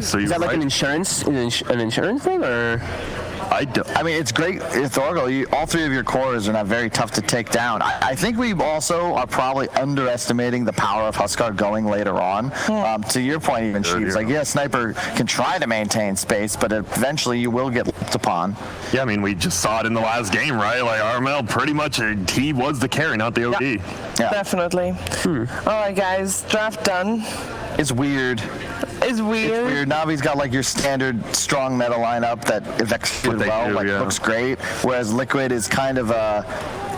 So Is that like an insurance thing, or? I mean, it's great. Thorgal, all three of your cores are not very tough to take down. I think we also are probably underestimating the power of Huskar going later on. To your point, even Sheeves, like, yeah, Sniper can try to maintain space, but eventually you will get looked upon. Yeah, I mean, we just saw it in the last game, right? Like, Armel, pretty much, he was the carry, not the OD. Yeah. Definitely. All right, guys, draft done. It's weird. It's weird. Navi's got like your standard strong meta lineup that is executed well, looks great. Whereas Liquid is kind of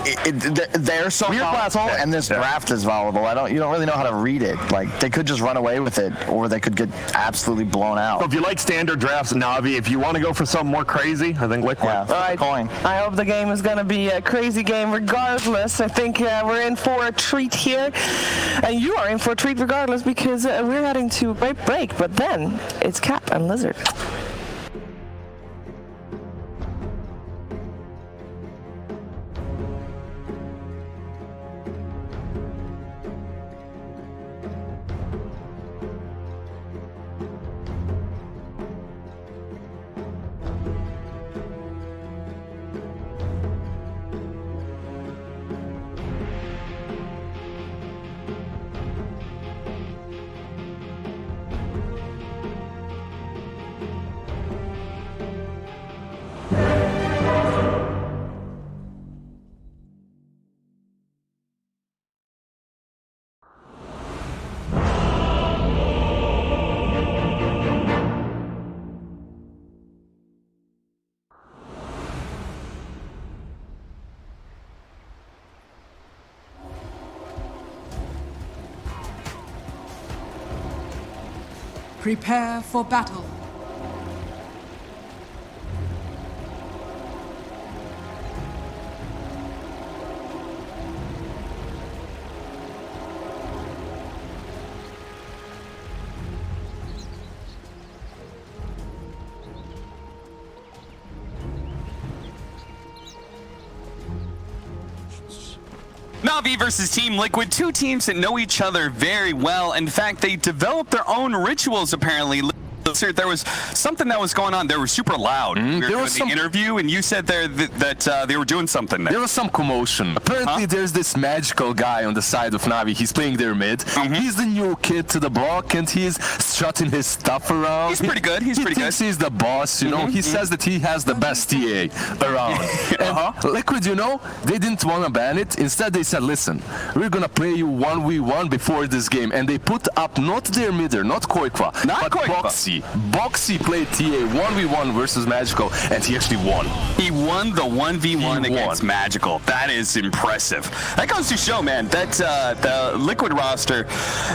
they're so volatile, and this draft is volatile. You don't really know how to read it. Like, they could just run away with it, or they could get absolutely blown out. So if you like standard drafts, Navi, if you want to go for something more crazy, I think Liquid. Yeah, all right. Coin. I hope the game is going to be a crazy game regardless. I think we're in for a treat here, and you are in for a treat regardless, because we're heading to a break, but then it's Cap and Lizard. Prepare for battle. Navi versus Team Liquid, two teams that know each other very well. In fact, they developed their own rituals, apparently. There was something that was going on. They were super loud. We were doing the interview, and you said there that they were doing something there. There was some commotion. Apparently, there's this magical guy on the side of Navi. He's playing their mid. He's the new kid to the block, and he's strutting his stuff around. He's pretty good. He thinks he's the boss, you know. He says that he has the best TA around. And Liquid, you know, they didn't want to ban it. Instead, they said, listen, we're going to play you 1v1 before this game. And they put up not their midder, not Koikwa, but Bo3. Bo3 played TA 1v1 versus Magical, and he actually won. He won the 1v1 against Magical. That is impressive. That goes to show, man, that the Liquid roster,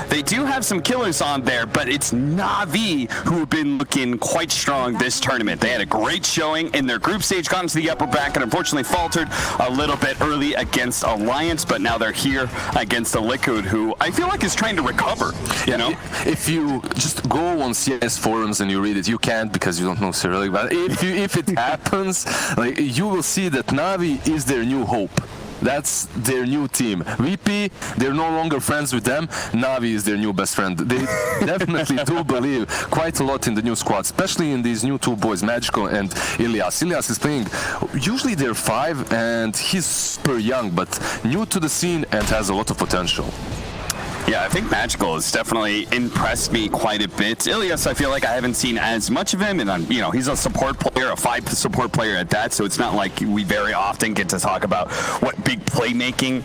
they do have some killers on there, but it's Navi who have been looking quite strong this tournament. They had a great showing in their group stage, got into the upper bracket, unfortunately faltered a little bit early against Alliance, but now they're here against the Liquid, who I feel like is trying to recover, you know? If you just go on CS forums and you read it, you can't because you don't know Cyrillic, but if it happens, like, you will see that Navi is their new hope. That's their new team. VP, they're no longer friends with them. Navi is their new best friend. They definitely do believe quite a lot in the new squad, especially in these new two boys, Magical and Ilias. Ilias is playing, usually they're 5, and he's super young, but new to the scene and has a lot of potential. Yeah, I think Magical has definitely impressed me quite a bit. Ilias, I feel like I haven't seen as much of him, and you know, he's a support player, a 5 support player at that, so it's not like we very often get to talk about what big playmaking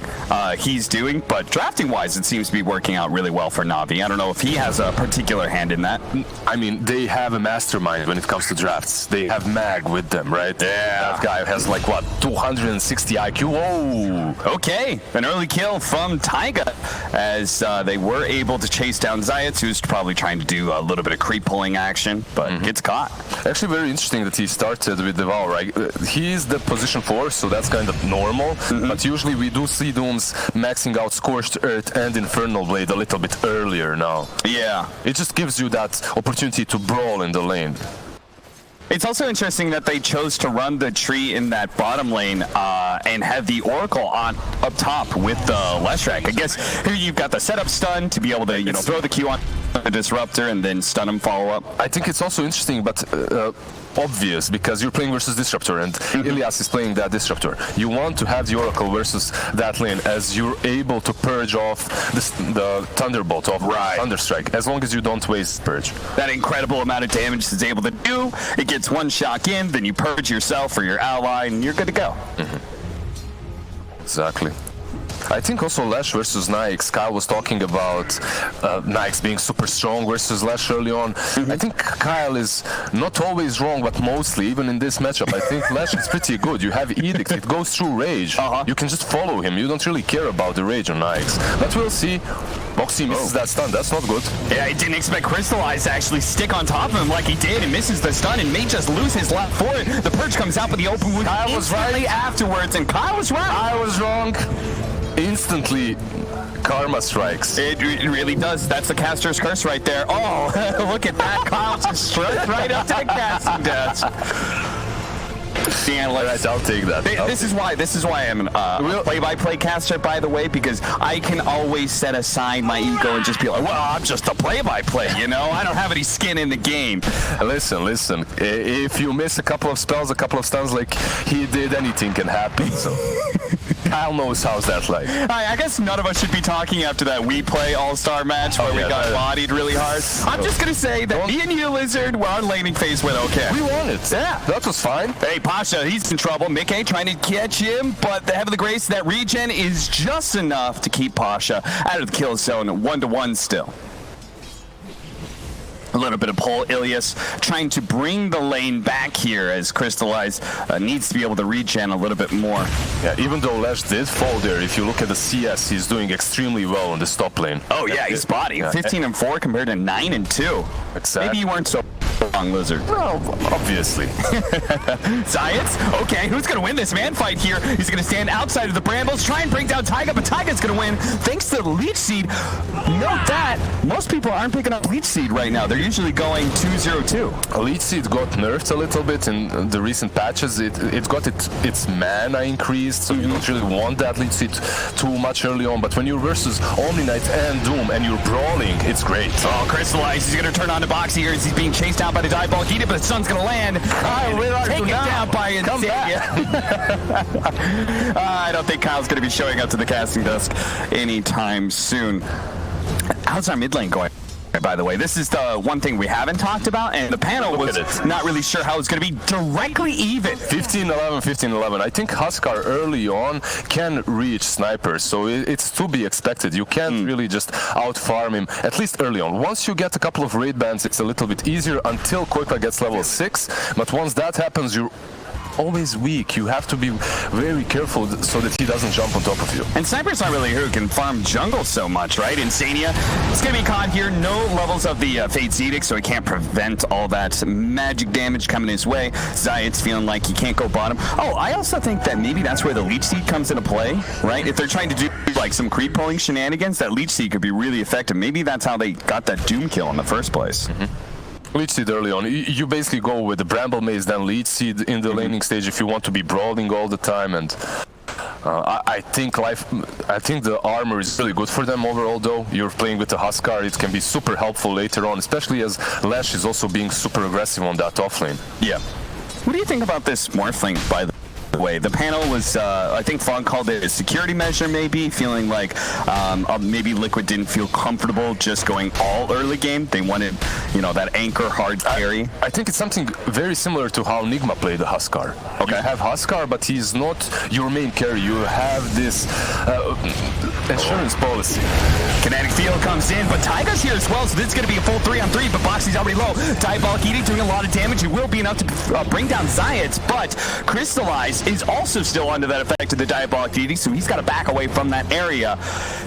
he's doing, but drafting-wise, it seems to be working out really well for Navi. I don't know if he has a particular hand in that. I mean, they have a mastermind when it comes to drafts. They have Mag with them, right? Yeah. That guy has like, what, 260 IQ? Whoa! Okay, an early kill from Taiga, as they were able to chase down Zayats, who's probably trying to do a little bit of creep pulling action, but gets caught. Actually, very interesting that he started with the Val, right? He's the position 4, so that's kind of normal, but usually we do see Dooms maxing out Scorched Earth and Infernal Blade a little bit earlier now. Yeah. It just gives you that opportunity to brawl in the lane. It's also interesting that they chose to run the tree in that bottom lane and have the Oracle on up top with the Leshrac. I guess here you've got the setup stun to be able to, you know, throw the Q on. a disruptor and then stun him, follow up. I think it's also interesting, but obvious, because you're playing versus disruptor, and Ilias is playing that disruptor. You want to have the Oracle versus that lane, as you're able to purge off the Thunderbolt of Thunderstrike, as long as you don't waste purge. That incredible amount of damage it's able to do. It gets one shock in, then you purge yourself or your ally, and you're good to go. Exactly. I think also Lash versus Nyx, Kyle was talking about Nyx being super strong versus Lash early on. I think Kyle is not always wrong, but mostly, even in this matchup, I think Lash is pretty good. You have Edict, it goes through Rage. You can just follow him, you don't really care about the Rage on Nyx. But we'll see. Bo3 misses that stun, that's not good. Yeah, I didn't expect Crystallize to actually stick on top of him like he did, and misses the stun and may just lose his lap for it. The Purge comes out with the open wound instantly afterwards, and Kyle was right. I was wrong. Instantly, karma strikes. It really does. That's the caster's curse right there. Oh, look at that. Kyle just struck right up to the casting desk. Right, I'll take that. This is why I'm a play-by-play caster, by the way, because I can always set aside my ego and just be like, well, I'm just a play-by-play, you know? I don't have any skin in the game. Listen. If you miss a couple of spells, a couple of stuns like he did, anything can happen, so... Kyle knows how's that like. I guess none of us should be talking after that We Play All-Star match where we got bodied really hard. I'm just going to say that me and you, Lizard, our laning phase went okay. We won it. Yeah. That was fine. Hey, Pasha, he's in trouble. Mickey trying to catch him, but the Heaven of the Grace, that regen is just enough to keep Pasha out of the kill zone, 1-1 still. A little bit of pull. Ilias trying to bring the lane back here as Crystallize needs to be able to regen a little bit more. Yeah, even though Lash did fall there, if you look at the CS, he's doing extremely well in the top lane. Oh yeah, he's spotty. 15-4 compared to 9-2. Exactly. Maybe you weren't so wrong, Lizard. Well, obviously. Zayats? Okay, who's going to win this man fight here? He's going to stand outside of the brambles, try and bring down Taiga, but Taiga's going to win thanks to the Leech Seed. Note that most people aren't picking up Leech Seed right now. They're usually going 2-0-2. Leech Seed got nerfed a little bit in the recent patches. It got its mana increased, so you don't really want that Leech Seed too much early on. But when you're versus Omni Knight and Doom and you're brawling, it's great. Oh, Crystallize, he's going to turn on the box here as he's being chased out by the dive-ball heated, but the sun's going to land. Take it down by Vincere. I don't think Kyle's going to be showing up to the casting desk anytime soon. How's our mid lane going? By the way, this is the one thing we haven't talked about, and the panel was not really sure how it's going to be directly even. 15-11, 15-11. I think Huskar early on can reach snipers, so it's to be expected. You can't really just out-farm him, at least early on. Once you get a couple of raid bans, it's a little bit easier until Koipa gets level 6, but once that happens, you're always weak. You have to be very careful so that he doesn't jump on top of you. And Sniper's not really who can farm jungle so much, right? Insania, it's going to be caught here. No levels of the Fate's Edict, so he can't prevent all that magic damage coming his way. Zayat's feeling like he can't go bottom. Oh, I also think that maybe that's where the Leech Seed comes into play, right? If they're trying to do like some creep pulling shenanigans, that Leech Seed could be really effective. Maybe that's how they got that Doom kill in the first place. Leech Seed early on. You basically go with the Bramble Maze, then Leech Seed in the laning stage if you want to be brawling all the time. And I think the armor is really good for them overall, though. You're playing with the Huskar, it can be super helpful later on, especially as Lash is also being super aggressive on that offlane. Yeah. What do you think about this Morphling, by the way? The panel was, I think Fog called it a security measure, maybe, feeling like maybe Liquid didn't feel comfortable just going all early game. They wanted, that anchor hard carry. I think it's something very similar to how Nigma played the Huskar. Okay. You have Huskar, but he's not your main carry. You have this insurance policy. Kinetic Field comes in, but Taiga's here as well, so this is going to be a full 3-on-3, but Boxy's already low. Dive-Ball Eating doing a lot of damage. It will be enough to bring down Zayats, but Crystallize is also still under that effect of the Diabolic Deity, so he's got to back away from that area.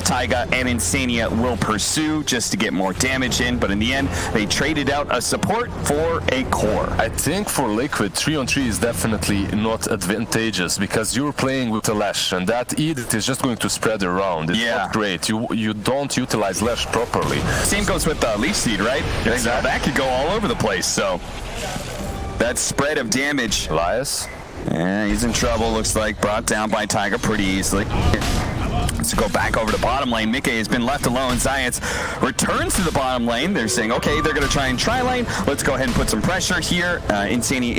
Taiga and Insania will pursue just to get more damage in, but in the end, they traded out a support for a core. I think for Liquid, 3-on-3 is definitely not advantageous because you're playing with the Lash, and that Edict is just going to spread around. It's not great. You don't utilize Lash properly. Same goes with Leech Seed, right? Exactly. That could go all over the place, so that spread of damage. Elias? Yeah, he's in trouble, looks like. Brought down by Taiga pretty easily. wants to go back over to bottom lane. Mickey has been left alone. Zayats returns to the bottom lane. They're saying, okay, they're going to try and tri-lane. Let's go ahead and put some pressure here. Insani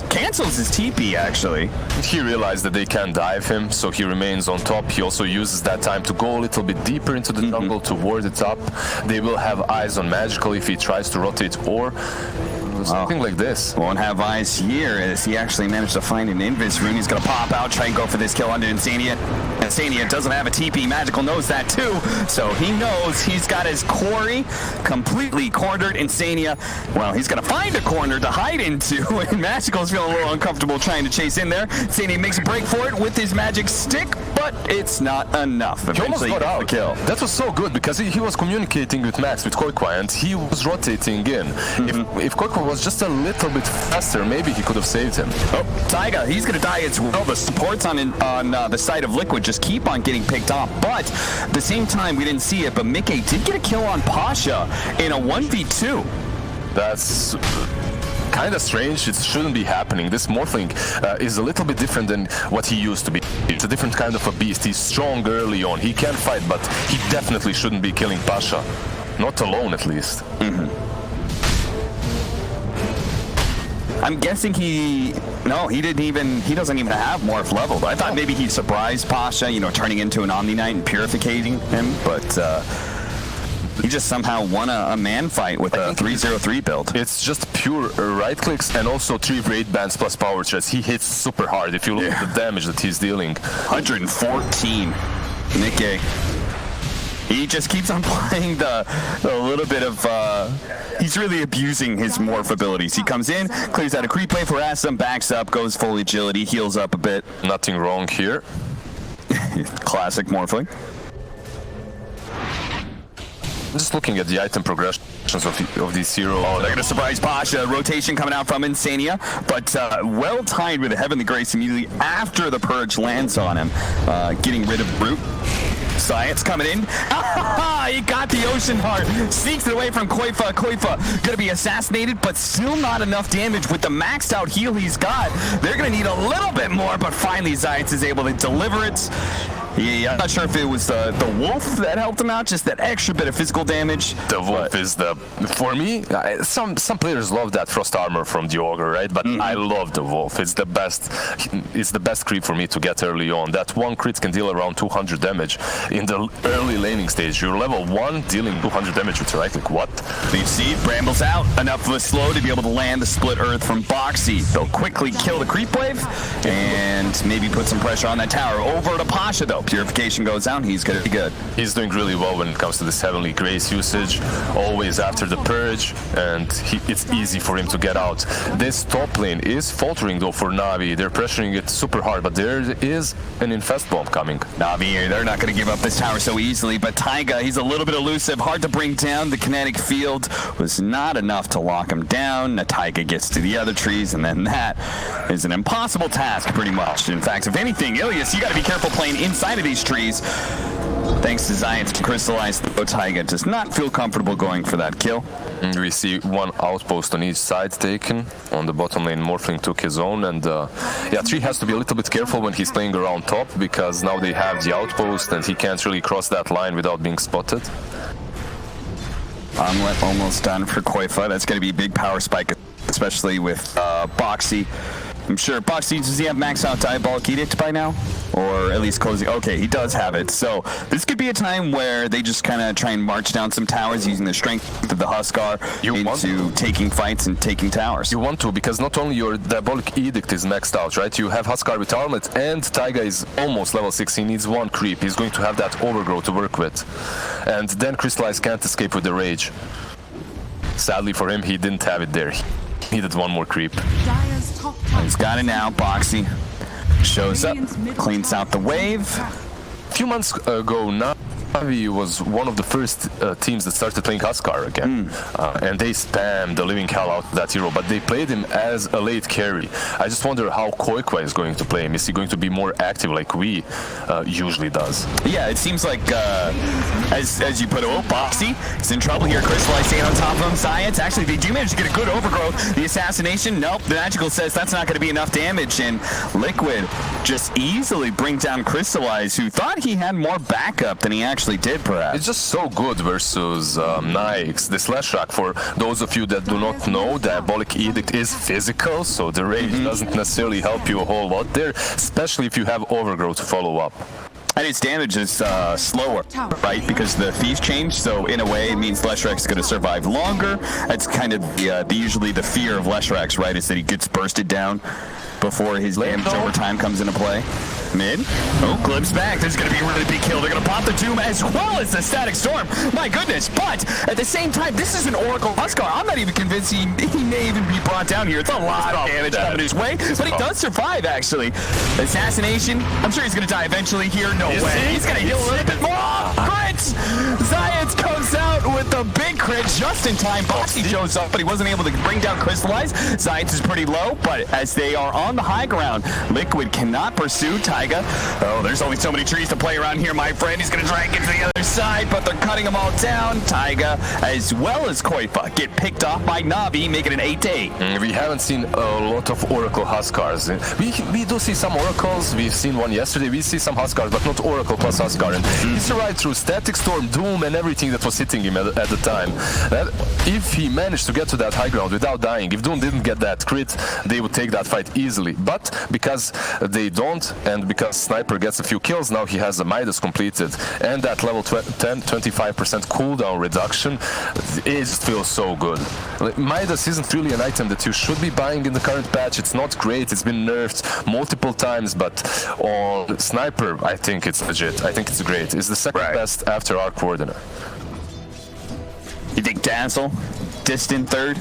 cancels his TP, actually. He realized that they can't dive him, so he remains on top. He also uses that time to go a little bit deeper into the jungle to ward it up. They will have eyes on Magical if he tries to rotate or something like this. Won't have eyes here as he actually managed to find an Invis rune. He's going to pop out, try and go for this kill onto Insania. Insania doesn't have a TP. Magical knows that too, so he knows he's got his quarry completely cornered. Insania, well, he's going to find a corner to hide into, and Magical's feeling a little uncomfortable trying to chase in there. Insania makes a break for it with his magic stick, but it's not enough. He almost got out. The kill. That was so good because he was communicating with Max, with Koikwa, and he was rotating in. If Koikwa was just a little bit faster, maybe he could have saved him. Oh, Taiga, he's going to die as well. The supports on the side of Liquid just keep on getting picked off, but at the same time, we didn't see it, but Mickey did get a kill on Pasha in a 1v2. That's kind of strange. It shouldn't be happening. This Morphling is a little bit different than what he used to be. It's a different kind of a beast. He's strong early on. He can fight, but he definitely shouldn't be killing Pasha. Not alone, at least. I'm guessing he doesn't even have Morph leveled. I thought maybe he surprised Pasha, turning into an Omni Knight and purificating him, but he just somehow won a man fight with a 303 build. It's just pure right clicks and also 3 raid bands plus power threats. He hits super hard if you look at the damage that he's dealing. 114. Nikkei. He just keeps on playing the little bit of, he's really abusing his morph abilities. He comes in, clears out a creep wave, harasses them, backs up, goes full agility, heals up a bit. Nothing wrong here. Classic Morphling. Just looking at the item progressions of these heroes. Oh, they're going to surprise Pasha. Rotation coming out from Insania, but well timed with a Heavenly Grace immediately after the Purge lands on him, getting rid of Brute. Science coming in. He got the Ocean Heart. Sneaks it away from Koifa. Koifa going to be assassinated, but still not enough damage with the maxed out heal he's got. They're going to need a little bit more, but finally Zayats is able to deliver it. Yeah, I'm not sure if it was the wolf that helped him out, just that extra bit of physical damage. The wolf is for me, some players love that frost armor from the ogre, right? But I love the wolf. It's the best creep for me to get early on. That one crit can deal around 200 damage. In the early laning stage, you're level 1 dealing 200 damage with right click. What? Leaf Seed, Brambles out. Enough of a slow to be able to land the split earth from Boxy. They'll quickly kill the creep wave and maybe put some pressure on that tower. Over to Pasha though. Purification goes out, he's going to be good. He's doing really well when it comes to this Heavenly Grace usage, always after the Purge, and it's easy for him to get out. This top lane is faltering though for Na'Vi. They're pressuring it super hard, but there is an Infest Bomb coming. Na'Vi, they're not going to give up this tower so easily, but Taiga, he's a little bit elusive, hard to bring down. The kinetic field was not enough to lock him down. Taiga gets to the other trees, and then that is an impossible task pretty much. In fact, if anything, Ilias, you got to be careful playing inside of these trees. Thanks to Zayats to crystallize, though Taiga does not feel comfortable going for that kill. We see one outpost on each side taken. On the bottom lane, Morphling took his own, and yeah, Tree has to be a little bit careful when he's playing around top, because now they have the outpost and he can't really cross that line without being spotted. Omelet almost done for Koifa. That's going to be a big power spike, especially with Boxy. I'm sure Boxy, does he have max out Diabolic Edict by now? Or at least closing? Okay, he does have it. So this could be a time where they just kind of try and march down some towers using the strength of the Huskar into taking fights and taking towers. You want to, because not only your Diabolic Edict is maxed out, right? You have Huskar with Armlet, and Taiga is almost level 6. He needs one creep. He's going to have that Overgrowth to work with. And then Crystallize can't escape with the Rage. Sadly for him, he didn't have it there. He needed one more creep. He's got it now. Boxy shows up, cleans out the wave. A few months ago, Na'Vi was one of the first teams that started playing Huskar again, and they spammed the living hell out of that hero, but they played him as a late carry. I just wonder how Koikwa is going to play him. Is he going to be more active like we usually does? Yeah, it seems like, as you put it, Bo3 is in trouble here. Crystallize staying on top of him. Science, actually, they do manage to get a good overgrowth. The assassination, nope. The Magical says that's not going to be enough damage, and Liquid just easily brings down Crystallize, who thought he had more backup than he actually did, perhaps. It's just so good versus Nix. The slash rack, for those of you that do not know, Diabolic Edict is physical, so the rage doesn't necessarily help you a whole lot there, especially if you have overgrowth to follow up. And its damage is slower, right? Because the fees change, so in a way it means Leshrac is going to survive longer. That's kind of usually the fear of Leshrac, right? Is that he gets bursted down before his damage over time comes into play. Mid. Oh, glimpse back. There's going to be a really big kill. They're going to pop the Doom as well as the Static Storm. My goodness. But at the same time, this is an Oracle Huskar. I'm not even convinced he may even be brought down here. It's a lot of damage coming his way, but he does survive, actually. Assassination. I'm sure he's going to die eventually here. No way. He's going to heal a little bit more. Crit! Zayats comes out with a big crit just in time. Bo3 shows up, but he wasn't able to bring down Crystallize. Zayats is pretty low, but as they are on the high ground, Liquid cannot pursue Taiga. Oh, there's only so many trees to play around here, my friend. He's going to try and get to the other side, but they're cutting them all down. Taiga, as well as Koifa, get picked off by Na'Vi, making it 8-8. We haven't seen a lot of Oracle Huskars. We do see some Oracles. We've seen one yesterday. We see some Huskars, but not Oracle plus Huskar. And he survived through Static Storm, Doom, and everything that was hitting him at the time. If he managed to get to that high ground without dying, if Doom didn't get that crit, they would take that fight easily. But because they don't, and because Sniper gets a few kills, now he has the Midas completed, and that level 25% cooldown reduction, it just feels so good. Like, Midas isn't really an item that you should be buying in the current patch. It's not great. It's been nerfed multiple times, but on Sniper, I think it's legit. I think it's great. It's the second best after Arc Wardener. You think Dazzle? Distant third?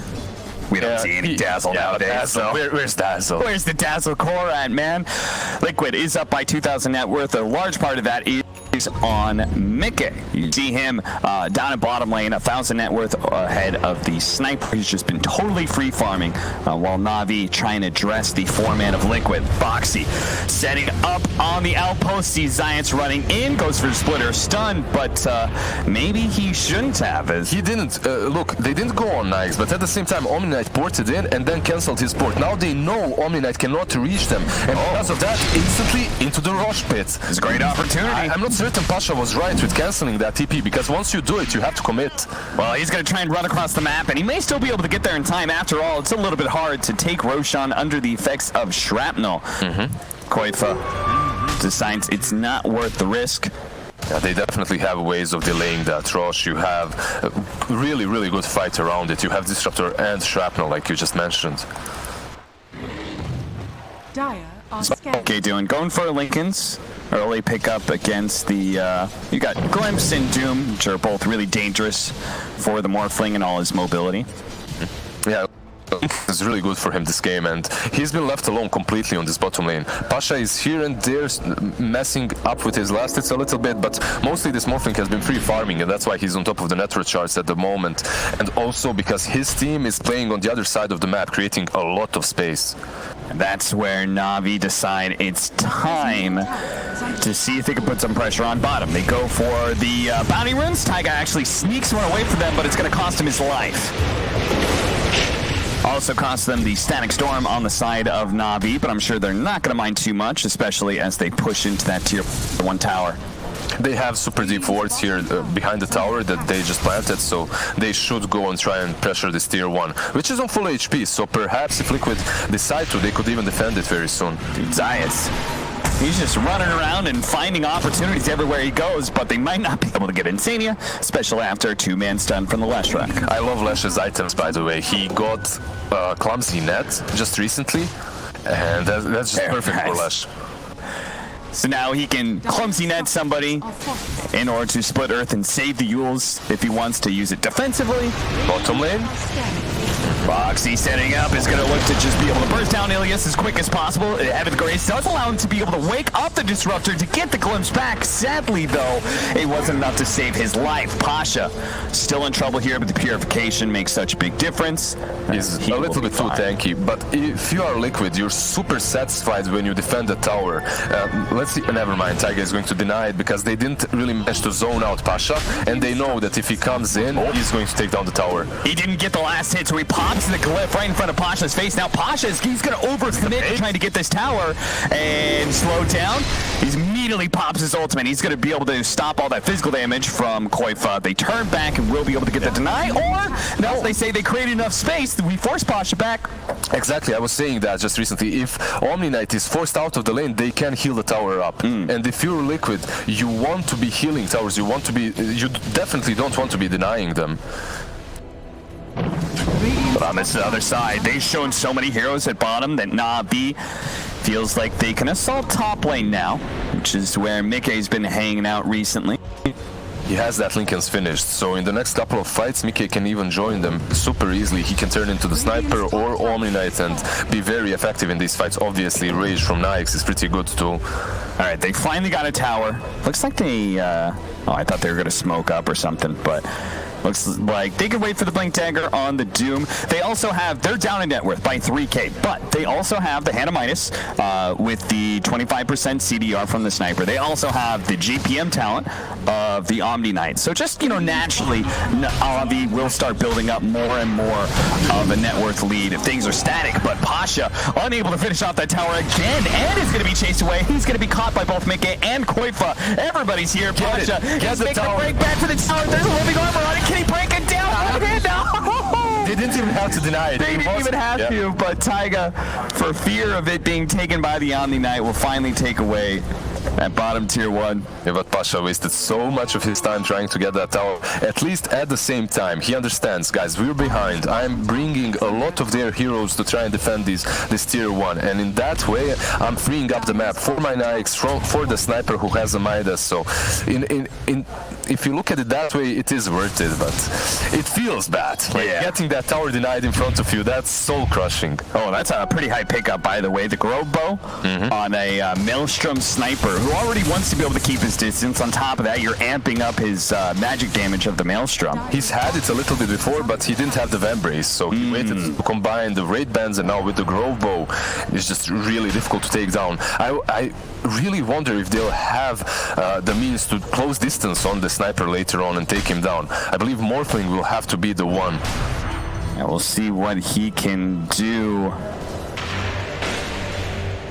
We don't see any Dazzle nowadays. Dazzle. Where's Dazzle? Where's the Dazzle core at, man? Liquid is up by 2,000 net worth. A large part of that is on Mickey. You see him down in bottom lane, 1,000 net worth ahead of the Sniper. He's just been totally free farming while Na'Vi trying to dress the four-man of Liquid. Bo3 setting up on the outpost. Sees Zayats running in, goes for the splitter stun, but maybe he shouldn't have. He didn't. Look, they didn't go on Nix, but at the same time, Omniknight ported in and then cancelled his port. Now they know Omniknight cannot reach them, and because of that, instantly into the rush pit. It's a great opportunity. I'm not certain Pasha was right with cancelling that TP, because once you do it, you have to commit. Well, he's going to try and run across the map, and he may still be able to get there in time. After all, it's a little bit hard to take Roshan under the effects of shrapnel. Koifa decides it's not worth the risk. Yeah, they definitely have ways of delaying that rush. You have a really, really good fight around it. You have Disruptor and Shrapnel, like you just mentioned. Dire are scared. Okay, going for Lincoln's early pickup against the, you got Glimpse and Doom, which are both really dangerous for the Morphling and all his mobility. Yeah. It's really good for him this game, and he's been left alone completely on this bottom lane. Pasha is here and there messing up with his last hits a little bit, but mostly this Morphling has been free farming, and that's why he's on top of the network charts at the moment. And also because his team is playing on the other side of the map, creating a lot of space. And that's where Na'Vi decide it's time to see if they can put some pressure on bottom. They go for the bounty runes. Taiga actually sneaks one away from them, but it's going to cost him his life. Also cost them the Static Storm on the side of Na'Vi, but I'm sure they're not going to mind too much, especially as they push into that tier 1 tower. They have super deep wards here behind the tower that they just planted, so they should go and try and pressure this tier 1, which is on full HP, so perhaps if Liquid decide to, they could even defend it very soon. Zayats, he's just running around and finding opportunities everywhere he goes, but they might not be able to get Insania, especially after a two-man stun from the Leshrac. I love Lesh's items, by the way. He got Clumsy Net just recently, and that's just perfect for Lesh. So now he can Clumsy Net somebody in order to split Earth and save the Yules if he wants to use it defensively. Bottom lane. Bo3 setting up is going to look to just be able to burst down Ilias as quick as possible. Evan Grace does allow him to be able to wake up the Disruptor to get the glimpse back. Sadly, though, it wasn't enough to save his life. Pasha still in trouble here, but the purification makes such a big difference. He's a little bit too tanky, but if you are Liquid, you're super satisfied when you defend the tower. Let's see, never mind, Tiger is going to deny it because they didn't really manage to zone out Pasha, and they know that if he comes in, he's going to take down the tower. He didn't get the last hit, so he pops the glyph right in front of Pasha's face. Now Pasha's, he's going to overcommit trying to get this tower and slow down. He immediately pops his ultimate. He's going to be able to stop all that physical damage from Koifa. They turn back and will be able to get the deny, or now they say they create enough space that we force Pasha back. Exactly, I was saying that just recently. If Omni Knight is forced out of the lane, they can heal the tower up. And if you're Liquid, you want to be healing towers. You definitely don't want to be denying them. But on this other side, they've shown so many heroes at bottom that Na'Vi feels like they can assault top lane now, which is where Mickey's been hanging out recently. He has that Lincoln's finished, so in the next couple of fights, Mickey can even join them super easily. He can turn into the Sniper or Omni Knight and be very effective in these fights. Obviously, Rage from Nyx is pretty good too. Alright, they finally got a tower. Looks like they, oh, I thought they were going to smoke up or something, but looks like they could wait for the Blink Dagger on the Doom. They also have, they're down in net worth by 3k, but they also have the Hannah Midas with the 25% CDR from the Sniper. They also have the GPM talent of the Omni Knight. So just, you know, naturally, Na'Vi will start building up more and more of a net worth lead if things are static, but Pasha unable to finish off that tower again and is going to be chased away. He's going to be caught by both Mickey and Koifa. Everybody's here. Pasha is making a break back to the tower. There's a living armor on it. Can he break it down? No! They didn't even have to deny it. They didn't even have to, but Taiga, for fear of it being taken by the Omni Knight, will finally take away that bottom tier 1. Yeah, but Pasha wasted so much of his time trying to get that tower. At least at the same time, he understands, guys, we're behind. I'm bringing a lot of their heroes to try and defend this tier 1. And in that way, I'm freeing up the map for my Nyx, for the Sniper who has a Midas. So if you look at it that way, it is worth it, but it feels bad. Like getting that tower denied in front of you, that's soul crushing. Oh, that's a pretty high pickup, by the way. The Grove Bow on a Maelstrom Sniper, who already wants to be able to keep his distance. On top of that, you're amping up his magic damage of the Maelstrom. He's had it a little bit before, but he didn't have the Vambrace, so he waited to combine the Raid Bands, and now with the Grove Bow, it's just really difficult to take down. I really wonder if they'll have the means to close distance on the Sniper later on and take him down. I believe Morphling will have to be the one. And we'll see what he can do.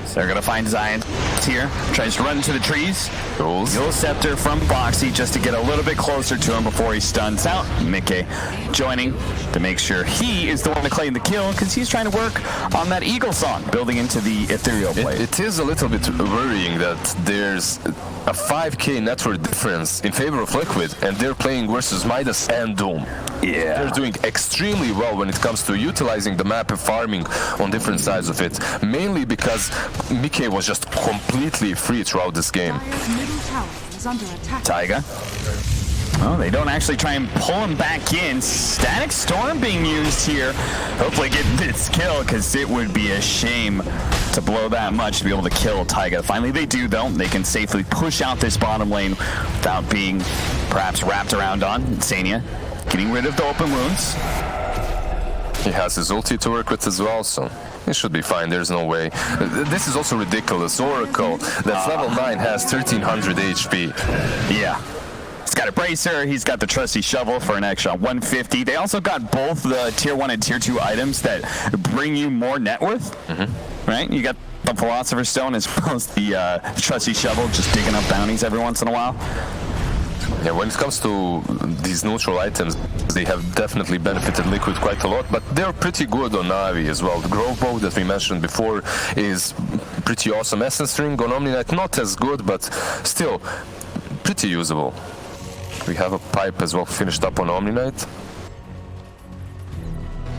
So they're going to find Zion here. Tries to run into the trees. Yule Scepter from Bo3 just to get a little bit closer to him before he stuns out. Mickey joining to make sure he is the one to claim the kill, because he's trying to work on that Eagle song, building into the ethereal play. It is a little bit worrying that there's a 5k network difference in favor of Liquid, and they're playing versus Midas and Doom. Yeah. They're doing extremely well when it comes to utilizing the map and farming on different sides of it, mainly because Mickey was just completely free throughout this game. Middle tower is under attack. Taiga. Oh, they don't actually try and pull him back in. Static Storm being used here. Hopefully get this kill, because it would be a shame to blow that much to be able to kill Taiga. Finally they do, though. They can safely push out this bottom lane without being perhaps wrapped around on. Sania getting rid of the open wounds. He has his ulti to work with as well, so it should be fine. There's no way. This is also ridiculous. Oracle, that's level 9, has 1300 HP. Yeah. He's got a Bracer, he's got the trusty shovel for an extra 150. They also got both the tier 1 and tier 2 items that bring you more net worth, right? You got the Philosopher's Stone as well as the trusty shovel, just digging up bounties every once in a while. Yeah, when it comes to these neutral items, they have definitely benefited Liquid quite a lot, but they're pretty good on Na'Vi as well. The Grove Bow that we mentioned before is pretty awesome. Essence Ring on Omni Knight, not as good, but still pretty usable. We have a pipe as well finished up on Omni Knight.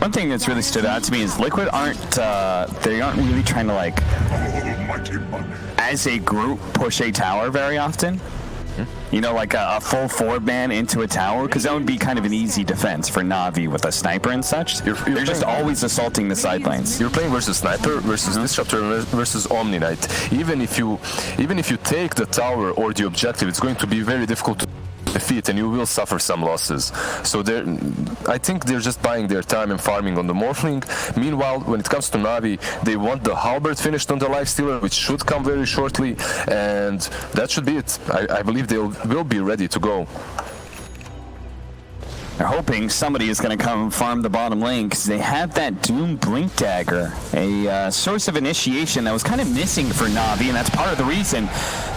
One thing that's really stood out to me is Liquid they aren't really trying to, like, as a group, push a tower very often. You know, like a full forward man into a tower, because that would be kind of an easy defense for Na'Vi with a sniper and such. They're just always assaulting the side lanes. You're playing versus sniper versus disruptor versus Omni Knight. Even if you take the tower or the objective, it's going to be very difficult to defeat, and you will suffer some losses. So I think they're just buying their time and farming on the Morphling. Meanwhile, when it comes to Na'Vi, they want the Halberd finished on the Lifestealer, which should come very shortly, and that should be it. I believe they will be ready to go. They're hoping somebody is going to come farm the bottom lane, because they have that Doom Blink Dagger, a source of initiation that was kind of missing for Na'Vi, and that's part of the reason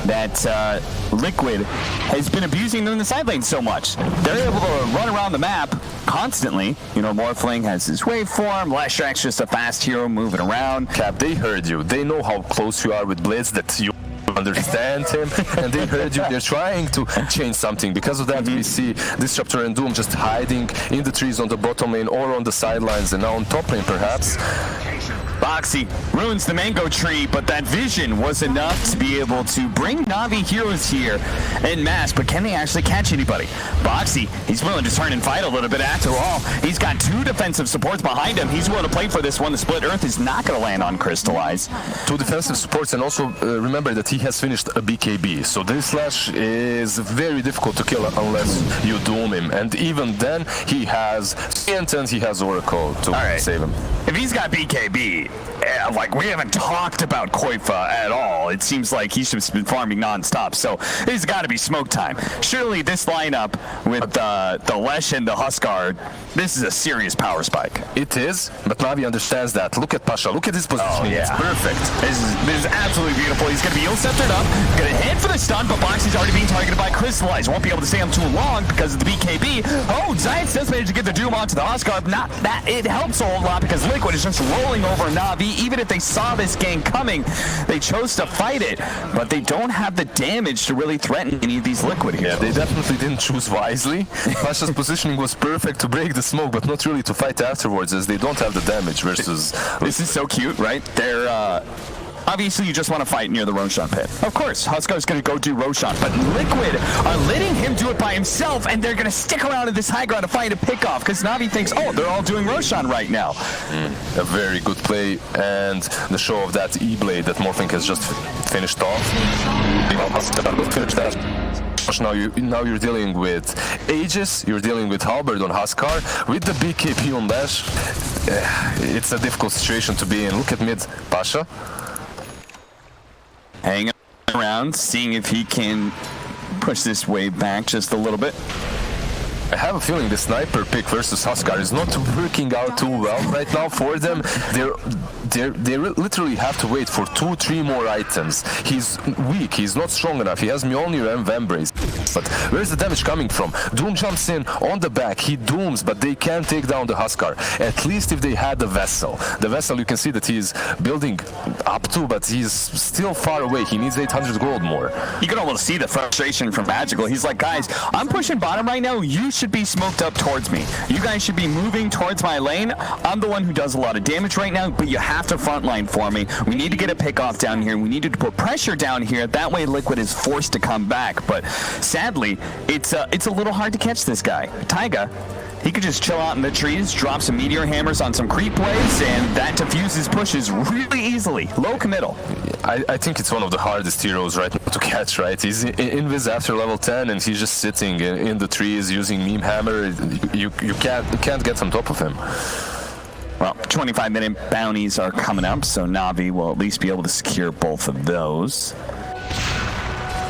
that Liquid has been abusing them in the side lane so much. They're able to run around the map constantly. You know, Morphling has his waveform, Leshrack's just a fast hero moving around. Cap, they heard you. They know how close you are with Blitz, that you understand him, and they heard you. They're trying to change something. Because of that, we see Disruptor and Doom just hiding in the trees on the bottom lane or on the sidelines, and now on top lane perhaps. Bo3 ruins the mango tree, but that vision was enough to be able to bring Na'Vi heroes here en masse. But can they actually catch anybody? Bo3, he's willing to turn and fight a little bit after all. He's got 2 defensive supports behind him. He's willing to play for this one. The Split Earth is not going to land on Crystallize. 2 defensive supports, and also remember that he has finished a BKB. So this slash is very difficult to kill unless you doom him. And even then, he has Intent, he has Oracle to save him. If he's got BKB, like, we haven't talked about Koifa at all. It seems like he's just been farming non-stop, so there's got to be smoke time. Surely this lineup with the Lesh and the Huskar, this is a serious power spike. It is, but Na'Vi understands that. Look at Pasha, look at his positioning. Oh, yeah. It's perfect. This is absolutely beautiful. He's going to be ill-sceptered up, going to head for the stun, but Bo3's already being targeted by Crystallize. Won't be able to stay on too long because of the BKB. Oh, Giants does manage to get the Doom onto the Huskar. Not that it helps a whole lot, because Liquid is just rolling over Na'Vi. Even if they saw this game coming, they chose to fight it, but they don't have the damage to really threaten any of these Liquid heroes. Yeah, they definitely didn't choose wisely. Pasha's positioning was perfect to break the smoke, but not really to fight afterwards, as they don't have the damage versus... This is so cute, right? They're, obviously, you just want to fight near the Roshan pit. Of course, Huskar's going to go do Roshan, but Liquid are letting him do it by himself, and they're going to stick around in this high ground to find a pick-off, because Na'Vi thinks, oh, they're all doing Roshan right now. A very good play, and the show of that E-Blade that Morphling has just finished off. Finish that. Now you're dealing with Aegis, you're dealing with Halberd on Huskar, with the BKB on Lash. It's a difficult situation to be in. Look at mid, Pasha. Hanging around, seeing if he can push this wave back just a little bit. I have a feeling the sniper pick versus Huskar is not working out too well right now for them. They literally have to wait for 2-3 more items. He's weak, he's not strong enough. He has Mjolnir and Vambrace. But where's the damage coming from? Doom jumps in on the back, he dooms, but they can't take down the Huskar. At least if they had the Vessel. The Vessel, you can see that he's building up to, but he's still far away. He needs 800 gold more. You can almost see the frustration from Magical. He's like, guys, I'm pushing bottom right now. You should be smoked up towards me. You guys should be moving towards my lane. I'm the one who does a lot of damage right now, but you have to frontline for me. We need to get a pick off down here. We need to put pressure down here. That way Liquid is forced to come back. But sadly, it's a little hard to catch this guy. Taiga, he could just chill out in the trees, drop some meteor hammers on some creep waves, and that diffuses pushes really easily. Low committal. I think it's one of the hardest heroes right now to catch, right? He's invis after level 10, and he's just sitting in the trees using meme hammer. You can't get on top of him. Well, 25-minute bounties are coming up, so Na'Vi will at least be able to secure both of those.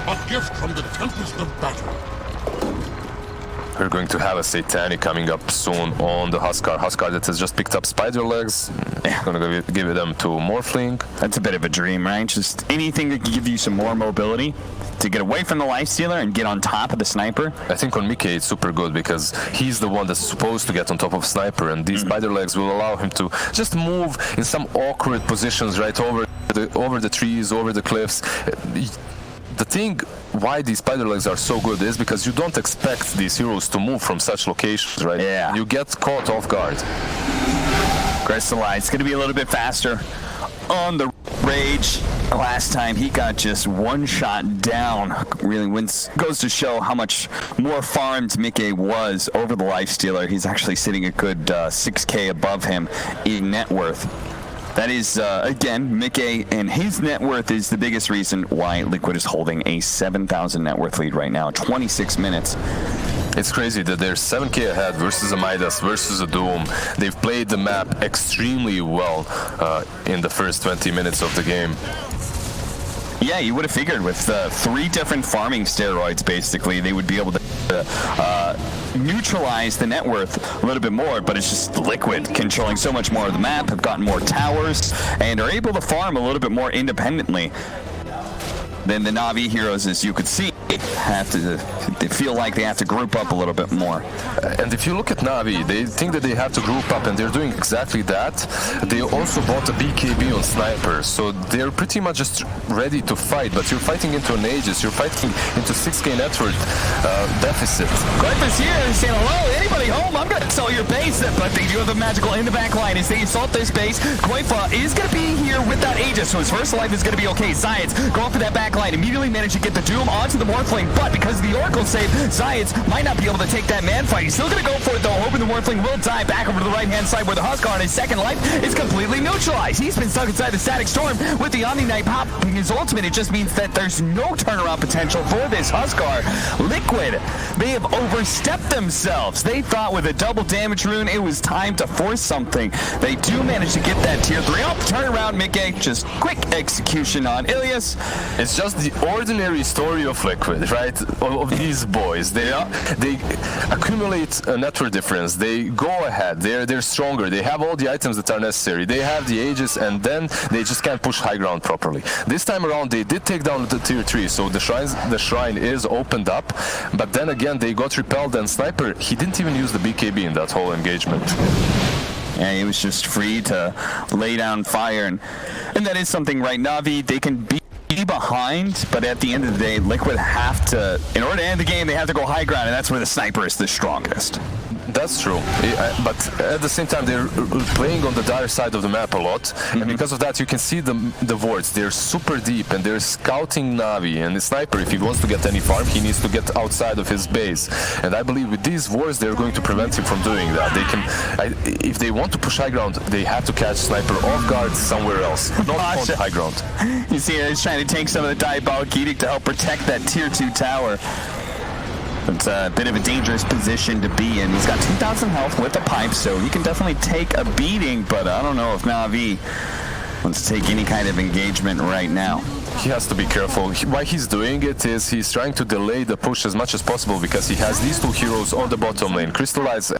A gift from the Tempest of Battle. We're going to have a Satanic coming up soon on the Huskar. Huskar that has just picked up spider legs. Gonna give it them to Morphling. That's a bit of a dream, right? Just anything that can give you some more mobility to get away from the Lifestealer and get on top of the Sniper. I think on Mickey it's super good because he's the one that's supposed to get on top of Sniper, and these spider legs will allow him to just move in some awkward positions right over the trees, over the cliffs. The thing why these spider legs are so good is because you don't expect these heroes to move from such locations, right? Yeah. You get caught off guard. Crystallize, it's going to be a little bit faster on the rage. Last time he got just one shot down. Really goes to show how much more farmed Mickey was over the Lifestealer. He's actually sitting a good 6K above him in net worth. That is, again, Mickey, and his net worth is the biggest reason why Liquid is holding a 7,000 net worth lead right now, 26 minutes. It's crazy that they're 7K ahead versus a Midas, versus a Doom. They've played the map extremely well in the first 20 minutes of the game. Yeah, you would have figured with 3 different farming steroids, basically, they would be able to neutralize the net worth a little bit more, but it's just Liquid controlling so much more of the map, have gotten more towers, and are able to farm a little bit more independently than the Na'Vi heroes, as you could see. They feel like they have to group up a little bit more. And if you look at Na'Vi, they think that they have to group up, and they're doing exactly that. They also bought a BKB on Sniper, so they're pretty much just ready to fight, but you're fighting into an Aegis, you're fighting into 6K net worth deficit. Vincere here saying, hello, anybody home? I'm going to sell your base, but they do have a magical in the back line as they assault this base. Koifa is going to be here with that Aegis, so his first life is going to be okay. Science going for that back line, immediately managed to get the Doom onto the Morphling, but because of the Oracle save, Science might not be able to take that man fight. He's still going to go for it, though, hoping the Morphling will die back over to the right-hand side where the Huskar on his second life is completely neutralized. He's been stuck inside the Static Storm with the Omni Knight popping his ultimate. It just means that there's no turnaround potential for this Huskar. Liquid, they have overstepped themselves. They thought with a double damage rune, it was time to force something. They do manage to get that tier 3 up. Turnaround, Mickey, just quick execution on Ilias. It's just the ordinary story of Liquid, right? Of these boys. They accumulate a net worth difference. They go ahead. They're stronger. They have all the items that are necessary. They have the Aegis, and then they just can't push high ground properly. This time around, they did take down the tier 3, so the shrine is opened up, but then again, they got repelled, and Sniper, he didn't even use the BKB in that whole engagement. Yeah, he was just free to lay down fire, and that is something, right? Na'Vi, they can be behind, but at the end of the day, Liquid have to, in order to end the game, they have to go high ground, and that's where the Sniper is the strongest. That's true, but at the same time, they're playing on the dire side of the map a lot, and because of that, you can see the wards. They're super deep, and they're scouting Na'Vi, and the Sniper, if he wants to get any farm, he needs to get outside of his base, and I believe with these wards, they're going to prevent him from doing that. They can, if they want to push high ground, they have to catch Sniper off guard somewhere else, not on high ground. You see, he's trying to take some of the Diabolic Edict to help protect that tier 2 tower. It's a bit of a dangerous position to be in. He's got 2,000 health with a pipe, so he can definitely take a beating, but I don't know if Na'Vi wants to take any kind of engagement right now. He has to be careful. Why he's doing it is he's trying to delay the push as much as possible because he has these 2 heroes on the bottom lane. Crystallize,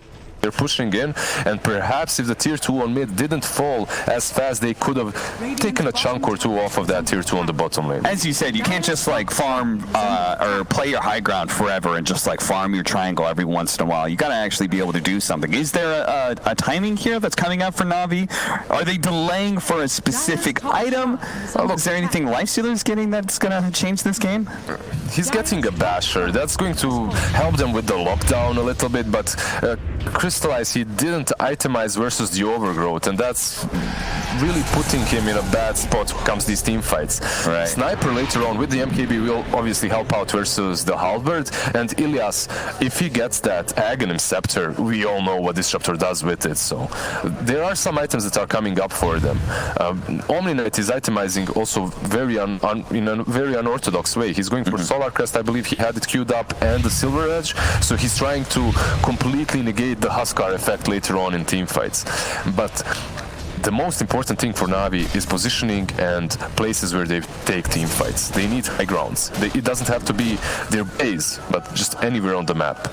they're pushing in, and perhaps if the tier 2 on mid didn't fall as fast, they could have taken a chunk or 2 off of that tier 2 on the bottom lane. As you said, you can't just like farm or play your high ground forever and just like farm your triangle every once in a while. You got to actually be able to do something. Is there a timing here that's coming up for Na'Vi? Are they delaying for a specific item? Is there anything Lifestealer's getting that's going to change this game? He's getting a basher. That's going to help them with the lockdown a little bit, but Crystallize, he didn't itemize versus the Overgrowth, and that's really putting him in a bad spot when it comes to these team fights. Right. Sniper later on with the MKB will obviously help out versus the Halberd, and Ilias, if he gets that Aghanim Scepter, we all know what Disruptor does with it, so there are some items that are coming up for them. Omni Knight is itemizing also very in a very unorthodox way. He's going for Solar Crest, I believe he had it queued up, and the Silver Edge, so he's trying to completely negate the Huskar effect later on in team fights. But the most important thing for Na'Vi is positioning and places where they take team fights. They need high grounds. It doesn't have to be their base, but just anywhere on the map.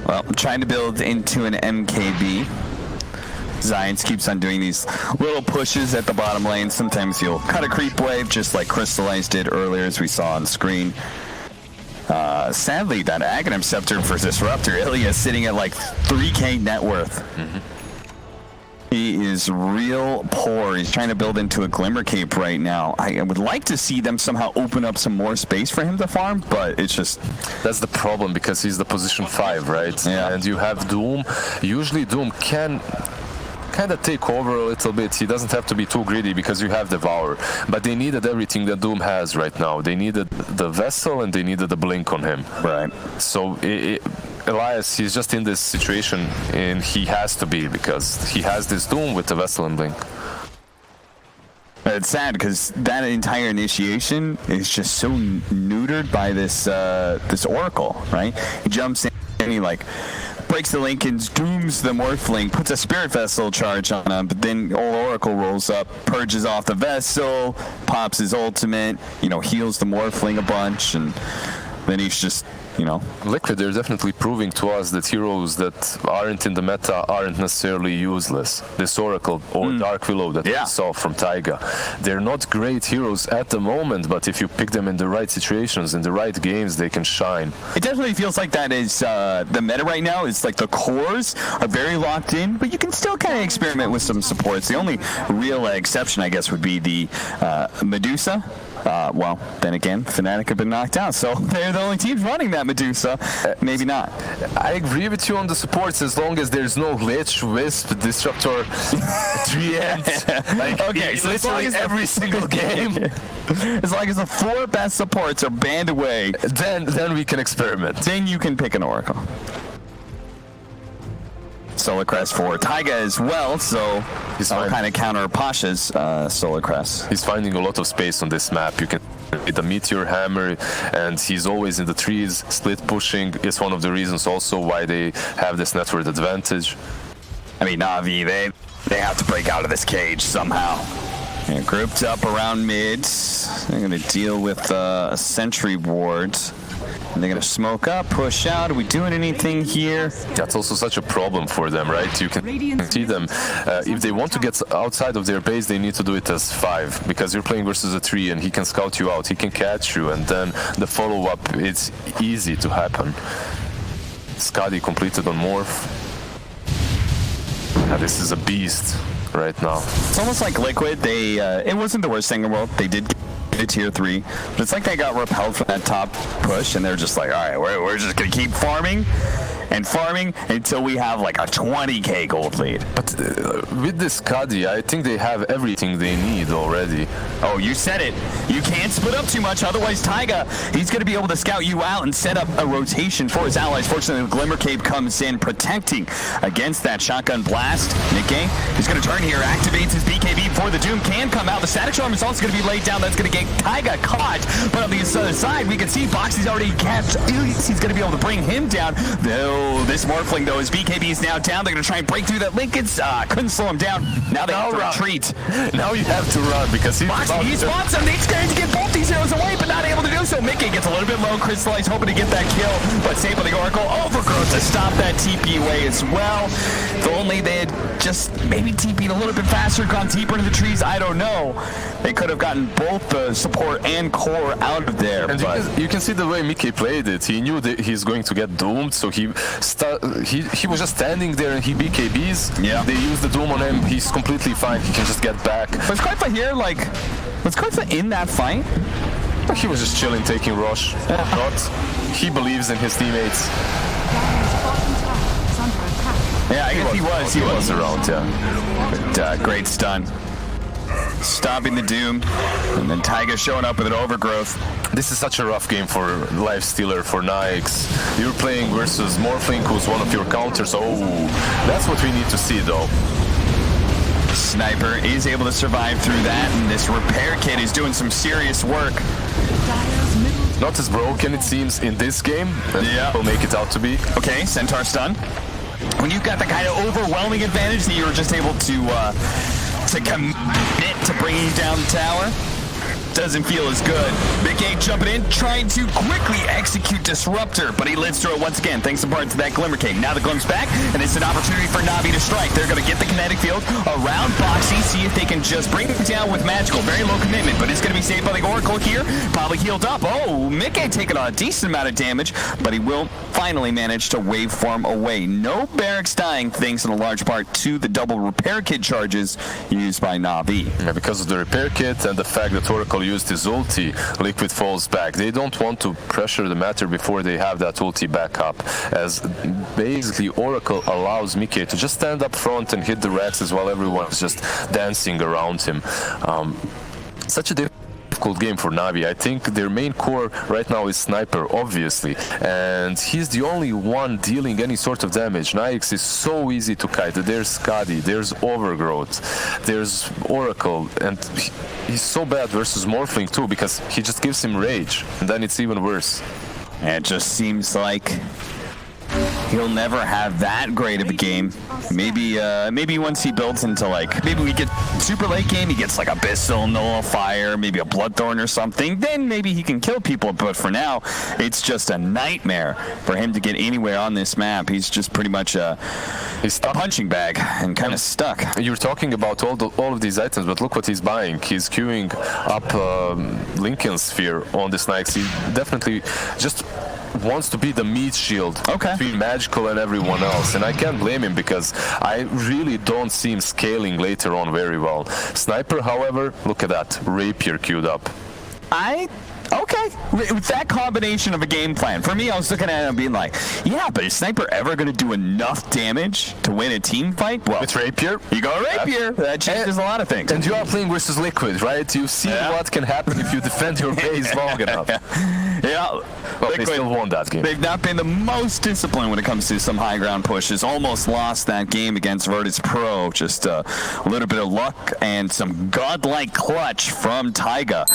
Well, trying to build into an MKB. Zions keeps on doing these little pushes at the bottom lane. Sometimes you'll cut a creep wave, just like Crystallize did earlier, as we saw on screen. Sadly, that Aghanim Scepter for Disruptor, Ilias sitting at like 3K net worth. He is real poor. He's trying to build into a Glimmer Cape right now. I would like to see them somehow open up some more space for him to farm, but it's just... That's the problem, because he's the position 5, right? Yeah. And you have Doom. Usually Doom can kind of take over a little bit. He doesn't have to be too greedy because you have Devour. But they needed everything that Doom has right now. They needed the Vessel and they needed the Blink on him. Right. So Elias, he's just in this situation, and he has to be, because he has this Doom with the Vessel and Blink. It's sad because that entire initiation is just so neutered by this this Oracle, right? He jumps in and he like breaks the Lincolns, dooms the Morphling, puts a Spirit Vessel charge on him, but then old Oracle rolls up, purges off the Vessel, pops his ultimate, you know, heals the Morphling a bunch, and then he's just, you know. Liquid, they're definitely proving to us that heroes that aren't in the meta aren't necessarily useless. This Oracle or Dark Willow that we saw from Taiga, they're not great heroes at the moment, but if you pick them in the right situations, in the right games, they can shine. It definitely feels like that is the meta right now. It's like the cores are very locked in, but you can still kind of experiment with some supports. The only real exception, I guess, would be the Medusa. Well, then again, Fnatic have been knocked out, so they're the only teams running that Medusa. Maybe not. I agree with you on the supports as long as there's no Lich, Wisp, Disruptor, 3 like, okay, so as long as every single game. As long as the 4 best supports are banned away, then we can experiment. Then you can pick an Oracle. Solar Crest for Taiga as well, so he's kind of counter Pasha's Solar Crest. He's finding a lot of space on this map. You can hit the Meteor Hammer, and he's always in the trees. Split pushing is one of the reasons also why they have this network advantage. I mean, Na'Vi, they have to break out of this cage somehow. Yeah, grouped up around mid. They're going to deal with a Sentry Ward. And they're going to smoke up, push out. Are we doing anything here? That's also such a problem for them, right? You can see them. If they want to get outside of their base, they need to do it as 5, because you're playing versus a 3 and he can scout you out, he can catch you, and then the follow-up, it's easy to happen. Skadi completed on Morph. Yeah, this is a beast right now. It's almost like Liquid. They it wasn't the worst thing in the world. They did get tier 3, but it's like they got repelled from that top push, and they're just like, all right, we're just gonna keep farming and farming until we have like a 20k gold lead. But with this Skadi, I think they have everything they need already. Oh, you said it. You can't split up too much, otherwise Taiga, he's going to be able to scout you out and set up a rotation for his allies. Fortunately, the Glimmer Cape comes in, protecting against that shotgun blast. Nikkei, he's going to turn here, activates his BKB before the Doom can come out. The static charm is also going to be laid down. That's going to get Taiga caught. But on the other side, we can see Boxy's already catch. He's going to be able to bring him down. Though this Morphling, though, his BKB is now down. They're going to try and break through that Lincoln's. Couldn't slow him down. Now they have to retreat. Now you have to run because he spots him. He's trying to get both these heroes away, but not able to do so. Mickey gets a little bit low. Crystallize hoping to get that kill, but saved by the Oracle. Overgrowth to stop that TP away as well. If only they had just maybe TP'd a little bit faster, gone deeper into the trees, I don't know. They could have gotten both the support and core out of there. And you can see the way Mickey played it. He knew that he's going to get doomed, so he was just standing there and he BKBs. Yeah. They use the doom on him. He's completely fine. He can just get back. Was Koifa here, like, was Koifa in that fight? He was just chilling, taking rush. Not. He believes in his teammates. Yeah, I guess he was around, yeah. But, great stun. Stopping the Doom, and then Taiga showing up with an Overgrowth. This is such a rough game for Lifestealer, for Nyx. You're playing versus Morphling, who's one of your counters. Oh, that's what we need to see, though. Sniper is able to survive through that, and this repair kit is doing some serious work. Not as broken, it seems, in this game. Yeah. Will make it out to be. Okay, Centaur stun. When you've got the kind of overwhelming advantage that you were just able to commit to bringing down the tower, doesn't feel as good. Big A jumping in, trying to quickly execute Disruptor, but he lives through it once again, thanks in part to that Glimmer Cape. Now the Glimp's back, and it's an opportunity for Na'Vi to strike. They're going to get the kinetic field around Boxy, see if they can just bring him down with Magical. Very low commitment, but it's going to be saved by the Oracle here. Probably healed up. Oh, Mickey taking a decent amount of damage, but he will find finally managed to waveform away. No barracks dying, thanks in a large part to the double repair kit charges used by Na'Vi. Yeah, because of the repair kit and the fact that Oracle used his ulti, Liquid falls back. They don't want to pressure the matter before they have that ulti back up, as basically Oracle allows Mickey to just stand up front and hit the Rexes while everyone's just dancing around him. Such a difficult game for Na'Vi. I think their main core right now is Sniper, obviously, and he's the only one dealing any sort of damage. Nyx is so easy to kite. There's Skadi, there's Overgrowth, there's Oracle, and he's so bad versus Morphling too, because he just gives him rage, and then it's even worse. And it just seems like he'll never have that great of a game. Maybe once he builds into, like, maybe we get super late game, he gets like Abyssal, Nullifier, maybe a Bloodthorn or something, then maybe he can kill people. But for now, it's just a nightmare for him to get anywhere on this map. He's just pretty much he's a punching bag and kind of stuck. You're talking about all of these items, but look what he's buying. He's queuing up Lincoln Sphere on this Nyx. He definitely just wants to be the meat shield between Magical and everyone else, and I can't blame him because I really don't see him scaling later on very well. Sniper, however, look at that, Rapier queued up. Okay, with that combination of a game plan, for me, I was looking at it and being like, yeah, but is Sniper ever going to do enough damage to win a team fight? Well, it's Rapier. You go Rapier. That changes a lot of things. And you are playing versus Liquid, right? You see what can happen if you defend your base long enough. Yeah. Well, they still won that game. They've not been the most disciplined when it comes to some high ground pushes. Almost lost that game against Virtus Pro. Just a little bit of luck and some godlike clutch from Taiga.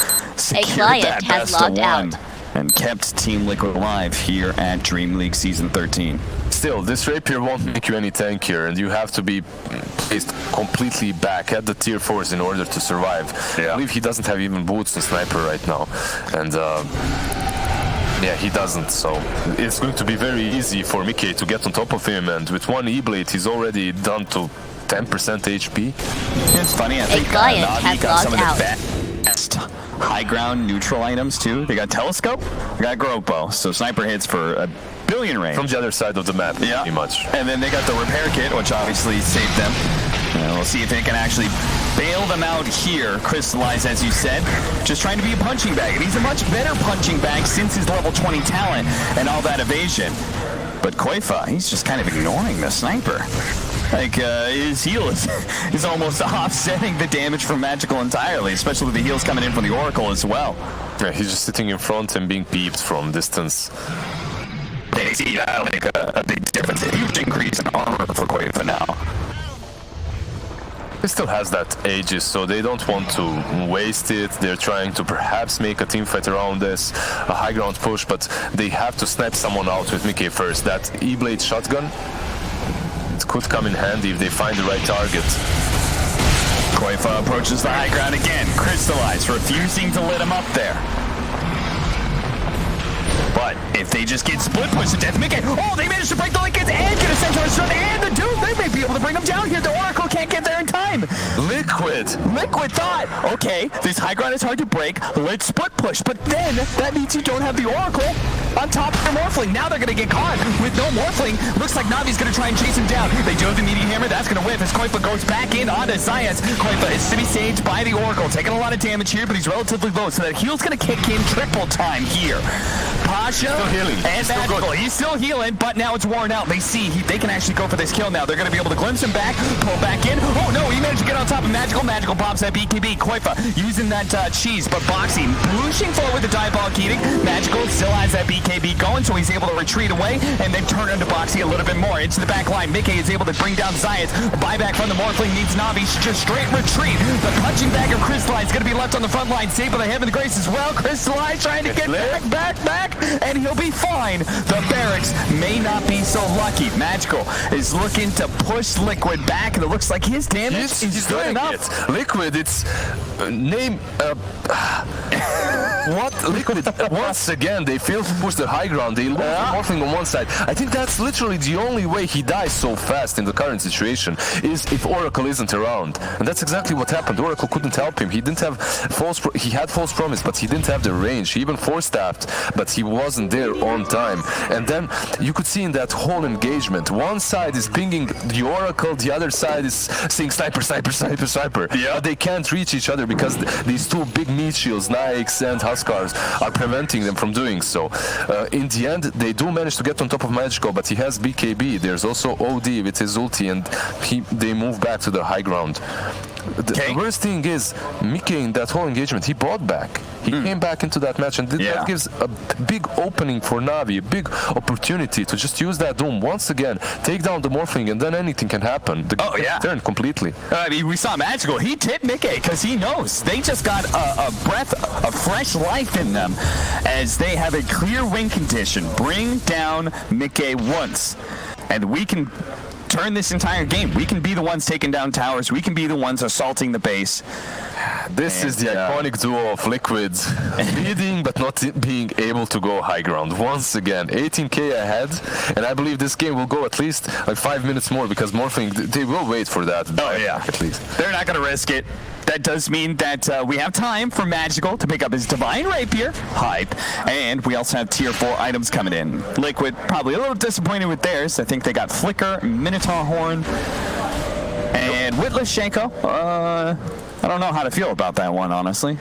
A client has logged out and kept Team Liquid alive here at DreamLeague Season 13. Still, this Rapier won't make you any tankier, and you have to be placed completely back at the tier 4s in order to survive. Yeah. I believe he doesn't have even boots in Sniper right now. And yeah, he doesn't, so it's going to be very easy for Mickey to get on top of him, and with one E-Blade, he's already done to 10% HP. It's funny, I think Na'Vi got some of the best high ground neutral items too. They got Telescope, they got Gropo, so Sniper hits for a billion range. From the other side of the map, pretty much. And then they got the repair kit, which obviously saved them. And we'll see if they can actually bail them out here. Crystallize, as you said, just trying to be a punching bag. And he's a much better punching bag since his level 20 talent and all that evasion. But Koifa, he's just kind of ignoring the Sniper. Like, his heal is almost offsetting the damage from Magical entirely, especially with the heals coming in from the Oracle as well. Yeah, he's just sitting in front and being peeped from distance. They see that like a big difference, a huge increase in armor for Koifa now. He still has that Aegis, so they don't want to waste it. They're trying to perhaps make a team fight around this, a high ground push, but they have to snap someone out with Mickey first. That E-Blade shotgun, it could come in handy if they find the right target. Koifa approaches the high ground again. Crystallize, refusing to let him up there. But if they just get split push to death, Mickey, oh, they managed to break the Lincolns and get a Centaur's run, and the dude, they may be able to bring him down here. The Oracle can't get there in time. Liquid thought, okay, this high ground is hard to break, let's split push, but then that means you don't have the Oracle on top of the Morphling. Now they're going to get caught with no Morphling. Looks like Navi's going to try and chase him down. They do have the meaty hammer, that's going to whiff as Koifa goes back in onto Science. Koifa is city saged by the Oracle, taking a lot of damage here, but he's relatively low, so that heal's going to kick in triple time here. Pasha and Magical, he's still healing, but now it's worn out. They see they can actually go for this kill now. They're going to be able to glimpse him back, pull back in. Oh no, he managed to get on top of Magical. Magical pops that BKB. Koifa using that cheese, but Boxy pushing forward with the diabolic eating. Magical still has that BKB going, so he's able to retreat away and then turn into Boxy a little bit more. Into the back line, Mickey is able to bring down Zayas. A buyback from the Morphling needs Navi. Just straight retreat. The punching bag of Crystallize is going to be left on the front line. Save by the Heaven of Grace as well. Crystallize trying to get back, and he'll be fine. The Barracks may not be so lucky. Magical is looking to push Liquid back, and it looks like his damage is good enough. Liquid, it's name what? Liquid, once again, they fail to push the high ground. They lose the Morphling on one side. I think that's literally the only way he dies so fast in the current situation, is if Oracle isn't around. And that's exactly what happened. Oracle couldn't help him. He didn't have he had false promise, but he didn't have the range. He even force-tapped, but he wasn't there on time. And then you could see in that whole engagement, one side is pinging the Oracle, the other side is saying sniper, sniper, sniper, sniper. Yeah. But they can't reach each other because these two big meat shields, Nikes and Huskars, are preventing them from doing so. In the end, they do manage to get on top of Magical, but he has BKB. There's also OD with his ulti, and they move back to the high ground. The worst thing is, Mickey in that whole engagement, he bought back. He came back into that match, and that gives a big opening for Na'Vi, a big opportunity to just use that Doom once again, take down the Morphling, and then anything can happen. The game can turn completely. I mean, we saw Magical. He tipped Mickey because he knows they just got a breath of fresh life in them as they have a clear win condition. Bring down Mickey once, and we can turn this entire game. We can be the ones taking down towers. We can be the ones assaulting the base. This is the iconic duo of Liquids, leading but not being able to go high ground. Once again, 18k ahead, and I believe this game will go at least like 5 minutes more because Morphling, they will wait for that. Oh yeah, at least. They're not going to risk it. That does mean that we have time for Magical to pick up his Divine Rapier, hype, and we also have tier 4 items coming in. Liquid, probably a little disappointed with theirs. I think they got Flicker, Minotaur Horn, and Witless Shaco. I don't know how to feel about that one, honestly.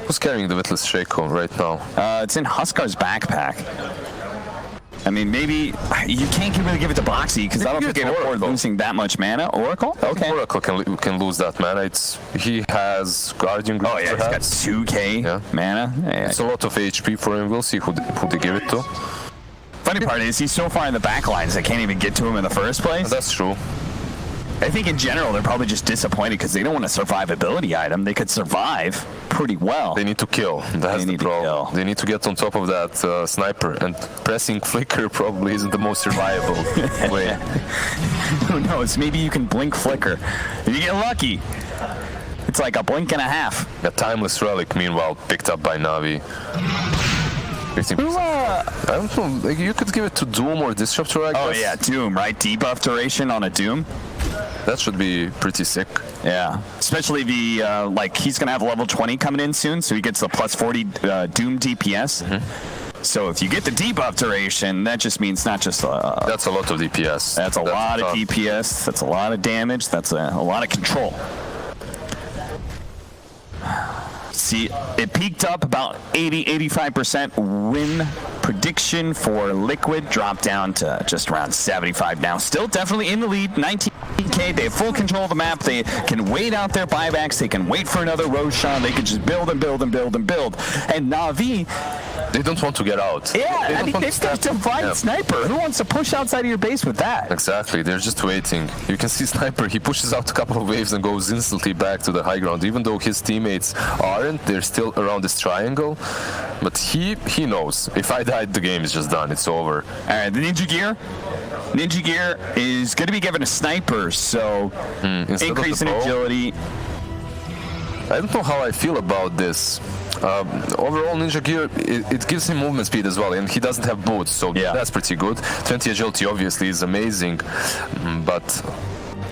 Who's carrying the Witless Shaco right now? It's in Huskar's backpack. I mean, maybe you can't really give it to Boxy because I don't think they can afford losing that much mana. Oracle? Okay. Oracle can lose that mana. He has Guardian Grip. Oh yeah, he's got 2k mana. Yeah. It's a lot of HP for him. We'll see who they give it to. Funny part is he's so far in the back lines I can't even get to him in the first place. That's true. I think in general they're probably just disappointed because they don't want a survivability item. They could survive pretty well. They need to kill. That's the problem. They need to get on top of that sniper, and pressing Flicker probably isn't the most survivable way. Who knows? Maybe you can blink Flicker. If you get lucky, it's like a blink and a half. A Timeless Relic, meanwhile, picked up by Na'Vi. 15%. I don't know. Like, you could give it to Doom or Disruptor, I guess. Oh yeah, Doom, right? Debuff duration on a Doom. That should be pretty sick. Yeah, especially the like he's gonna have level 20 coming in soon, so he gets the plus 40 Doom DPS. So if you get the debuff duration, that just means not just that's a lot of DPS. That's a lot of DPS. That's a lot of damage. That's a lot of control. See, it peaked up about 80-85% win prediction for Liquid, dropped down to just around 75 now. Still definitely in the lead, 19k. They have full control of the map. They can wait out their buybacks. They can wait for another Roshan. They can just build and build and build and build. And Na'Vi, they don't want to get out. Yeah, I think they've got a Divine Sniper. Who wants to push outside of your base with that? Exactly, they're just waiting. You can see Sniper, he pushes out a couple of waves and goes instantly back to the high ground. Even though his teammates aren't, they're still around this triangle. But he knows, if I died, the game is just done, it's over. Alright, the Ninja Gear is going to be given a Sniper, so increase in agility. I don't know how I feel about this. Overall, Ninja Gear, it gives him movement speed as well, and he doesn't have boots, so that's pretty good. 20 agility obviously is amazing, but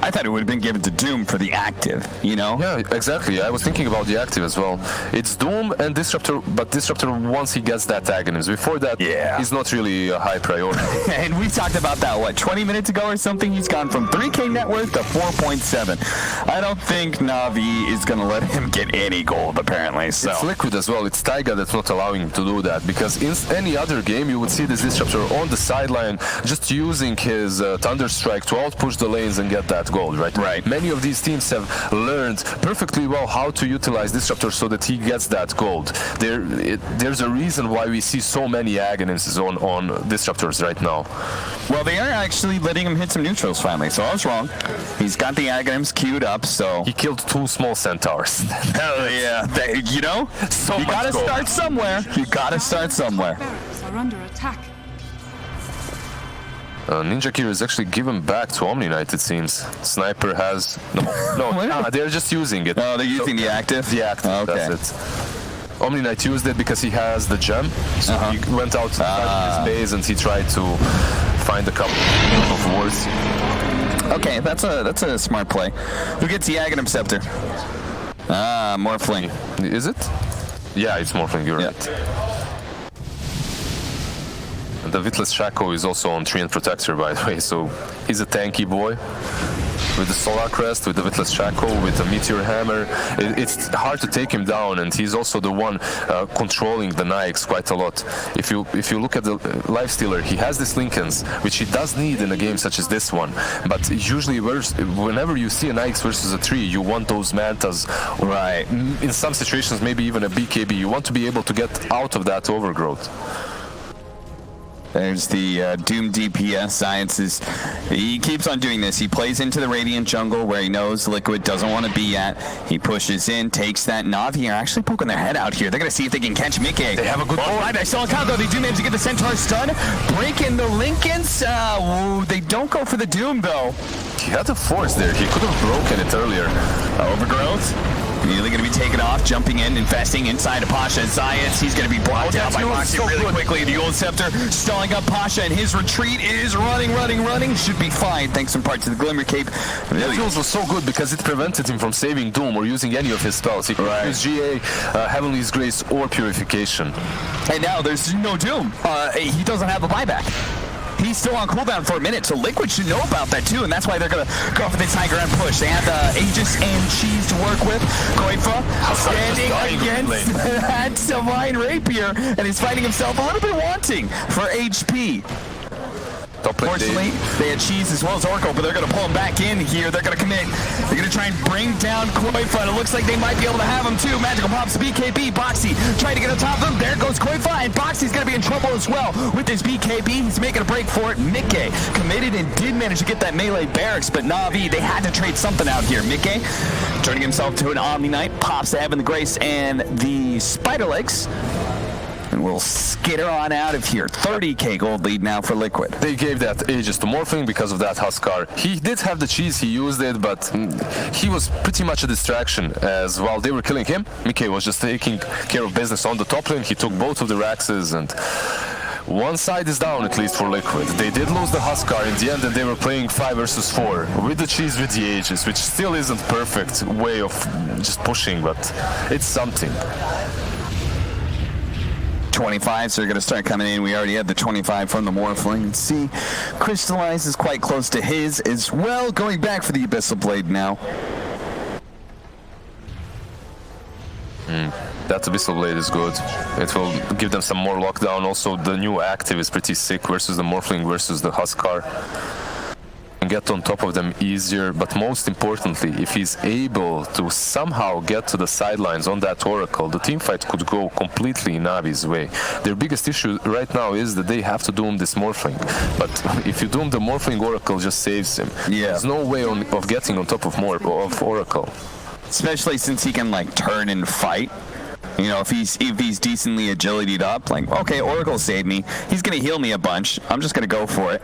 I thought it would have been given to Doom for the active, you know? Yeah, exactly. I was thinking about the active as well. It's Doom and Disruptor, but Disruptor, once he gets that agonism. Before that, he's not really a high priority. And we talked about that, what, 20 minutes ago or something? He's gone from 3k net worth to 4.7. I don't think Na'Vi is going to let him get any gold, apparently. So. It's Liquid as well. It's Taiga that's not allowing him to do that, because in any other game, you would see this Disruptor on the sideline, just using his Thunder Strike to outpush the lanes and get that gold, right? Many of these teams have learned perfectly well how to utilize Disruptor so that he gets that gold. There's a reason why we see so many agonists on Disruptors right now. Well, they are actually letting him hit some neutrals finally, so I was wrong. He's got the agonims queued up, so... He killed 2 small centaurs. Hell yeah. You know, you gotta start somewhere. You gotta start somewhere. Barracks are under attack. Ninja Gear is actually given back to Omni Knight, it seems. Sniper has... No, they're just using it. Oh, they're using the active? The active, that's it. Omni Knight used it because he has the gem, so he went out to his base and he tried to find a couple of wards. Okay, that's a smart play. Who gets the Aghanim Scepter? Morphling. Is it? Yeah, it's Morphling, you're right. And the Witless Shaco is also on Treant Protector, by the way, so he's a tanky boy. With the Solar Crest, with the Witless Shaco, with the Meteor Hammer, it's hard to take him down, and he's also the one controlling the Nyx quite a lot. If you look at the Lifestealer, he has this Lincolns, which he does need in a game such as this one. But usually, whenever you see a Nyx versus a tree, you want those Mantas, right? In some situations, maybe even a BKB. You want to be able to get out of that overgrowth. There's the Doom DPS Sciences. He keeps on doing this. He plays into the Radiant jungle where he knows Liquid doesn't want to be at. He pushes in, takes that. Na'Vi are actually poking their head out here. They're going to see if they can catch Mickey. They have a good... All right, I saw a combo. They do manage to get the Centaur stun. Breaking the Lincolns. They don't go for the Doom, though. He had a force there. He could have broken it earlier. Overgrowth. Immediately going to be taken off, jumping in, investing inside of Pasha Zayas. He's going to be blocked down by Boxy really quickly. The Old Scepter stalling up Pasha, and his retreat is running. Should be fine, thanks in part to the Glimmer Cape. Really. That was so good because it prevented him from saving Doom or using any of his spells. He could use GA, Heavenly's Grace, or Purification. And now there's no Doom. He doesn't have a buyback. He's still on cooldown for a minute, so Liquid should know about that too, and that's why they're going to go for this high ground push. They have Aegis and Cheese to work with. Koifa standing against that Divine Rapier, and he's finding himself a little bit wanting for HP. Fortunately, they had Cheese as well as Oracle, but they're going to pull him back in here. They're going to commit. They're going to try and bring down Koifa. It looks like they might be able to have him too. Magical Pops, BKB, Boxy trying to get on top of him. There goes Koifa, and Boxy's going to be in trouble as well with his BKB. He's making a break for it. Mickey committed and did manage to get that melee barracks, but Na'Vi, they had to trade something out here. Mickey turning himself to an Omni Knight, pops the Heaven, the Grace, and the Spider Legs. And we'll skitter on out of here. 30k gold lead now for Liquid. They gave that Aegis to Morphling because of that Huskar. He did have the cheese, he used it, but he was pretty much a distraction, as while they were killing him, Mickey was just taking care of business on the top lane. He took both of the Raxes, and one side is down, at least for Liquid. They did lose the Huskar in the end, and they were playing 5 versus 4 with the cheese, with the Aegis, which still isn't perfect way of just pushing, but it's something. 25, so they're going to start coming in. We already had the 25 from the Morphling. And see, Crystallize is quite close to his as well, going back for the Abyssal Blade now. That Abyssal Blade is good. It will give them some more lockdown. Also, the new active is pretty sick versus the Morphling versus the Huskar. Get on top of them easier, but most importantly, if he's able to somehow get to the sidelines on that Oracle, the teamfight could go completely in Navi's way. Their biggest issue right now is that they have to doom this Morphling, but if you doom the Morphling, Oracle just saves him. Yeah. There's no way of getting on top of Oracle. Especially since he can like turn and fight. You know, if he's decently agility'd up, like, okay, Oracle saved me. He's gonna heal me a bunch. I'm just gonna go for it.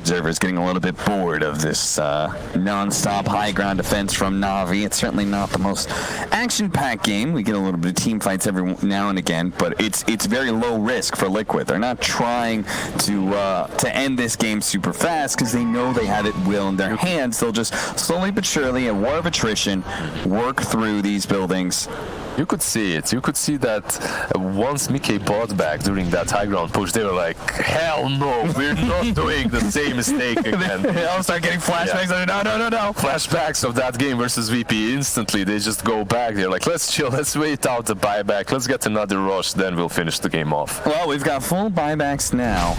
Observer's getting a little bit bored of this non-stop high ground defense from Na'Vi. It's certainly not the most action-packed game. We get a little bit of team fights every now and again, but it's very low risk for Liquid. They're not trying to end this game super fast because they know they have it will in their hands. They'll just slowly but surely, a war of attrition, work through these buildings. You could see it. You could see that once Mickey bought back during that high ground push, they were like, hell no, we're not doing the same mistake again. They all start getting flashbacks. Yeah. No. Flashbacks of that game versus VP. Instantly, they just go back. They're like, let's chill, let's wait out the buyback, let's get another rush, then we'll finish the game off. Well, we've got full buybacks now.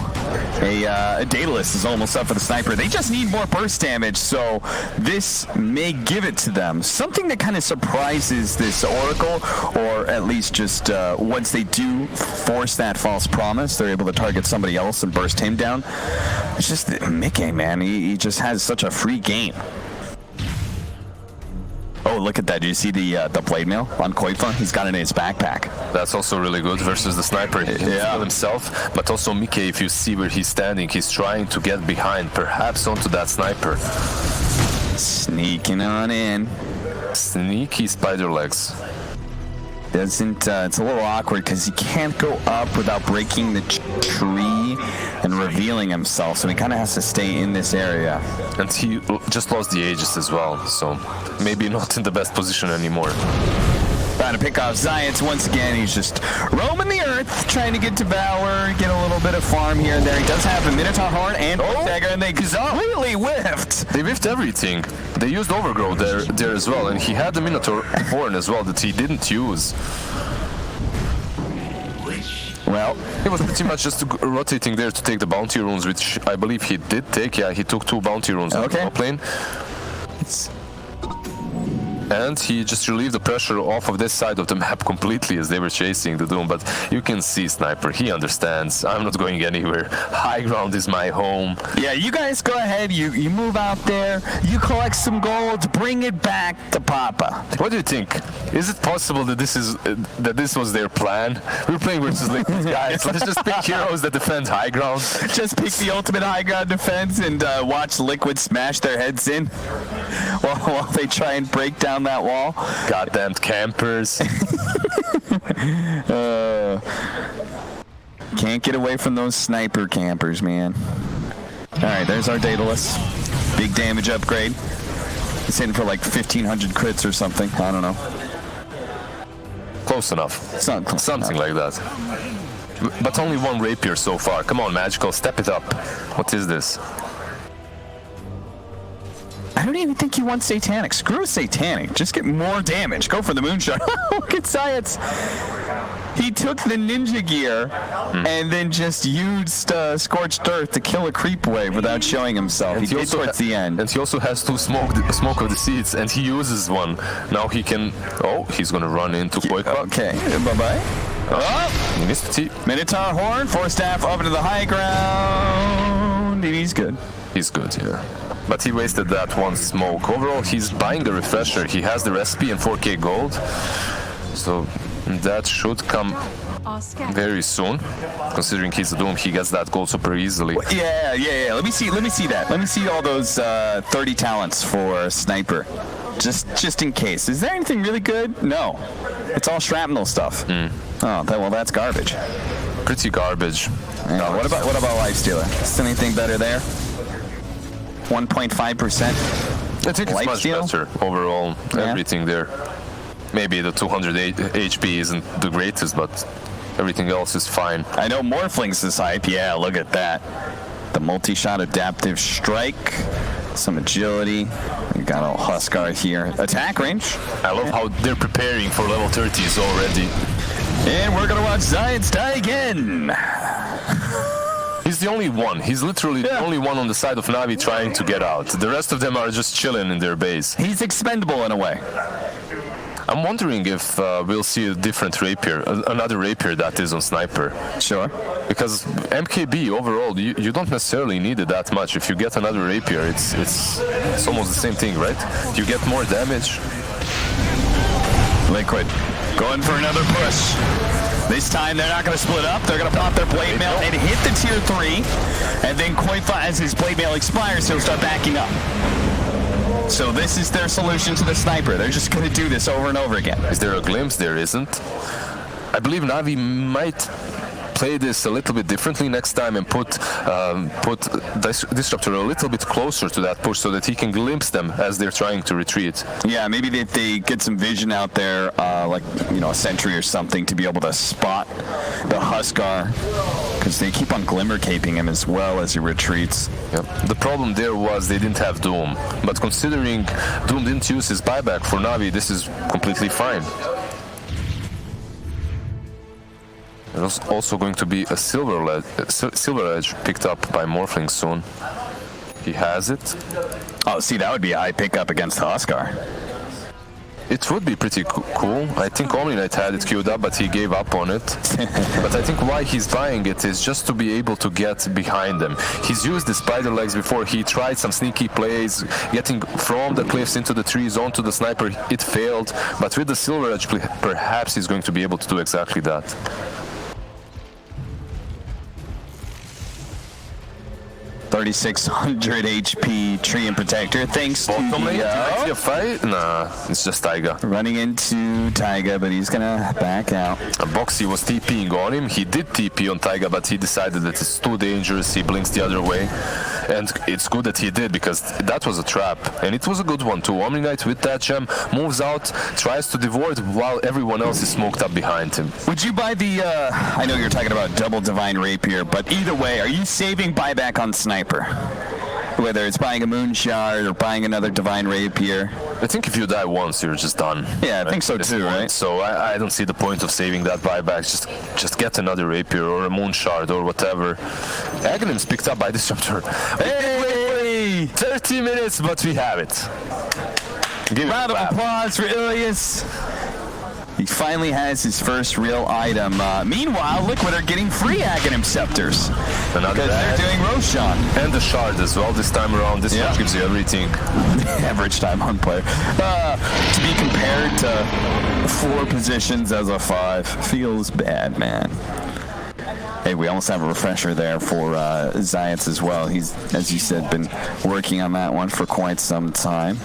A Daedalus is almost up for the sniper. They just need more burst damage, so this may give it to them. Something that kind of surprises this Oracle, or at least just once they do force that false promise, they're able to target somebody else and burst him down. It's just Mickey, man. He just has such a free game. Oh, look at that. Did you see the blade mail on Koifa? He's got it in his backpack. That's also really good versus the sniper himself. But also Mickey, if you see where he's standing, he's trying to get behind, perhaps onto that sniper. Sneaking on in. Sneaky spider legs. It's a little awkward because he can't go up without breaking the tree, and revealing himself, so he kind of has to stay in this area. And he just lost the Aegis as well, so maybe not in the best position anymore. Trying to pick off Zayats once again. He's just roaming the earth, trying to get Devour, get a little bit of farm here and there. He does have a Minotaur Horn and Dagger, and they completely whiffed. They whiffed everything. They used Overgrow there as well, and he had the Minotaur Horn as well that he didn't use. Well, he was pretty much just rotating there to take the bounty runes, which I believe he did take. Yeah, he took 2 bounty runes on the top lane. And he just relieved the pressure off of this side of the map completely as they were chasing the Doom. But you can see Sniper, he understands. I'm not going anywhere. High ground is my home. Yeah, you guys go ahead. You move out there. You collect some gold. Bring it back to Papa. What do you think? Is it possible that this was their plan? We're playing versus Liquid, guys. Let's just pick heroes that defend high ground. Just pick the ultimate high ground defense and watch Liquid smash their heads in while they try and break down that wall. Goddamn campers. Can't get away from those sniper campers, man. Alright, there's our Daedalus. Big damage upgrade. It's hitting for like 1,500 crits or something. I don't know. Close enough. Something like that. But only 1 rapier so far. Come on, Magical, step it up. What is this? I don't even think he wants Satanic. Screw Satanic. Just get more damage. Go for the Moonshot. Look at Science. He took the ninja gear and then just used Scorched Earth to kill a creep wave without showing himself. He did towards the end. And he also has 2 smoke of the seeds, and he uses one. Now he can... Oh, he's going to run into Koikwa. Okay, bye-bye. Oh, he missed the T. Minotaur Horn, 4 staff up into the high ground. And he's good. He's good, yeah. But he wasted that 1 smoke. Overall, he's buying the refresher. He has the recipe and 4k gold. So that should come very soon. Considering he's a Doom, he gets that gold super easily. Yeah. Let me see that. Let me see all those 30 talents for Sniper. Just in case. Is there anything really good? No. It's all shrapnel stuff. Oh, well, that's garbage. Pretty garbage. Yeah, what about Lifestealer? Is anything better there? 1.5%. I think it's much better overall. Yeah. Everything there. Maybe the 200 HP isn't the greatest, but everything else is fine. I know Morphlings is hype. Yeah, look at that. The multi-shot adaptive strike. Some agility. We got a Huskar here. Attack range. I love how they're preparing for level 30s already. And we're gonna watch Zayats die again. He's the only one. He's literally the only one on the side of Navi trying to get out. The rest of them are just chilling in their base. He's expendable in a way. I'm wondering if we'll see a different rapier, another rapier that is on Sniper. Sure. Because MKB overall, you don't necessarily need it that much. If you get another rapier, it's almost the same thing, right? You get more damage. Liquid going for another push. This time they're not going to split up. They're going to pop their blade mail and hit the tier 3. And then Koifa, as his blade mail expires, he'll start backing up. So this is their solution to the Sniper. They're just going to do this over and over again. Is there a glimpse? There isn't. I believe Navi might play this a little bit differently next time and put Disruptor a little bit closer to that push so that he can glimpse them as they're trying to retreat. Yeah, maybe they get some vision out there, like, you know, a sentry or something to be able to spot the Huskar, because they keep on glimmer caping him as well as he retreats. Yep. The problem there was they didn't have Doom, but considering Doom didn't use his buyback for Navi, this is completely fine. There's also going to be a silver edge picked up by Morphling soon. He has it. Oh, see, that would be a high pickup against Huskar. It would be pretty cool. I think Omni-Knight had it queued up, but he gave up on it. But I think why he's buying it is just to be able to get behind them. He's used the spider legs before. He tried some sneaky plays, getting from the cliffs into the trees onto the Sniper. It failed, but with the Silver Edge, perhaps he's going to be able to do exactly that. 3,600 HP tree and protector. Thanks to a fight? Nah, it's just Taiga. Running into Taiga, but he's gonna back out. Boxy was TPing on him. He did TP on Taiga, but he decided that it's too dangerous. He blinks the other way. And it's good that he did, because that was a trap. And it was a good one too. Omni Knight with that gem moves out, tries to devour it while everyone else is smoked up behind him. Would you buy the, I know you're talking about double Divine Rapier, but either way, are you saving buyback on Sniper? Whether it's buying a Moon Shard or buying another Divine Rapier. I think if you die once, you're just done. Yeah, I think so too, right? So I don't see the point of saving that buyback. Just get another Rapier or a Moon Shard or whatever. Aghanim's picked up by Disruptor. Hey! 30 minutes, but we have it. Give Round of applause for Ilias. He finally has his first real item. Meanwhile, Liquid are getting free Aghanim Scepters. Because they're doing Roshan. And the Shard as well this time around. This one gives you everything. Average time on player. To be compared to 4 positions as a 5 feels bad, man. Hey, we almost have a refresher there for Zayats as well. He's, as you said, been working on that one for quite some time.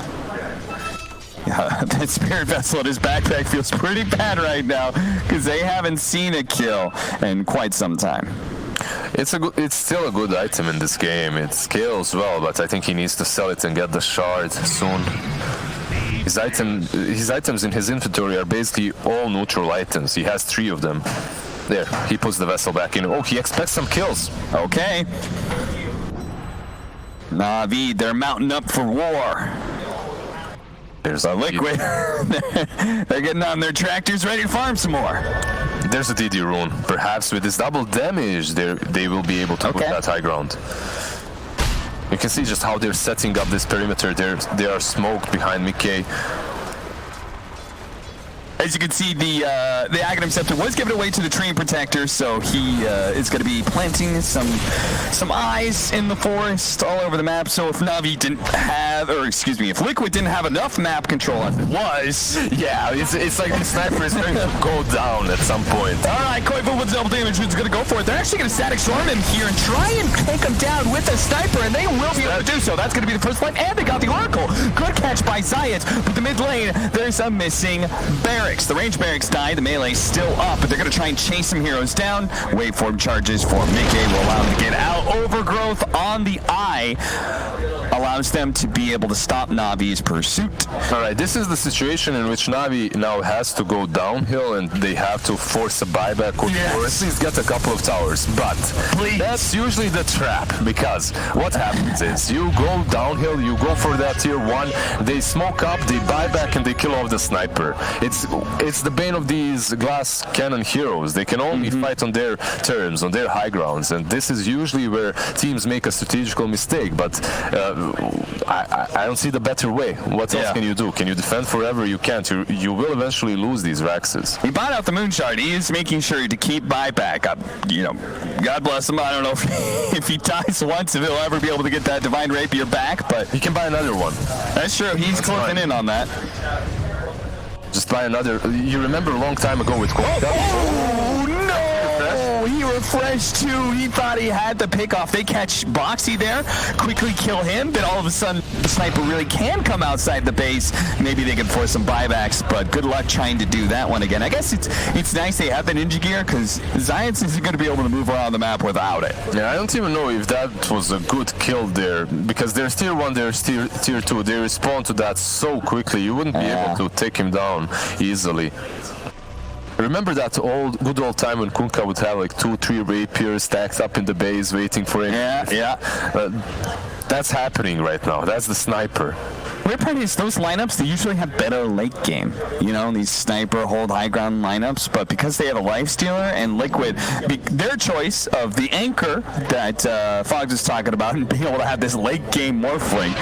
Yeah, that Spirit Vessel in his backpack feels pretty bad right now because they haven't seen a kill in quite some time. It's still a good item in this game. It scales well, but I think he needs to sell it and get the shard soon. His items in his inventory are basically all neutral items. He has 3 of them. There, he puts the vessel back in. Oh, he expects some kills. Okay. Navi, they're mounting up for war. There's a Liquid. They're getting on their tractors ready to farm some more. There's a DD rune. Perhaps with this double damage, they will be able to put that high ground. You can see just how they're setting up this perimeter. They are smoked behind Mickey. As you can see, the Aghanim Scepter was given away to the Tree Protector, so he is going to be planting some eyes in the forest all over the map. So if Navi didn't have, or excuse me, if Liquid didn't have enough map control as it was, yeah, it's like the sniper is going to go down at some point. All right, Koivu with double damage is going to go for it. They're actually going to static storm him here and try and take him down with a sniper, and they will be able to do so. That's going to be the first one, and they got the Oracle. Good catch by Zayat, but the mid lane, there's a missing barracks. The range barracks die, the melee's still up, but they're going to try and chase some heroes down. Waveform charges for Mickey will allow them to get out. Overgrowth on the eye allows them to be able to stop Navi's pursuit. All right, this is the situation in which Navi now has to go downhill and they have to force a buyback or at least get a couple of towers. But that's usually the trap, because what happens is you go downhill, you go for that tier 1, they smoke up, they buy back, and they kill off the sniper. It's the bane of these glass cannon heroes. They can only fight on their terms, on their high grounds, and this is usually where teams make a strategical mistake. But I don't see the better way. What else can you do? Can you defend forever? You can't. You will eventually lose these Raxes. He bought out the Moon Shard. He is making sure to keep buyback. God bless him. I don't know if he dies once, if he'll ever be able to get that Divine Rapier back, but he can buy another one. That's true. He's closing in on that. Just buy another. You remember a long time ago with Oh no! He refreshed too. He thought he had the pick off. They catch Boxy there, quickly kill him, but all of a sudden the sniper really can come outside the base. Maybe they can force some buybacks, but good luck trying to do that one again. I guess it's nice they have the ninja gear, because Zayats isn't going to be able to move around the map without it. Yeah, I don't even know if that was a good kill there, because there's tier 1, there's tier 2. They respond to that so quickly. You wouldn't be able to take him down easily. Remember that good old time when Kunkka would have like 2-3 rapiers stacked up in the base waiting for him? Yeah. That's happening right now. That's the sniper. Weird part is those lineups, they usually have better late game. These sniper hold high ground lineups, but because they have a lifestealer and Liquid, their choice of the anchor that Fogs is talking about and being able to have this late game morphling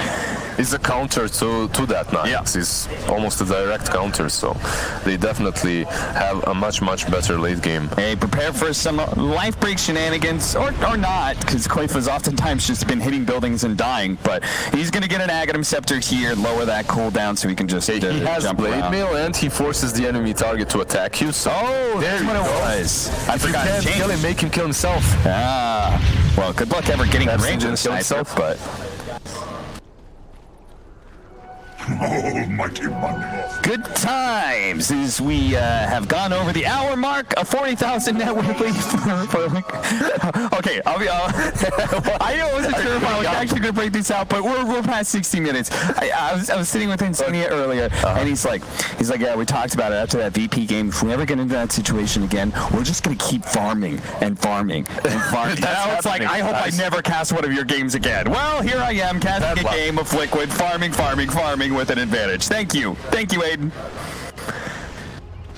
is a counter to that now. Yeah. It's almost a direct counter, so they definitely have a much better late game. Hey, prepare for some life break shenanigans, or not, because Koifa's oftentimes just been hitting buildings and dying, but he's going to get an Aghanim Scepter here, lower that cooldown so he can just he has jump blade around. mail and he forces the enemy target to attack you. So there that's what it was. I forgot. You can't kill him, make him kill himself. Well, good luck ever getting Perhaps range he of the didn't kill sniper, himself. but Almighty money. good times as we have gone over the hour mark, a 40,000 net weekly for okay, I'll be I wasn't sure if I was actually going to break this out, but we're past 60 minutes. I was sitting with Insomnia earlier, and he's like, yeah, we talked about it after that VP game. If we ever get into that situation again, we're just going to keep farming and farming and farming. Now it's like, I hope I never cast one of your games again. Well, here I am casting a game of Liquid, farming with an advantage. Thank you, Aiden.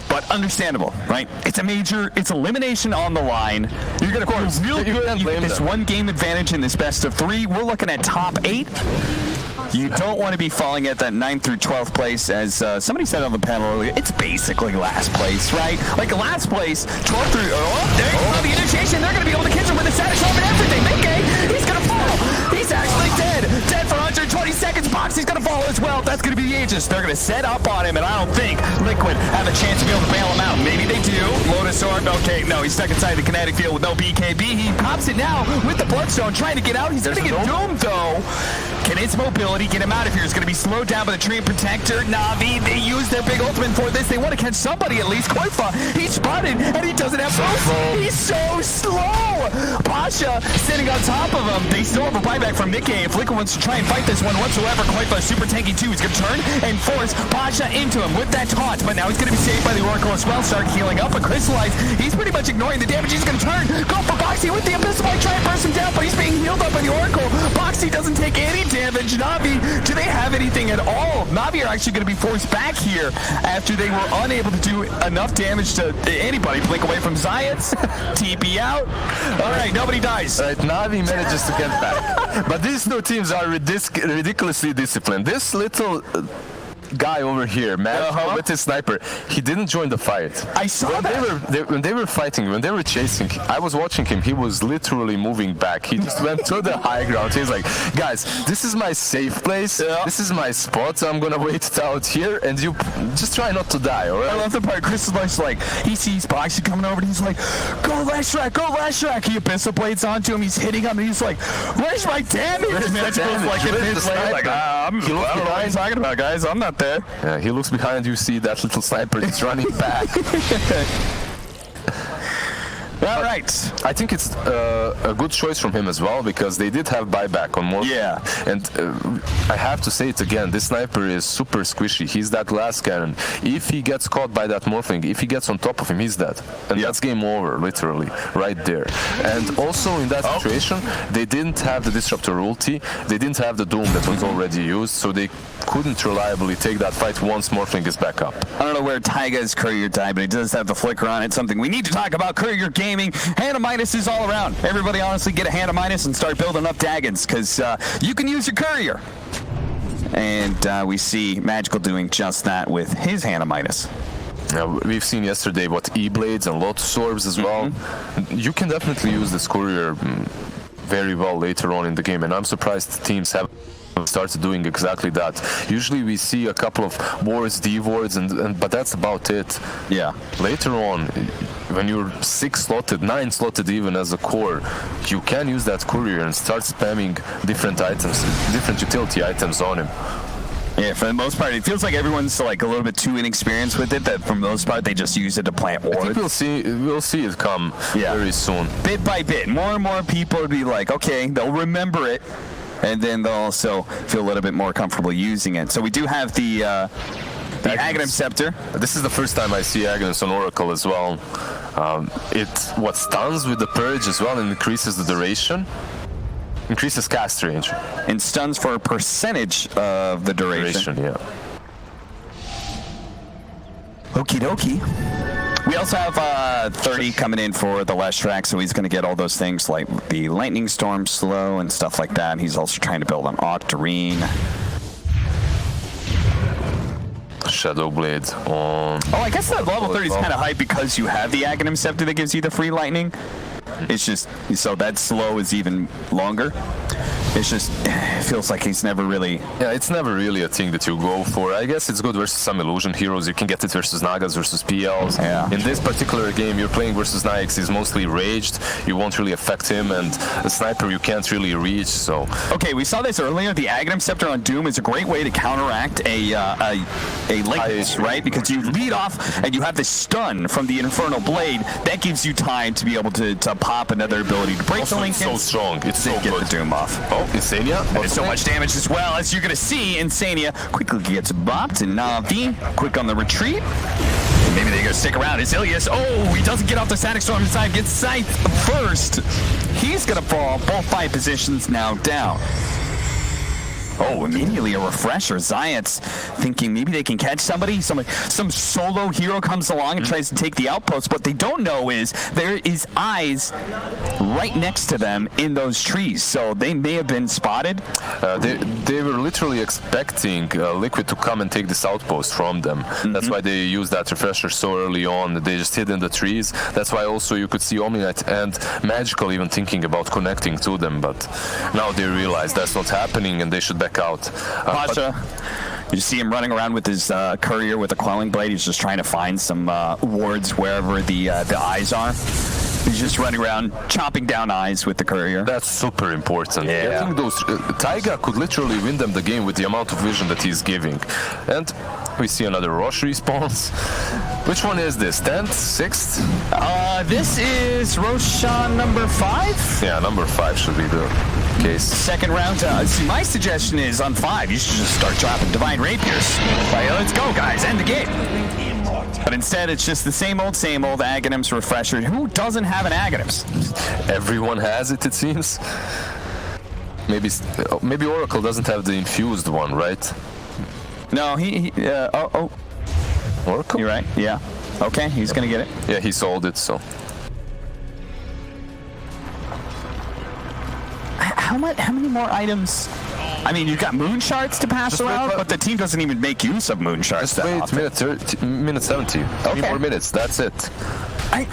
But understandable, right? It's elimination on the line. You're gonna, of course, you get this one game advantage in this best of 3. We're looking at top 8. You don't want to be falling at that 9th through 12th place, as somebody said on the panel earlier. It's basically last place, right? Like last place, 12th through. There you go, the initiation. They're gonna be able to catch him with the status bomb and everything. Okay, he's gonna fall. He's actually dead. Dead for 120 seconds. Boxy's gonna fall as well. That's gonna be the Aegis. They're gonna set up on him, and I don't think Liquid have a chance to be able to bail him out. Maybe they do. Lotus Orb. Okay, no, he's stuck inside the kinetic field with no BKB. He pops it now with the Bloodstone, trying to get out. He's gonna get doomed though. Can his mobility get him out of here? It's going to be slowed down by the Treant Protector. Na'Vi, they use their big ultimate for this. They want to catch somebody at least. Koifa, he's spotted, and he doesn't have boost. He's so slow. Pasha sitting on top of him. They still have a buyback from Nikkei. If Liquid wants to try and fight this one whatsoever, Koifa is super tanky too. He's going to turn and force Pasha into him with that taunt, but now he's going to be saved by the Oracle as well. Start healing up, but Crystallize, he's pretty much ignoring the damage. He's going to turn, go for Boxy with the Abyssal Blade, try and burst him down, but he's being healed up by the Oracle. Boxy doesn't take any damage. Na'Vi, do they have anything at all? Na'Vi are actually going to be forced back here after they were unable to do enough damage to anybody. Blink away from Zayats. TP out. All right, nobody dies. All right, Na'Vi manages to get back. But these two teams are ridiculously disciplined. This little guy over here, man, with his sniper, he didn't join the fight. I saw that. When they were fighting, when they were chasing, I was watching him. He was literally moving back. He just went to the high ground. He's like, guys, this is my safe place. Yeah. This is my spot. So I'm gonna wait it out here, and you just try not to die. All right? I love the part. Chris is like, he sees Boxy coming over, and he's like, go last track. He Abyssal Blades onto him. He's hitting him, and he's like, where's my damage? Where's the damage? Like, I don't know what you're talking about, guys. I'm not there. Yeah, he looks behind you, see that little sniper is running back. All right. I think it's a good choice from him as well, because they did have buyback on more. Yeah. And I have to say it again, this sniper is super squishy. He's that glass cannon. If he gets caught by that morphling, if he gets on top of him, he's dead. And that's game over, literally, right there. And also in that situation, they didn't have the Disruptor ulti. They didn't have the Doom that was already used, so they couldn't reliably take that fight once morphling is back up. I don't know where Taiga's Courier died, but he does have the flicker on. It's something we need to talk about. Courier Gaming, Hannah Minuses all around. Everybody honestly get a Hannah Minus and start building up Daggons, because you can use your Courier. And we see Magical doing just that with his Hannah Minus. We've seen yesterday what E-Blades and Lotus Orbs as well. You can definitely use this Courier very well later on in the game, and I'm surprised teams have started doing exactly that. Usually we see a couple of wards, D-wards, but that's about it. Yeah. Later on, when you're 6-slotted, 9-slotted even as a core, you can use that Courier and start spamming different items, different utility items on him. Yeah, for the most part, it feels like everyone's like a little bit too inexperienced with it, that for the most part, they just use it to plant wards. I think we'll see it come very soon. Bit by bit, more and more people would be like, okay, they'll remember it, and then they'll also feel a little bit more comfortable using it. So we do have the Aghanim Scepter. This is the first time I see Aghanim on Oracle as well. It stuns with the Purge as well and increases the duration. Increases cast range. And stuns for a percentage of the duration. Yeah. Okie dokie. We also have 30 coming in for the last track, so he's going to get all those things like the Lightning Storm slow and stuff like that. And he's also trying to build an Octarine. Shadow Blade on... Oh, I guess that level 30 is kind of hype because you have the Aghanim Scepter that gives you the free lightning. It's just, so that slow is even longer. It's just, it feels like he's never really... Yeah, it's never really a thing that you go for. I guess it's good versus some illusion heroes. You can get it versus Nagas, versus PLs. Yeah. In this particular game, you're playing versus Nyx. He's mostly raged. You won't really affect him, and a sniper you can't really reach, so... Okay, we saw this earlier. The Aghanim Scepter on Doom is a great way to counteract a Likeness, right? Because you lead off and you have this stun from the Infernal Blade. That gives you time to be able to pop another ability to break the link. It's so strong. It's so get good. the Doom off. Oh, Insania. And it's so much damage as well. As you're going to see, Insania quickly gets bopped, and Na'Vi quick on the retreat. Maybe they're going to stick around. It's Ilias. Oh, he doesn't get off the Static Storm side. Gets Scythe first. He's going to fall. Both 5 positions now down. Oh, immediately a refresher. Zayat's thinking maybe they can catch somebody. Some solo hero comes along and tries to take the outpost. What they don't know is there is eyes right next to them in those trees. So they may have been spotted. They were literally expecting Liquid to come and take this outpost from them. That's why they used that refresher so early on. They just hid in the trees. That's why also you could see Omnight and Magical even thinking about connecting to them. But now they realize that's not happening and they should back out. Pasha, you see him running around with his courier with a quelling blade. He's just trying to find some wards wherever the eyes are. He's just running around chopping down eyes with the courier. That's super important. Yeah. I think those Taiga could literally win them the game with the amount of vision that he's giving. And we see another Rosh respawns. Which one is this? 10th? 6th? This is Roshan number 5? Yeah, number 5 should be the case. Second round. See, my suggestion is on 5, you should just start dropping Divine Rapiers. Like, let's go, guys, end the game. But instead, it's just the same old Aghanims refresher. Who doesn't have an Aghanims? Everyone has it, it seems. Maybe Oracle doesn't have the infused one, right? No, Oracle? You're right, yeah. Okay, he's gonna get it. Yeah, he sold it, so. How many more items? I mean, you've got moon shards to pass around, but the team doesn't even make use of moon shards. Just wait, minute 70. Okay. 3 more minutes, that's it.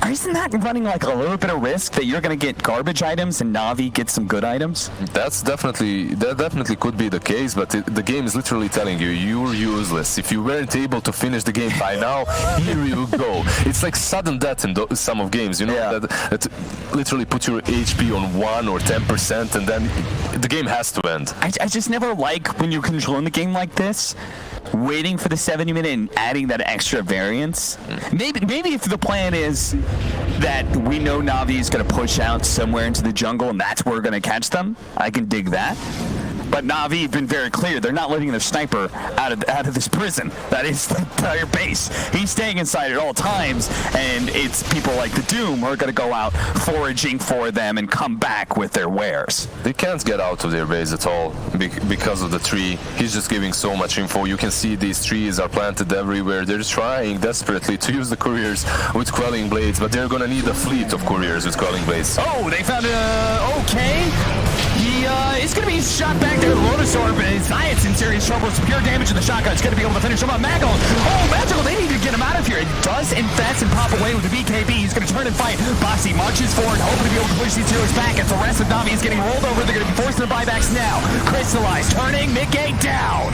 Isn't that running like a little bit of risk that you're going to get garbage items and Na'Vi get some good items? That definitely could be the case, but the game is literally telling you you're useless. If you weren't able to finish the game by now, here you go. It's like sudden death in some of games, you know, that literally put your HP on 1 or 10%, and then the game has to end. I just never like when you're controlling the game like this, waiting for the 70-minute and adding that extra variance. Maybe if the plan is that we know Na'Vi is going to push out somewhere into the jungle and that's where we're going to catch them, I can dig that. But Na'Vi have been very clear. They're not letting their sniper out of this prison. That is the entire base. He's staying inside at all times, and it's people like the Doom who are going to go out foraging for them and come back with their wares. They can't get out of their base at all because of the tree. He's just giving so much info. You can see these trees are planted everywhere. They're trying desperately to use the couriers with quelling blades, but they're going to need a fleet of couriers with quelling blades. Oh, they found okay. He is going to be shot back there. Lotus Orb, Zayat's in serious trouble. Some pure damage in the shotgun. It's going to be able to finish him up. Magical. Oh, Magical, they need to get him out of here. It does infest and pop away with the BKB. He's going to turn and fight. Bossy marches forward, hoping to be able to push these heroes back. As the rest of Na'Vi is getting rolled over, they're going to be forced into buybacks now. Crystallize, turning, mid-gate down.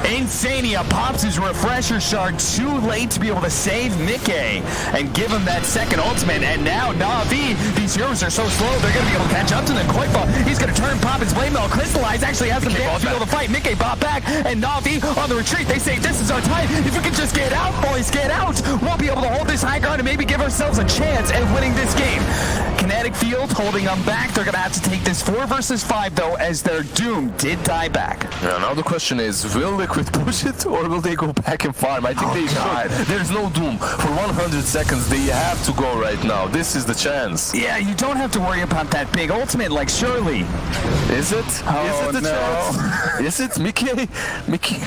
Insania pops his refresher shard too late to be able to save Mickey and give him that second ultimate. And now Na'Vi, these heroes are so slow, they're going to be able to catch up to them. Koifa, he's going to turn, pop his blade mail. Crystallize actually has some damage to be able to fight. Mickey bought back, and Na'Vi on the retreat. They say, this is our time. If we can just get out, boys, get out, we'll be able to hold this high ground and maybe give ourselves a chance at winning this game. Kinetic Field holding them back. They're going to have to take this 4 versus 5, though, as their Doom did die back. Yeah, now the question is, will Liquid push it, or will they go back and farm? I think they should. There's no Doom. For 100 seconds, they have to go right now. This is the chance. Yeah, you don't have to worry about that big ultimate, like surely. Is it? Oh, is it the chance? Is it? Mickey?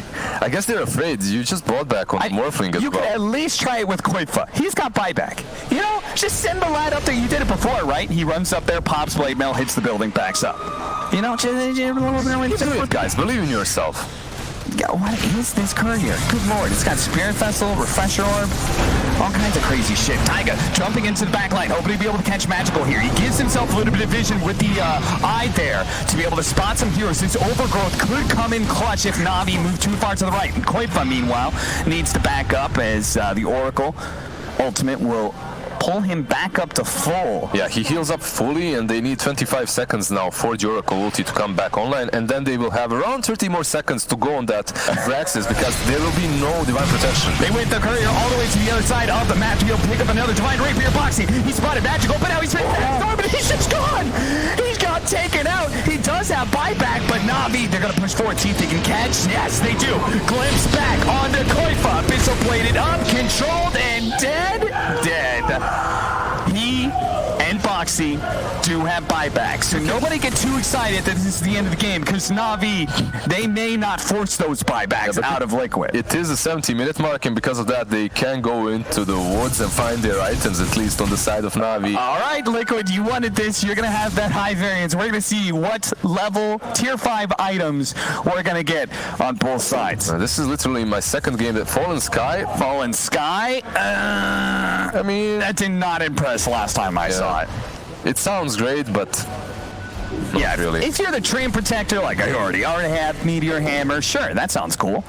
I guess they're afraid. You just brought back on Morphling as well. You can at least try it with Koifa. He's got buyback. You know, just send the lad up there. You did it before, right? He runs up there, pops blade mail, hits the building, backs up. You know, do it, guys. Believe in yourself. What is this card here? Good lord, it's got Spirit Vessel, Refresher Orb, all kinds of crazy shit. Taiga jumping into the back line, hoping to be able to catch Magical here. He gives himself a little bit of vision with the eye there to be able to spot some heroes. This Overgrowth could come in clutch if Na'Vi move too far to the right. Koifa, meanwhile, needs to back up as the Oracle ultimate will pull him back up to full. Yeah, he heals up fully, and they need 25 seconds now for the Oracle ulti to come back online, and then they will have around 30 more seconds to go on that Braxis, because there will be no Divine Protection. They went the courier all the way to the other side of the map to be able to pick up another Divine Rapier boxing. He spotted Magical, but now he's right there, but he's just gone! He's got taken out! He does have buyback, but Na'Vi, they're gonna push forward, see if they can catch. Yes, they do! Glimpse back onto Koifa, Abyssal bladed up, controlled, and dead? Dead. He and Boxy do have buybacks, so nobody get too excited that this is the end of the game, because Na'Vi, they may not force those buybacks out of Liquid. It is a 70-minute mark, and because of that, they can go into the woods and find their items, at least on the side of Na'Vi. All right, Liquid, you wanted this. You're going to have that high variance. We're going to see what level tier 5 items we're going to get on both sides. This is literally my second game at Fallen Sky. Fallen Sky? I mean, that did not impress last time I saw it. It sounds great, but yeah, really. If you're the Train Protector, like I already have Meteor Hammer, sure, that sounds cool.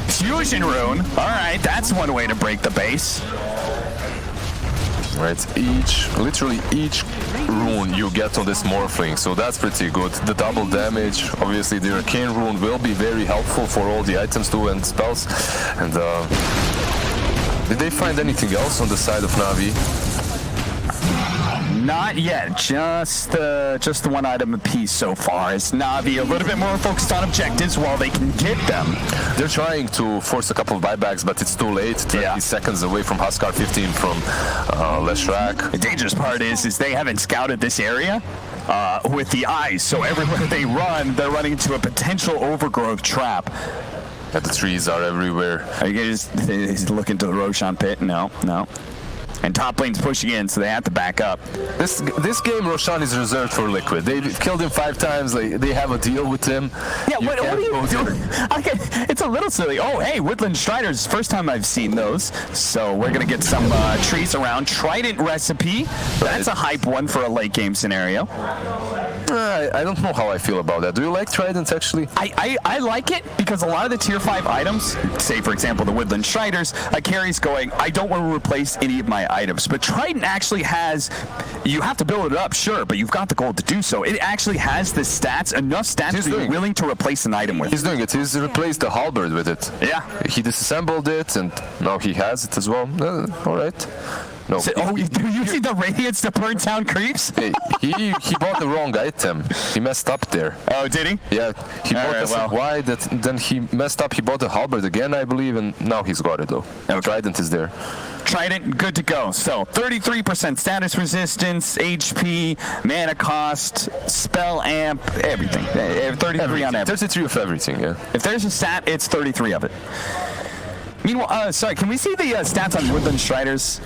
Fusion Rune, all right, that's one way to break the base. Right, literally each rune you get on this Morphling, so that's pretty good. The double damage, obviously the Arcane Rune will be very helpful for all the items too and spells. And did they find anything else on the side of Na'Vi? Not yet, just the one item apiece so far. Is Na'Vi a little bit more focused on objectives while they can get them? They're trying to force a couple of buybacks, but it's too late. 20 seconds away from Huskar, 15 from Leshrac. The dangerous part is they haven't scouted this area with the eyes, so everywhere they run, they're running into a potential overgrowth trap. And the trees are everywhere. Are you guys looking to the Roshan pit? No. And top lane's pushing in, so they have to back up. This game, Roshan is reserved for Liquid. They killed him 5 times. They have a deal with him. Yeah, what are you doing? Okay, it's a little silly. Oh, hey, Woodland Striders. First time I've seen those. So we're going to get some trees around. Trident Recipe. That's a hype one for a late game scenario. I don't know how I feel about that. Do you like Trident, actually? I like it because a lot of the tier 5 items, say, for example, the Woodland Striders, a carry's going, I don't want to replace any of my items. But Trident actually has, you have to build it up, sure, but you've got the gold to do so. It actually has the stats, enough stats to be willing to replace an item with. He's doing it. He's replaced the halberd with it. Yeah. He disassembled it, and now he has it as well. All right. No. So, you see the radiance to burn down creeps? He bought the wrong item. He messed up there. Oh, did he? Yeah. He bought why then he messed up. He bought the halberd again, I believe, and now he's got it though. Okay. Trident is there. Trident, good to go. So 33% status resistance, HP, mana cost, spell amp, everything. 33 on everything. 33 of everything, yeah. If there's a stat, it's 33 of it. Meanwhile, sorry, can we see the stats on Woodland Striders?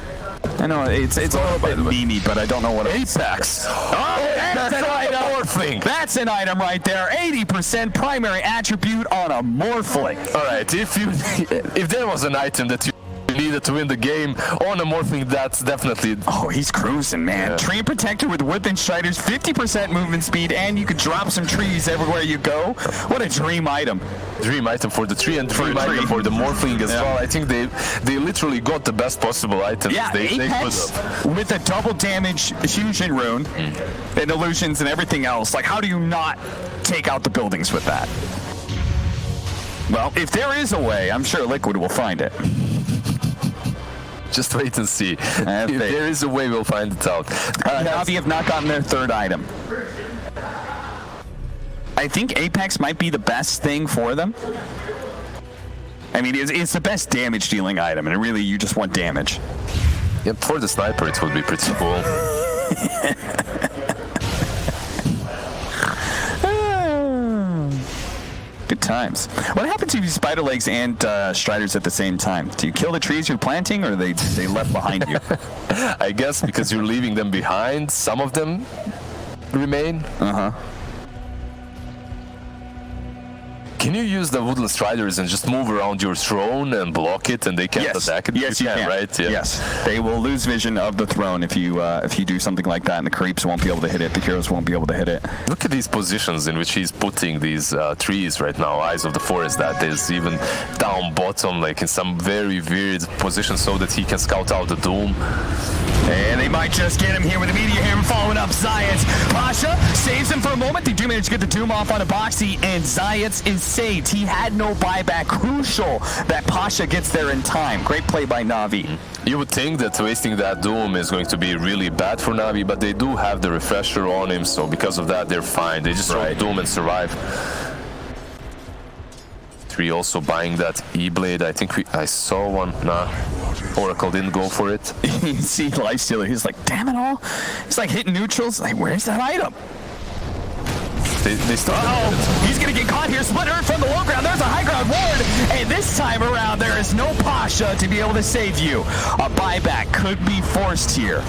I know it's a little bit memey, but I don't know what Apex. That's an item. Morphling. That's an item right there. 80% primary attribute on a Morphling. All right, if there was an item that you needed to win the game on a Morphling, that's definitely... Oh, he's cruising, man. Yeah. Train Protector with Woodland Striders, 50% movement speed, and you could drop some trees everywhere you go. What a dream item. Dream item for the tree and dream item for the Morphling as well. I think they literally got the best possible items. Yeah, Apex with a double damage Fusion Rune and illusions and everything else. Like, how do you not take out the buildings with that? Well, if there is a way, I'm sure Liquid will find it. Just wait and see. If there is a way, we'll find it out. Na'Vi have not gotten their third item. I think Apex might be the best thing for them. I mean, it's the best damage-dealing item, and really, you just want damage. Yep, for the sniper, it would be pretty cool. Good times. What happens if you spider legs and striders at the same time? Do you kill the trees you're planting, or they left behind you? I guess because you're leaving them behind, some of them remain. Can you use the Woodland Striders and just move around your throne and block it, and they can't attack it? Yes, you can. Right? Yeah. Yes, they will lose vision of the throne if you do something like that, and the creeps won't be able to hit it. The heroes won't be able to hit it. Look at these positions in which he's putting these trees right now. Eyes of the Forest. That is even down bottom, like in some very weird position, so that he can scout out the Doom. And they might just get him here with a meteor hammer following up Zayats. Pasha saves him for a moment. They do manage to get the Doom off on a Boxy, and Zayats is saved. He had no buyback. Crucial that Pasha gets there in time. Great play by Na'Vi. You would think that wasting that Doom is going to be really bad for Na'Vi, but they do have the refresher on him, so because of that, they're fine. They just throw Doom and survive. 3 also buying that E-Blade. I think I saw one. Nah, Oracle didn't go for it. You see Lifestealer, he's like, damn it all. He's like hitting neutrals. Like, where's that item? They start. He's gonna get caught here. Split Earth from the low ground. There's a high ground ward, and this time around there is no Pasha to be able to save you. A buyback could be forced here.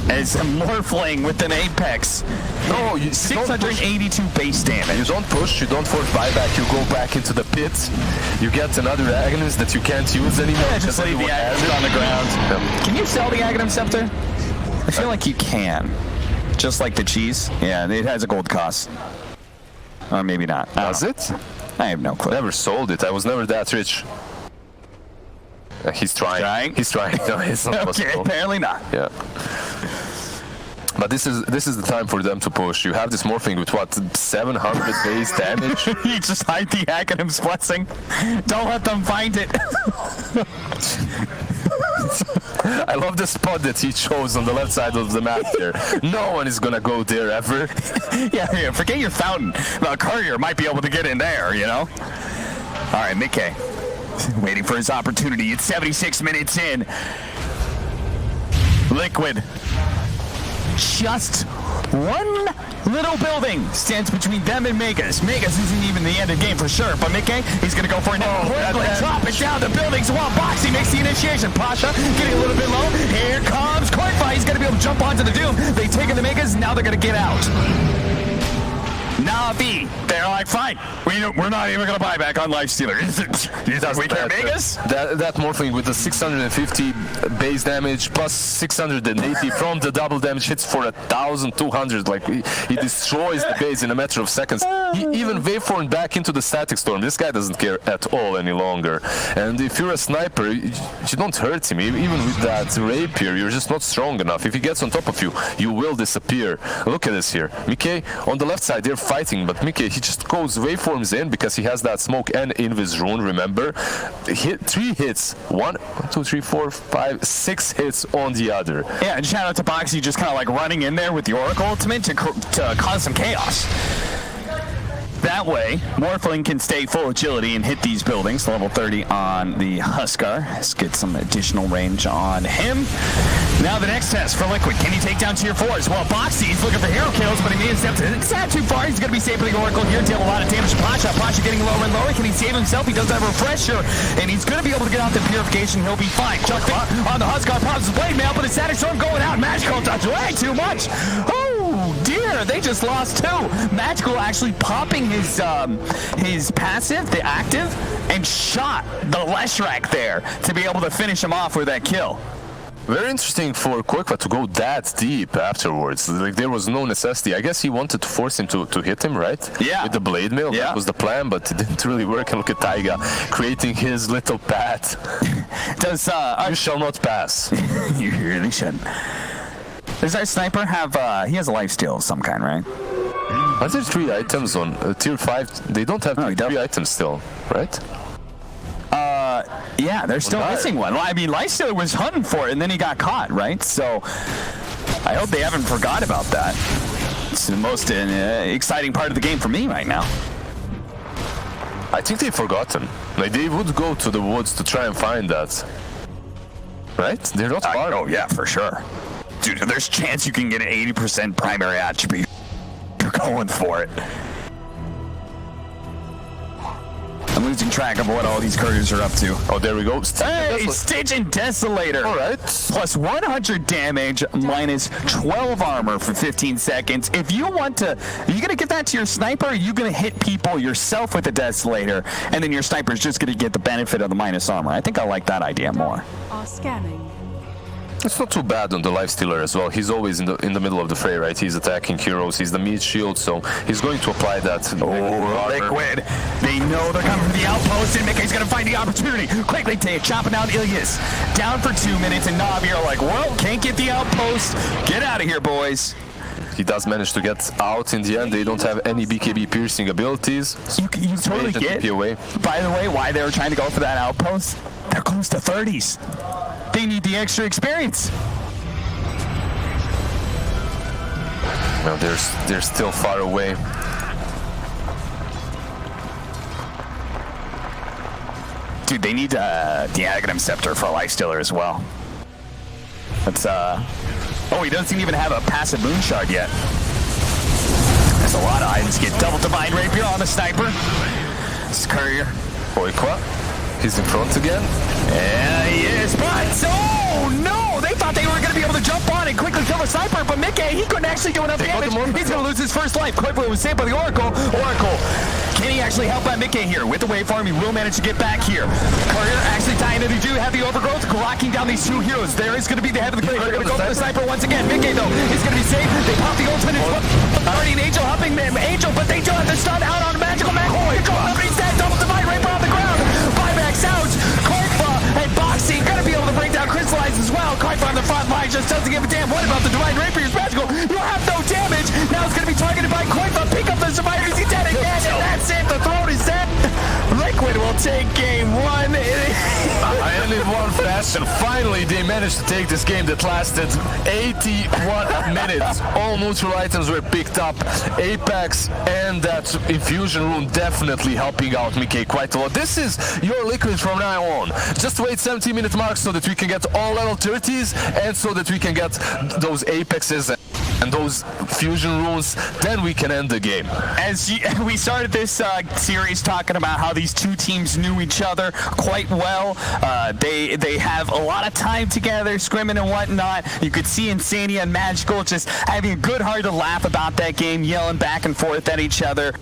As a Morphling with an Apex. No, you 682 base damage. You don't push, you don't force buyback, you go back into the pit. You get another Aghanim that you can't use anymore. Yeah, just leave the Aghanim on the ground. Yeah. Can you sell the Aghanim Scepter? I feel like you can. Just like the cheese. Yeah, it has a gold cost. Or maybe not. Does it? I have no clue. Never sold it. I was never that rich. He's trying. He's trying. No, it's not possible. Apparently not. Yeah. But this is the time for them to push. You have this Morphling with what, 700 base damage? You just hide the Aghanim's Blessing. Don't let them find it. I love the spot that he chose on the left side of the map there. No one is gonna go there ever. Yeah, forget your fountain. The courier might be able to get in there, you know? All right, Mickey. Waiting for his opportunity. It's 76 minutes in. Liquid. Just one little building stands between them and Megas. Megas isn't even the end of the game for sure, but Mickey, he's going to go for it now. Drop it down the buildings while Boxy makes the initiation. Pasha getting a little bit low. Here comes Coinfi. He's going to be able to jump onto the Doom. They've taken the Megas. Now they're going to get out. Na'Vi, they're like, fine, we're not even going to buy back on Lifestealer. We care Megas? That Morphling with the 650 base damage plus 680 from the double damage hits for 1,200. Like, he destroys the base in a matter of seconds. He even waveformed back into the static storm. This guy doesn't care at all any longer. And if you're a sniper, you don't hurt him. Even with that rapier, you're just not strong enough. If he gets on top of you, you will disappear. Look at this here. Mickey, on the left side, they're fighting, but Mickey, he just goes waveforms in because he has that smoke and invis rune, remember? 3 hits. 1, 2, 3, 4, 5, 6 hits on the other. Yeah, and shout out to Boxy just kind of like running in there with the Oracle ultimate to cause some chaos. That way, Morphling can stay full agility and hit these buildings. Level 30 on the Huskar. Let's get some additional range on him. Now the next test for Liquid. Can he take down tier 4s? Well, Boxy's looking for hero kills, but he made a step to it's not too far. He's going to be safe with the Oracle here. Deal a lot of damage to Pasha. Pasha getting lower and lower. Can he save himself? He does have a refresher, and he's going to be able to get out the purification. He'll be fine. Jumping on the Huskar. Pops his blade mail, but it's static storm going out. Magical touch way too much. Oh dear, they just lost 2. Magical actually popping his passive, the active, and shot the Leshrac there to be able to finish him off with that kill. Very interesting for Koikwa to go that deep afterwards. Like, there was no necessity. I guess he wanted to force him to hit him, right? Yeah. With the blade mail. Yeah. That was the plan, but it didn't really work. And look at Taiga creating his little path. Does you shall not pass. You really shouldn't. Does our sniper have he has a lifesteal of some kind, right? Are there 3 items on tier 5? They don't have 3 items still, right? Yeah, they're still missing one. Well, I mean, Lifestealer was hunting for it, and then he got caught, right? So I hope they haven't forgot about that. It's the most exciting part of the game for me right now. I think they've forgotten. Like, they would go to the woods to try and find that. Right? They're not far. Oh, yeah, for sure. Dude, there's a chance you can get an 80% primary attribute. You're going for it. I'm losing track of what all these couriers are up to. Oh, there we go. Hey, Stitch and Desolator. All right. Plus 100 damage, minus 12 armor for 15 seconds. If you want to, are you going to give that to your sniper? Or are you going to hit people yourself with the Desolator, and then your sniper's just going to get the benefit of the minus armor? I think I like that idea more. Are scanning. It's not too bad on the Lifestealer as well. He's always in the middle of the fray, right? He's attacking heroes. He's the meat shield, so he's going to apply that. Oh, Liquid. They know they're coming from the outpost, and Mickey's going to find the opportunity. Quickly chopping out Ilyas. Down for 2 minutes, and Navi are like, well, can't get the outpost. Get out of here, boys. He does manage to get out in the end. They don't have any BKB piercing abilities. You totally get, by the way, why they were trying to go for that outpost. They're close to 30s. They need the extra experience. Well, they're still far away. Dude, they need the Aghanim Scepter for a Lifestealer as well. That's oh, he doesn't even have a passive Moon Shard yet. There's a lot of items. Get double Divine Rapier on the sniper. This Courier. Oikwa. He's in front again. Yeah, he is, but oh no! They thought they were going to be able to jump on and quickly kill the sniper, but Mickey, he couldn't actually do enough damage. He's going to lose his first life. Quickly was saved by the Oracle. Can he actually help out Mickey here? With the waveform, he will manage to get back here. Courier actually dying to do have the overgrowth, locking down these two heroes. There is going to be the head of the grave. They're going to go for the sniper once again. Mickey, though, is going to be safe. They pop the ultimate. Already an Angel helping them. Angel, but they do have to stun out on a magical man. Nobody's dead. Double Divine Rapier on the ground. Buyback sounds. Koifa and Boxy going to be able to bring down Crystallize as well. Koifa on the front line just doesn't give a damn. What about the Divine Rapier's magical? You have no damage. Now it's going to be targeted by Koifa. Pick up the survivors. He's dead again, and that's it. The throne is set. Liquid will take game one. And in one fashion, finally they managed to take this game that lasted 81 minutes. All neutral items were picked up. Apex and that infusion rune definitely helping out Mickey quite a lot. This is your Liquid from now on. Just wait 70-minute mark so that we can get all level 30s and so that we can get those Apexes and those fusion runes, then we can end the game. As we started this series talking about how these two teams knew each other quite well. They have a lot of time together, scrimming and whatnot. You could see Insania and Magical just having a good heart to laugh about that game, yelling back and forth at each other.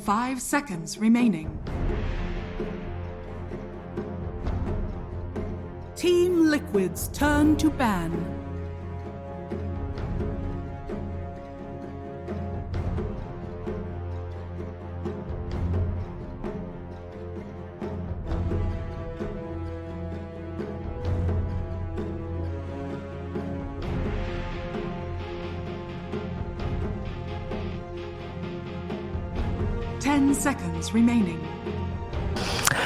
5 seconds remaining. Team Liquid's turn to ban. Seconds remaining.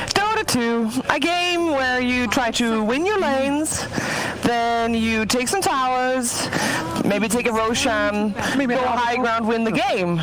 Dota 2, a game where you try to win your lanes, then you take some towers, maybe take a Roshan, go high ground, win the game.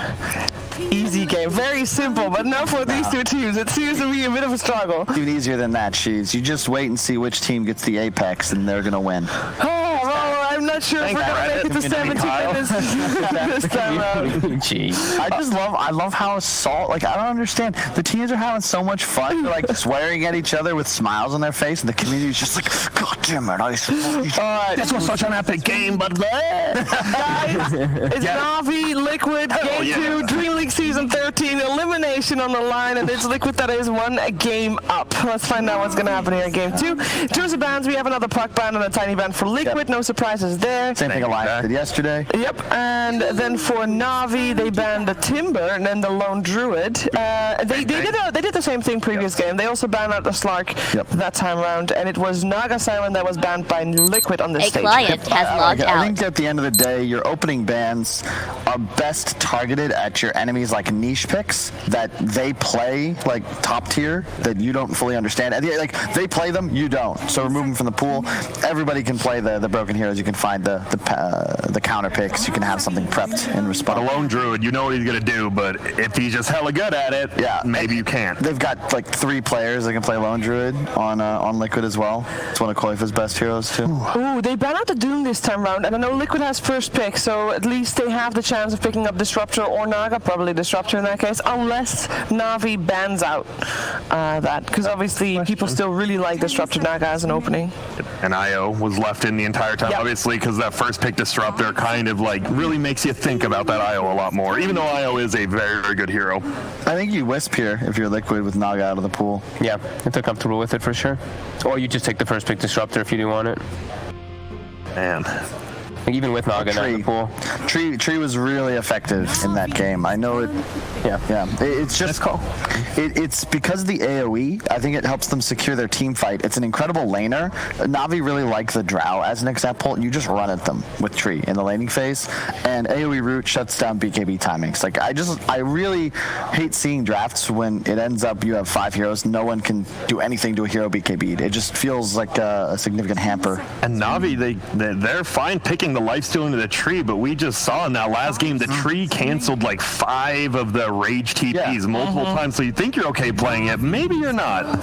Easy game, very simple, but not for these two teams. It seems to be a bit of a struggle. Even easier than that, Sheaves. You just wait and see which team gets the apex, and they're gonna win. Oh, well, I'm not sure if we're gonna make it to 17 minutes this time around. Jeez. I love how Assault, like, I don't understand. The teams are having so much fun. They're like swearing at each other with smiles on their face, and the community's just like, God damn it, I support you. This was such an epic game, but Guys, it's Navi, Liquid, Game 2, DreamLeague Season 13, elimination on the line, and it's Liquid that is one game up. Let's find out what's going to happen here in Game 2. In terms of bans, we have another puck ban and a tiny ban for Liquid. Yep. No surprises there. Same thing Alliance did yesterday. Yep, and then for Navi, they banned the Timber and then the Lone Druid. They did the same thing previous game. They also banned out the Slark that time around, and it was Naga Siren that was banned by Liquid on this stage. A client has logged out. I think at the end of the day, your opening bans are best targeted at your enemies like niche picks that they play like top tier that you don't fully understand. Like they play them, you don't. So remove them from the pool. Everybody can play the broken heroes. You can find the counter picks. You can have something prepped in response. But a lone druid, you know what he's gonna do. But if he's just hella good at it, maybe you can't. They've got like 3 players that can play lone druid on Liquid as well. It's one of Koifa's best heroes too. Ooh, they banned out the Doom this time around, and I know Liquid has first pick, so at least they have the chance of picking up Disruptor or Naga, probably Disruptor in that case, unless Navi bans out that, because obviously people still really like Disruptor Naga as an opening. And IO was left in the entire time, obviously, because that first pick Disruptor kind of like really makes you think about that IO a lot more, even though IO is a very, very good hero. I think you Wisp here if you're Liquid with Naga out of the pool. Yeah, if they're comfortable with it for sure. Or you just take the first pick Disruptor if you do want it. Man. Even with Naga in the pool. Tree was really effective in that game. I know it. Yeah. It's just it's because of the AoE. I think it helps them secure their team fight. It's an incredible laner. Navi really like the Drow as an example. You just run at them with Tree in the laning phase, and AoE root shuts down BKB timings. Like I really hate seeing drafts when it ends up you have 5 heroes, no one can do anything to a hero BKB. It just feels like a significant hamper. And Navi, they're fine picking the lifesteal into the Tree, but we just saw in that last game the Tree canceled like 5 of the rage TPs multiple times, so you think you're okay playing it, maybe you're not.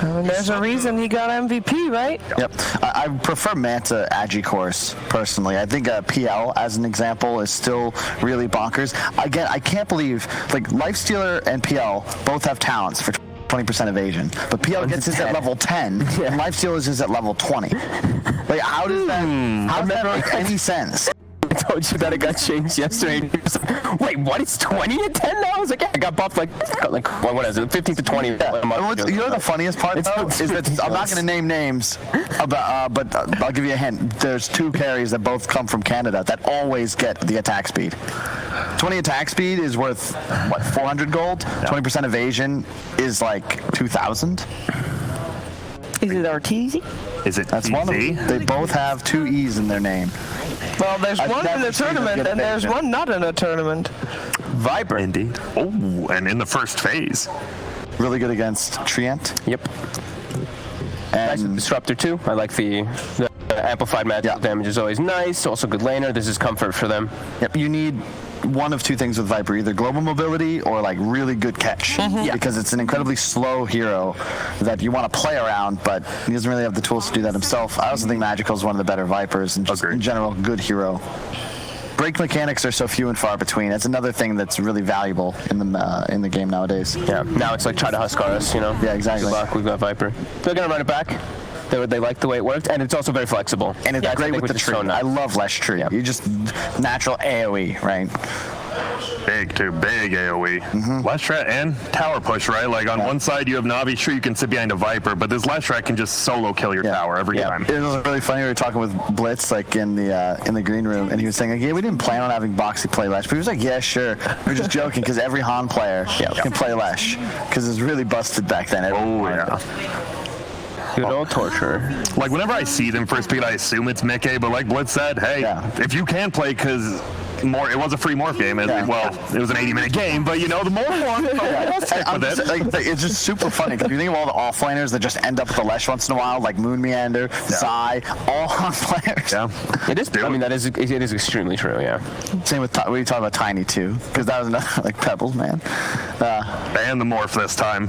There's a reason he got MVP, right? Yep. I prefer Manta Agi course personally. I think PL as an example is still really bonkers. Again, I can't believe like Lifestealer and PL both have talents for 20% evasion, but PL gets his at level 10 and Lifestealer is his at level 20. Like how does that make any sense? I told you that it got changed yesterday. Wait, what? It's 20 to 10 now? I was like, yeah, I got buffed like what is it, 15 to 20. You know the funniest part though is that I'm not going to name names, but I'll give you a hint. There's 2 carries that both come from Canada that always get the attack speed. 20 attack speed is worth what, 400 gold? 20% evasion is like 2,000. Is it Arteezy? Is it That's one of them. They both have 2 E's in their name. Well, there's one in the tournament, and there's one not in a tournament. Vibrant. Indeed. Oh, and in the first phase. Really good against Treant. Yep. And nice with Disruptor too. I like the amplified magical damage is always nice. Also good laner. This is comfort for them. Yep. You need one of 2 things with Viper, either global mobility or like really good catch, because it's an incredibly slow hero that you want to play around, but he doesn't really have the tools to do that himself. I also think Magical is one of the better Vipers and just in general good hero. Break mechanics are so few and far between. That's another thing that's really valuable in the game nowadays. Yeah, now it's like try to Huskar us, you know. Yeah, exactly. Good luck, we've got Viper. They're gonna run it back. They like the way it worked, and it's also very flexible. And it's great with the tree. So nice. I love Lesh Tree. You just natural AoE, right? Big too, big AoE. Leshrat and tower push, right? Like on one side you have Navi, sure you can sit behind a Viper, but this Leshrat can just solo kill your tower every time. It was really funny. We were talking with Blitz like in the green room, and he was saying like, yeah, we didn't plan on having Boxy play Lesh, but he was like, yeah, sure. We were just joking because every Han player can play Lesh because it's really busted back then. Good old torture. Like whenever I see them first speed, I assume it's Mickey, but like Blitz said, hey, if you can play, because it was a free morph game. Well, it was an 80-minute game, but you know, the more it's just super funny because you think of all the offlaners that just end up with the Lesh once in a while, like Moon Meander, Psy, all Han players. Yeah, it is. I mean, it is extremely true. Yeah. Same with we talk about Tiny too, because that was another like Pebbles, man. And the morph this time.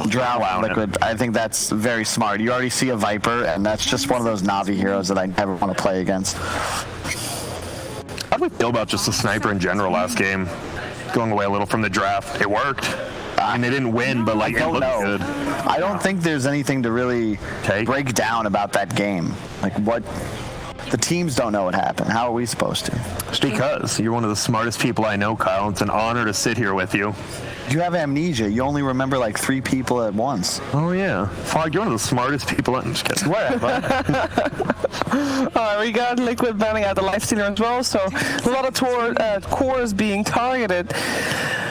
Drow Liquid. I think that's very smart. You already see a Viper, and that's just one of those Navi heroes that I never want to play against. How do we feel about just the sniper in general last game? Going away a little from the draft. It worked. I mean, they didn't win, but like it looked good. I don't think there's anything to really break down about that game. Like what the teams don't know what happened. How are we supposed to? It's because you're one of the smartest people I know, Kyle. It's an honor to sit here with you. You have amnesia. You only remember like 3 people at once. Oh yeah, Fog, you're one of the smartest people. I'm just kidding. Whatever. We got Liquid banning out the Lifestealer as well, so a lot of cores being targeted.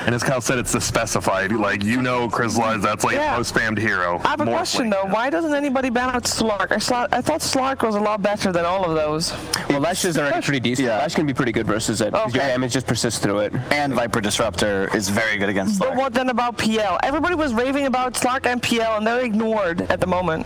And as Kyle said, it's the specified. Like, you know, Crystallized, that's like a most spammed hero. I have a question though. Why doesn't anybody ban out Slark? I thought Slark was a lot better than all of those. Well, Lesh is already pretty decent. Lesh can be pretty good versus it. Your damage just persists through it. And Viper Disruptor is very good against Slark. But what then about PL? Everybody was raving about Slark and PL, and they're ignored at the moment.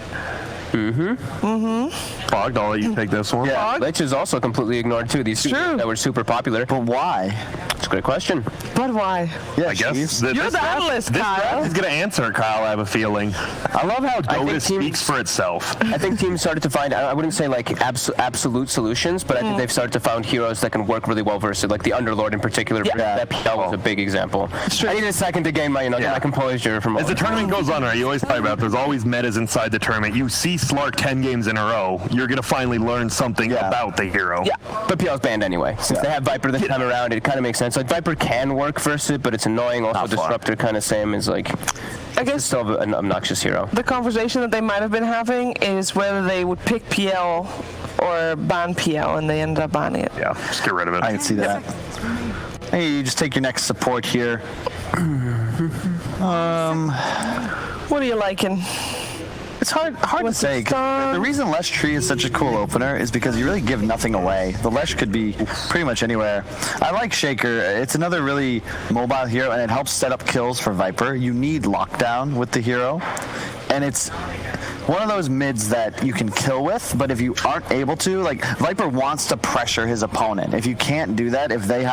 Fogged, I'll let you take this one. Yeah, Lich is also completely ignored too. These two that were super popular. But why? It's a great question. But why? Yeah, I guess you're the analyst, Kyle. He's gonna answer, Kyle. I have a feeling. I love how Dota speaks for itself. I think teams started to find. I wouldn't say like absolute solutions, but I think they've started to find heroes that can work really well versus like the Underlord in particular. That PL was a big example. I need a second to gain my get my composure from. As the tournament goes on, right? You always talk about there's always metas inside the tournament. You see Slark 10 games in a row, you're going to finally learn something about the hero. Yeah, but PL's banned anyway. Since they have Viper this time around, it kind of makes sense. Like, Viper can work versus it, but it's annoying. Also, Disruptor kind of same is like, I guess still an obnoxious hero. The conversation that they might have been having is whether they would pick PL or ban PL, and they ended up banning it. Yeah, just get rid of it. I can see that. Hey, you just take your next support here. What are you liking? It's hard to say. The reason Lesh Tree is such a cool opener is because you really give nothing away. The Lesh could be pretty much anywhere. I like Shaker. It's another really mobile hero, and it helps set up kills for Viper. You need lockdown with the hero, and it's one of those mids that you can kill with, but if you aren't able to, like, Viper wants to pressure his opponent. If you can't do that, if the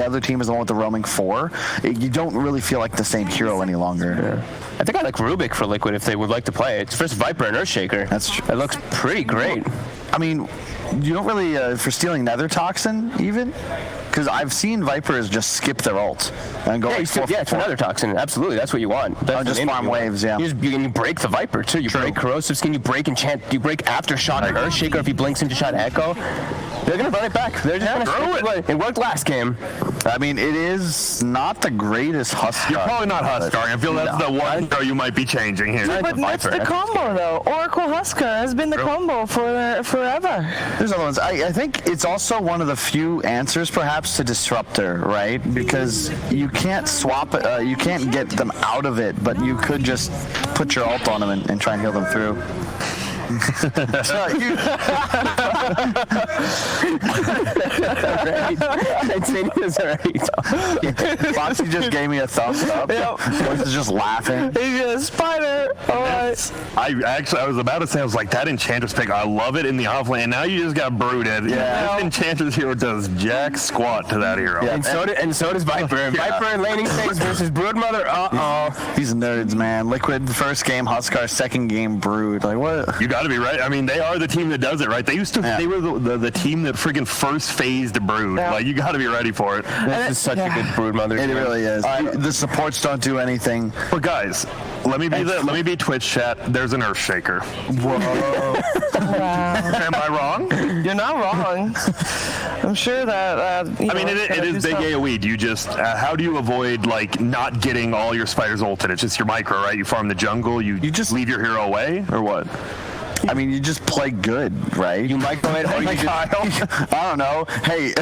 other team is the one with the roaming 4, you don't really feel like the same hero any longer. I think I like Rubik for Liquid if they would like to play it. It's first Viper and Earthshaker. That's true. It looks pretty great. I mean, you don't really, for stealing Nether Toxin, even? Because I've seen Vipers just skip their ult and go it's Nether Toxin. Absolutely, that's what you want. That's just farm waves, You break the Viper, too. You break Corrosive Skin, you break Enchant, you break Aftershock and Earthshaker if he blinks into Shot Echo. They're going to run it back. They're just going to throw it. It worked last game. I mean, it is not the greatest Huskar. You're probably not Huskar. I feel that's the one hero you might be changing here. But that's the combo, though. Oracle Huskar has been the combo for forever. There's other ones. I think it's also one of the few answers, perhaps, to Disruptor, right? Because you can't swap it. You can't get them out of it, but you could just put your ult on them and try and heal them through. Foxy just gave me a thumbs up. Voice is just laughing. He's a spider. All right. I was about to say, I was like, that Enchantress pick, I love it in the offlane. And now you just got brooded. Yeah. This Enchantress hero does jack squat to that hero. Yeah. And so does Viper. Viper laning phase versus Broodmother. These nerds, man. Liquid first game, Huskar second game, Brood. Like, what? You got to be right. I mean, they are the team that does it, right? They used to. They were the team that friggin' first phased Brood. Yeah. Like, you got to be ready for it. This is such a good Broodmother. It really is. The supports don't do anything. But guys, Let me be Twitch chat. There's an Earthshaker. Whoa. Am I wrong? You're not wrong. I'm sure that. I mean, it is big AoE. Do you just how do you avoid like not getting all your spiders ulted? It's just your micro, right? You farm the jungle. You just leave your hero away, or what? I mean, you just play good, right? You micro it, or you just, I don't know. Hey,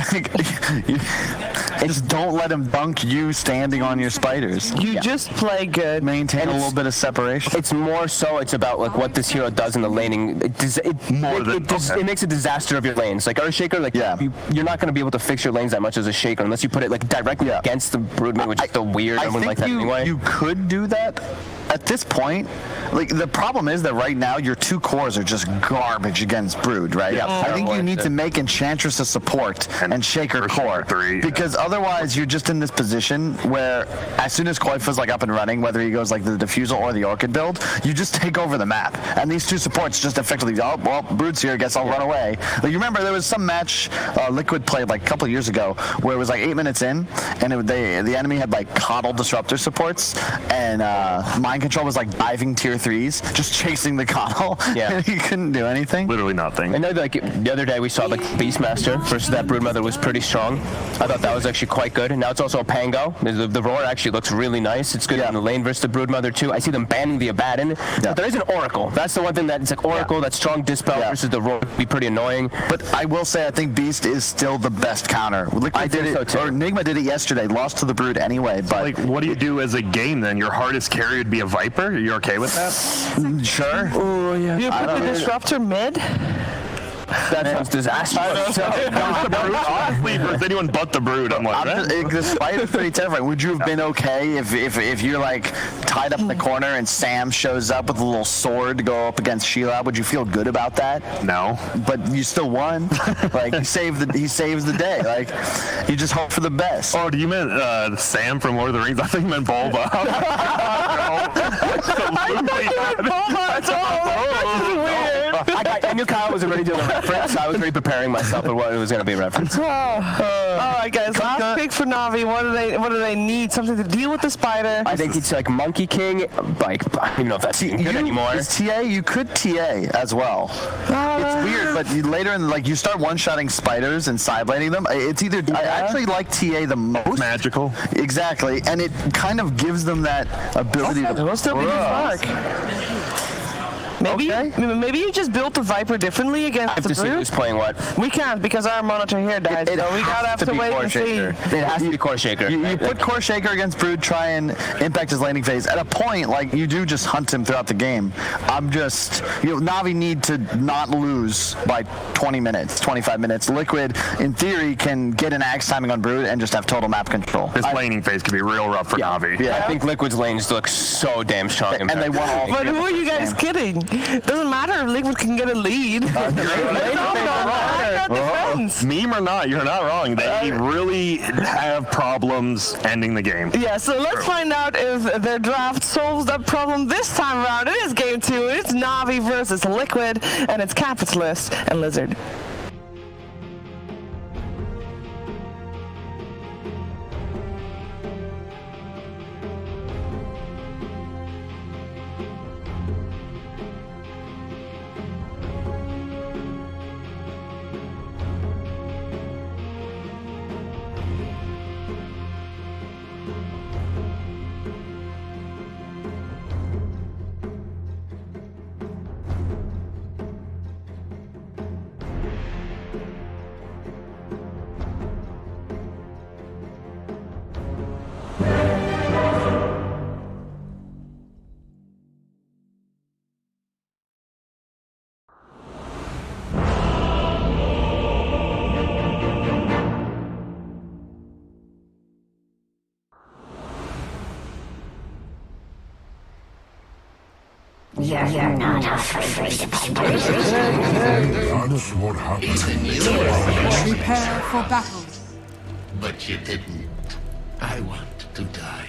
just don't let him dunk you standing on your spiders. You just play good. Maintain a little bit of separation. it's more so. It's about like what this hero does in the laning. It makes a disaster of your lanes. Like Earthshaker, like you're not going to be able to fix your lanes that much as a shaker unless you put it like directly against the broodmate, which is the weird. I wouldn't like that anyway. You could do that. At this point, like the problem is that right now your two cores are just garbage against Brood, right? Yeah, I think you need to make Enchantress a support and Shaker core, because otherwise you're just in this position where as soon as Coifa's like up and running, whether he goes like the Diffusal or the Orchid build, you just take over the map, and these two supports just effectively go, oh well, Brood's here, I guess I'll run away. Like you remember there was some match Liquid played like a couple of years ago where it was like 8 minutes in, and the enemy had like Coddle Disruptor supports, and Mind Control was like diving tier 3s, just chasing the Coddle. Yeah. He couldn't do anything. Literally nothing. I know, like the other day we saw like Beastmaster versus that Broodmother was pretty strong. I thought that was actually quite good. And now it's also a Pango. The Roar actually looks really nice. It's good in the lane versus the Broodmother too. I see them banning the Abaddon. But there is an Oracle. That's the one thing that it's like Oracle, that strong Dispel versus the Roar would be pretty annoying. But I will say I think Beast is still the best counter. Liquid did it, so too. Or Enigma did it yesterday, lost to the Brood anyway. But like, what do you do as a game then? Your hardest carry would be a Viper? Are you okay with that? Sure. Oh yeah. You put the Disruptor mid? That sounds disastrous. Honestly, for anyone but the Brood, I'm like, the Spider is pretty terrifying. Would you have been okay if you're like tied up in the corner and Sam shows up with a little sword to go up against Sheila? Would you feel good about that? No. But you still won. Like he saves the day. Like you just hope for the best. Oh, do you mean Sam from Lord of the Rings? I think you meant Bulba. I knew Kyle was already doing a reference. I was already preparing myself for what it was going to be a reference. All right, guys. Last pick for Na'Vi. What do they need? Something to deal with the spider? I think it's like Monkey King. Like I don't even know if that's even good anymore. Is TA? You could TA as well. It's weird, but later in you start one-shotting spiders and side-laning them. It's either I actually like TA the most. Magical. Exactly, and it kind of gives them that ability to. It'll still be dark. Maybe you just built the Viper differently against the Brood. I have to see who's playing what. We can't because our monitor here died. So we gotta have to wait and see. It has to be Core Shaker. You put Core Shaker against Brood, try and impact his laning phase. At a point, like you do just hunt him throughout the game. Na'Vi need to not lose by 20 minutes, 25 minutes. Liquid, in theory, can get an axe timing on Brood and just have total map control. His laning phase could be real rough for Na'Vi. Yeah, I think Liquid's lanes look so damn strong. And they won all. But who are you guys kidding? Doesn't matter if Liquid can get a lead. Meme or not, you're not wrong. They really have problems ending the game. Yeah, so let's find out if their draft solves that problem this time around. It is game 2. It's Na'Vi versus Liquid, and it's Capitalist and Lizard. You're not afraid of spiders. That's what happened. Prepare for battle. But you didn't. I want to die.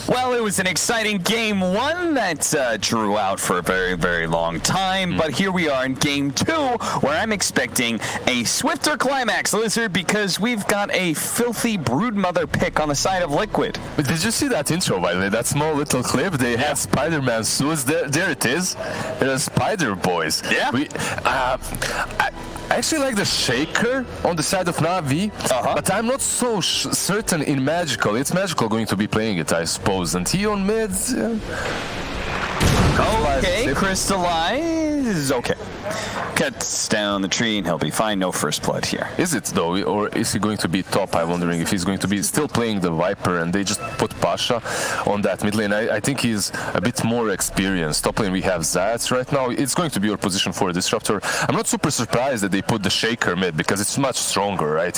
Well, it was an exciting game one that drew out for a very, very long time. But here we are in game two, where I'm expecting a swifter climax, Lizard, because we've got a filthy broodmother pick on the side of Liquid. But did you see that intro, by the way? That small little clip? They had Spider-Man suits. There it is. They're Spider Boys. Yeah. I actually like the shaker on the side of Na'Vi, but I'm not so certain in Magical. It's Magical going to be playing it, I suppose. And he on mid... Okay, Crystallize. Okay. Cuts down the tree and he'll be fine. No first blood here. Is it though, or is he going to be top? I'm wondering if he's going to be still playing the Viper and they just put Pasha on that mid lane. I think he's a bit more experienced. Top lane we have Zats right now. It's going to be your position for a Disruptor. I'm not super surprised that they put the Shaker mid because it's much stronger, right?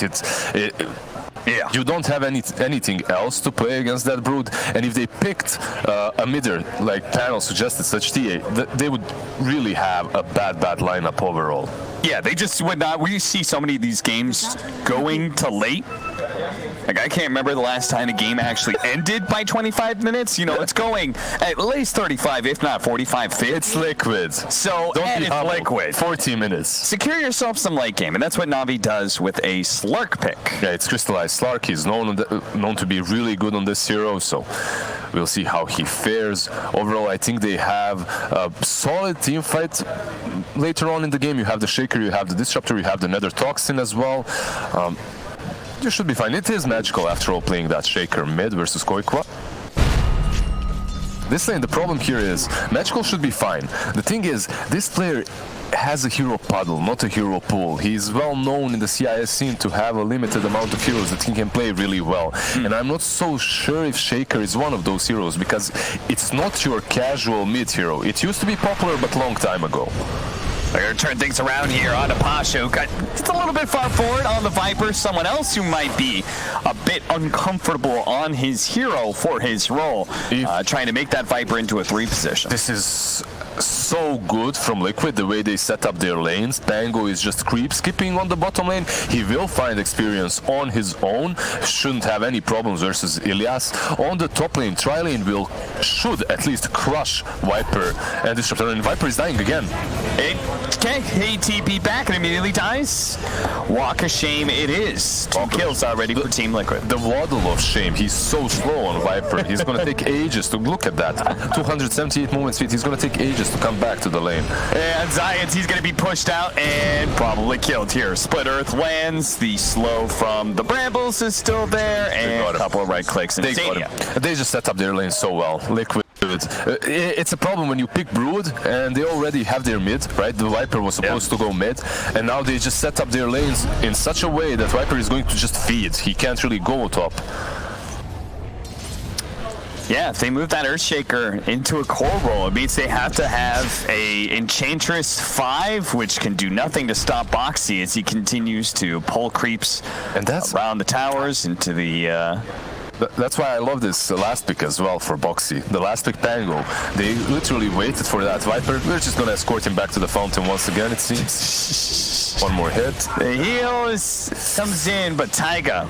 Yeah. You don't have anything else to play against that Brood, and if they picked a midder, like panel suggested, such TA, they would really have a bad lineup overall. Yeah, they just would not. We see so many of these games going to late. Like, I can't remember the last time a game actually ended by 25 minutes. You know, it's going at least 35, if not 45, 50. It's Liquid. So, don't be humble. Liquid. 40 minutes. Secure yourself some late game, and that's what Na'Vi does with a Slark pick. Yeah, it's Crystallized Slark. He's known to be really good on this hero, so we'll see how he fares. Overall, I think they have a solid team fight later on in the game. You have the Shaker, you have the Disruptor, you have the Nether Toxin as well. You should be fine. It is Magical, after all, playing that Shaker mid versus Koikwa. This lane, the problem here is Magical should be fine. The thing is, this player has a hero puddle, not a hero pool. He's well known in the CIS scene to have a limited amount of heroes that he can play really well. And I'm not so sure if Shaker is one of those heroes, because it's not your casual mid hero. It used to be popular, but long time ago. They're going to turn things around here on Pasha, who got just a little bit far forward on the Viper. Someone else who might be a bit uncomfortable on his hero for his role, trying to make that Viper into a 3 position. This is so good from Liquid, the way they set up their lanes. Tango is just creep skipping on the bottom lane. He will find experience on his own. Shouldn't have any problems versus Ilias. On the top lane, Tri-Lane should at least crush Viper and Disruptor. And Viper is dying again. Okay, he TP back and immediately dies. Walk of Shame it is. 2 kills already for Team Liquid. The Waddle of Shame. He's so slow on Viper. He's going to take ages to look at that. 278 movement speed. He's going to take ages to come back to the lane. And Zions, he's going to be pushed out and probably killed here. Split Earth lands. The slow from the Brambles is still there. And a couple of right clicks. They just set up their lane so well. Liquid. It's a problem when you pick Brood and they already have their mid, right? The Viper was supposed to go mid, and now they just set up their lanes in such a way that Viper is going to just feed. He can't really go top. Yeah, if they move that Earthshaker into a core role, it means they have to have a Enchantress 5, which can do nothing to stop Boxy as he continues to pull creeps and around the towers into the... That's why I love this last pick as well for Boxy. The last pick, Tango. They literally waited for that Viper. We're just going to escort him back to the fountain once again, it seems. One more hit. The heal comes in, but Taiga,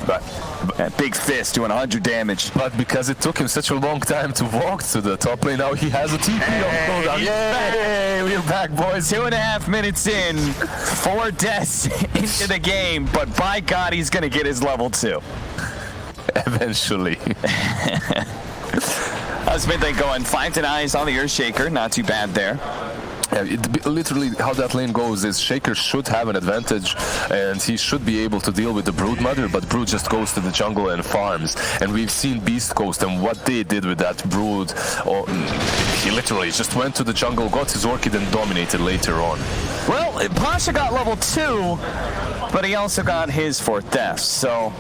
that big fist doing 100 damage. But because it took him such a long time to walk to the top lane, now he has a TP on cooldown. Yay! We're back, boys. 2.5 minutes in, 4 deaths into the game, but by God, he's going to get his level 2. Eventually. Husband then going 5 denies on the Earthshaker. Not too bad there. Yeah, literally how that lane goes is Shaker should have an advantage and he should be able to deal with the Broodmother, but Brood just goes to the jungle and farms. And we've seen Beast Coast and what they did with that Brood. He literally just went to the jungle, got his Orchid and dominated later on. Well, Pasha got level 2, but he also got his 4th death, so...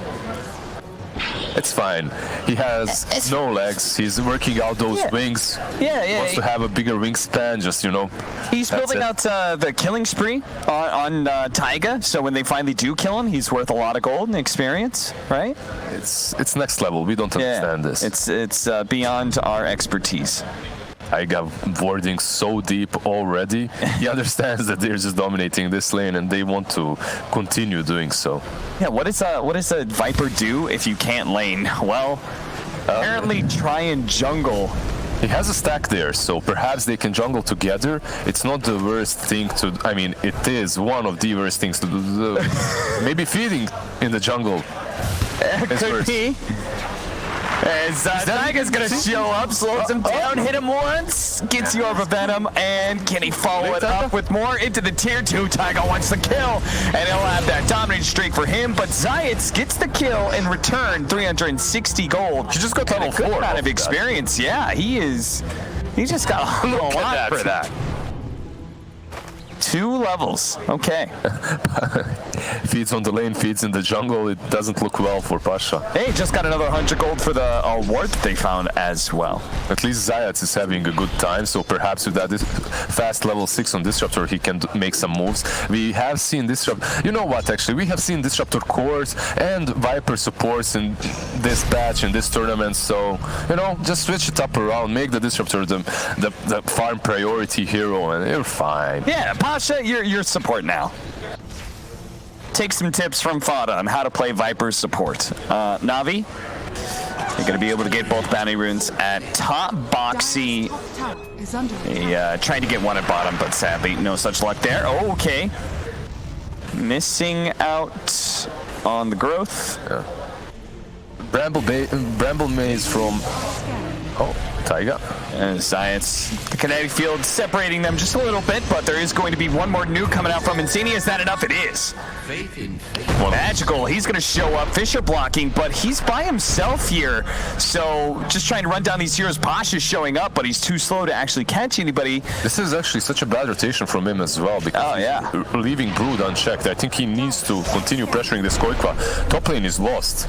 It's fine. He has no legs. He's working out those wings. Yeah. Wants to have a bigger wingspan, just, you know. He's building out the killing spree on Taiga, so when they finally do kill him, he's worth a lot of gold and experience, right? It's next level. We don't understand this. It's beyond our expertise. I got warding so deep already. He understands that they're just dominating this lane and they want to continue doing so. Yeah, what does a Viper do if you can't lane? Well, apparently try and jungle. He has a stack there, so perhaps they can jungle together. It's not the worst thing to... I mean, it is one of the worst things to do. Maybe feeding in the jungle. Could be. As Taiga's gonna show up, slows him down, hit him once, gets the Orb of Venom, and can he follow it up with more into the tier 2? Taiga wants the kill, and he'll have that dominating streak for him, but Zayats gets the kill in return, 360 gold. He just got level 4. Good amount of experience, yeah, he just got a lot for that. 2 levels, okay. Feeds on the lane, feeds in the jungle. It doesn't look well for Pasha. Hey, just got another 100 gold for the ward that they found as well. At least Zayats is having a good time, so perhaps with that fast level 6 on Disruptor, he can make some moves. We have seen Disruptor... You know what, actually? We have seen Disruptor cores and Viper supports in this batch, in this tournament, so, you know, just switch it up around, make the Disruptor the farm priority hero, and you're fine. Yeah, Pasha, you're support now. Take some tips from Fada on how to play Viper support. Navi, you're going to be able to get both bounty runes at top. Boxy, he tried to get one at bottom, but sadly, no such luck there. Oh, okay. Missing out on the growth. Yeah. Bramble Maze from... Oh, Taiga. And Zayats, the kinetic field separating them just a little bit, but there is going to be one more nuke coming out from Vincere. Is that enough? It is. Magical, he's going to show up. Fisher blocking, but he's by himself here. So just trying to run down these heroes. Pasha's showing up, but he's too slow to actually catch anybody. This is actually such a bad rotation from him as well, because he's leaving Brood unchecked. I think he needs to continue pressuring this Koikwa. Top lane is lost.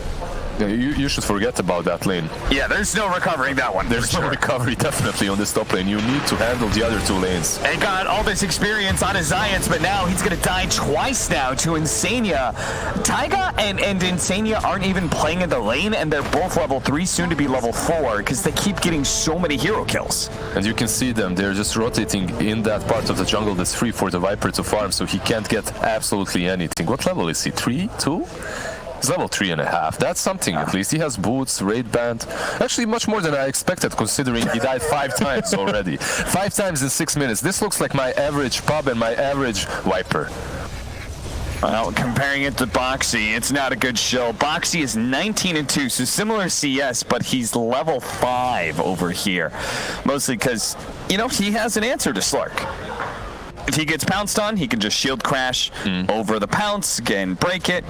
You should forget about that lane. Yeah, there's no recovering that one. There's no recovery definitely on this top lane. You need to handle the other 2 lanes. And got all this experience on his Zayats, but now he's going to die twice now to Insania. Taiga and Insania aren't even playing in the lane, and they're both level 3, soon to be level 4, because they keep getting so many hero kills. And you can see them. They're just rotating in that part of the jungle that's free for the Viper to farm, so he can't get absolutely anything. What level is he? 3? 2? He's level 3.5. That's something, at least. He has boots, raid band. Actually, much more than I expected, considering he died 5 times already. 5 times in 6 minutes. This looks like my average pub and my average Viper. Well, comparing it to Boxy, it's not a good show. Boxy is 19-2, so similar CS, but he's level 5 over here. Mostly because, you know, he has an answer to Slark. If he gets pounced on, he can just shield crash over the pounce, again, break it.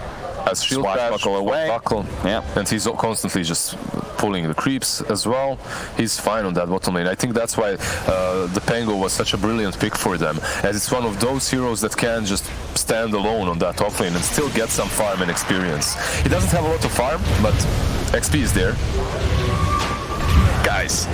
As shield crash, away. Buckle. Yeah. And he's constantly just pulling the creeps as well. He's fine on that bottom lane. I think that's why the Pango was such a brilliant pick for them, as it's one of those heroes that can just stand alone on that top lane and still get some farm and experience. He doesn't have a lot of farm, but XP is there. Guys.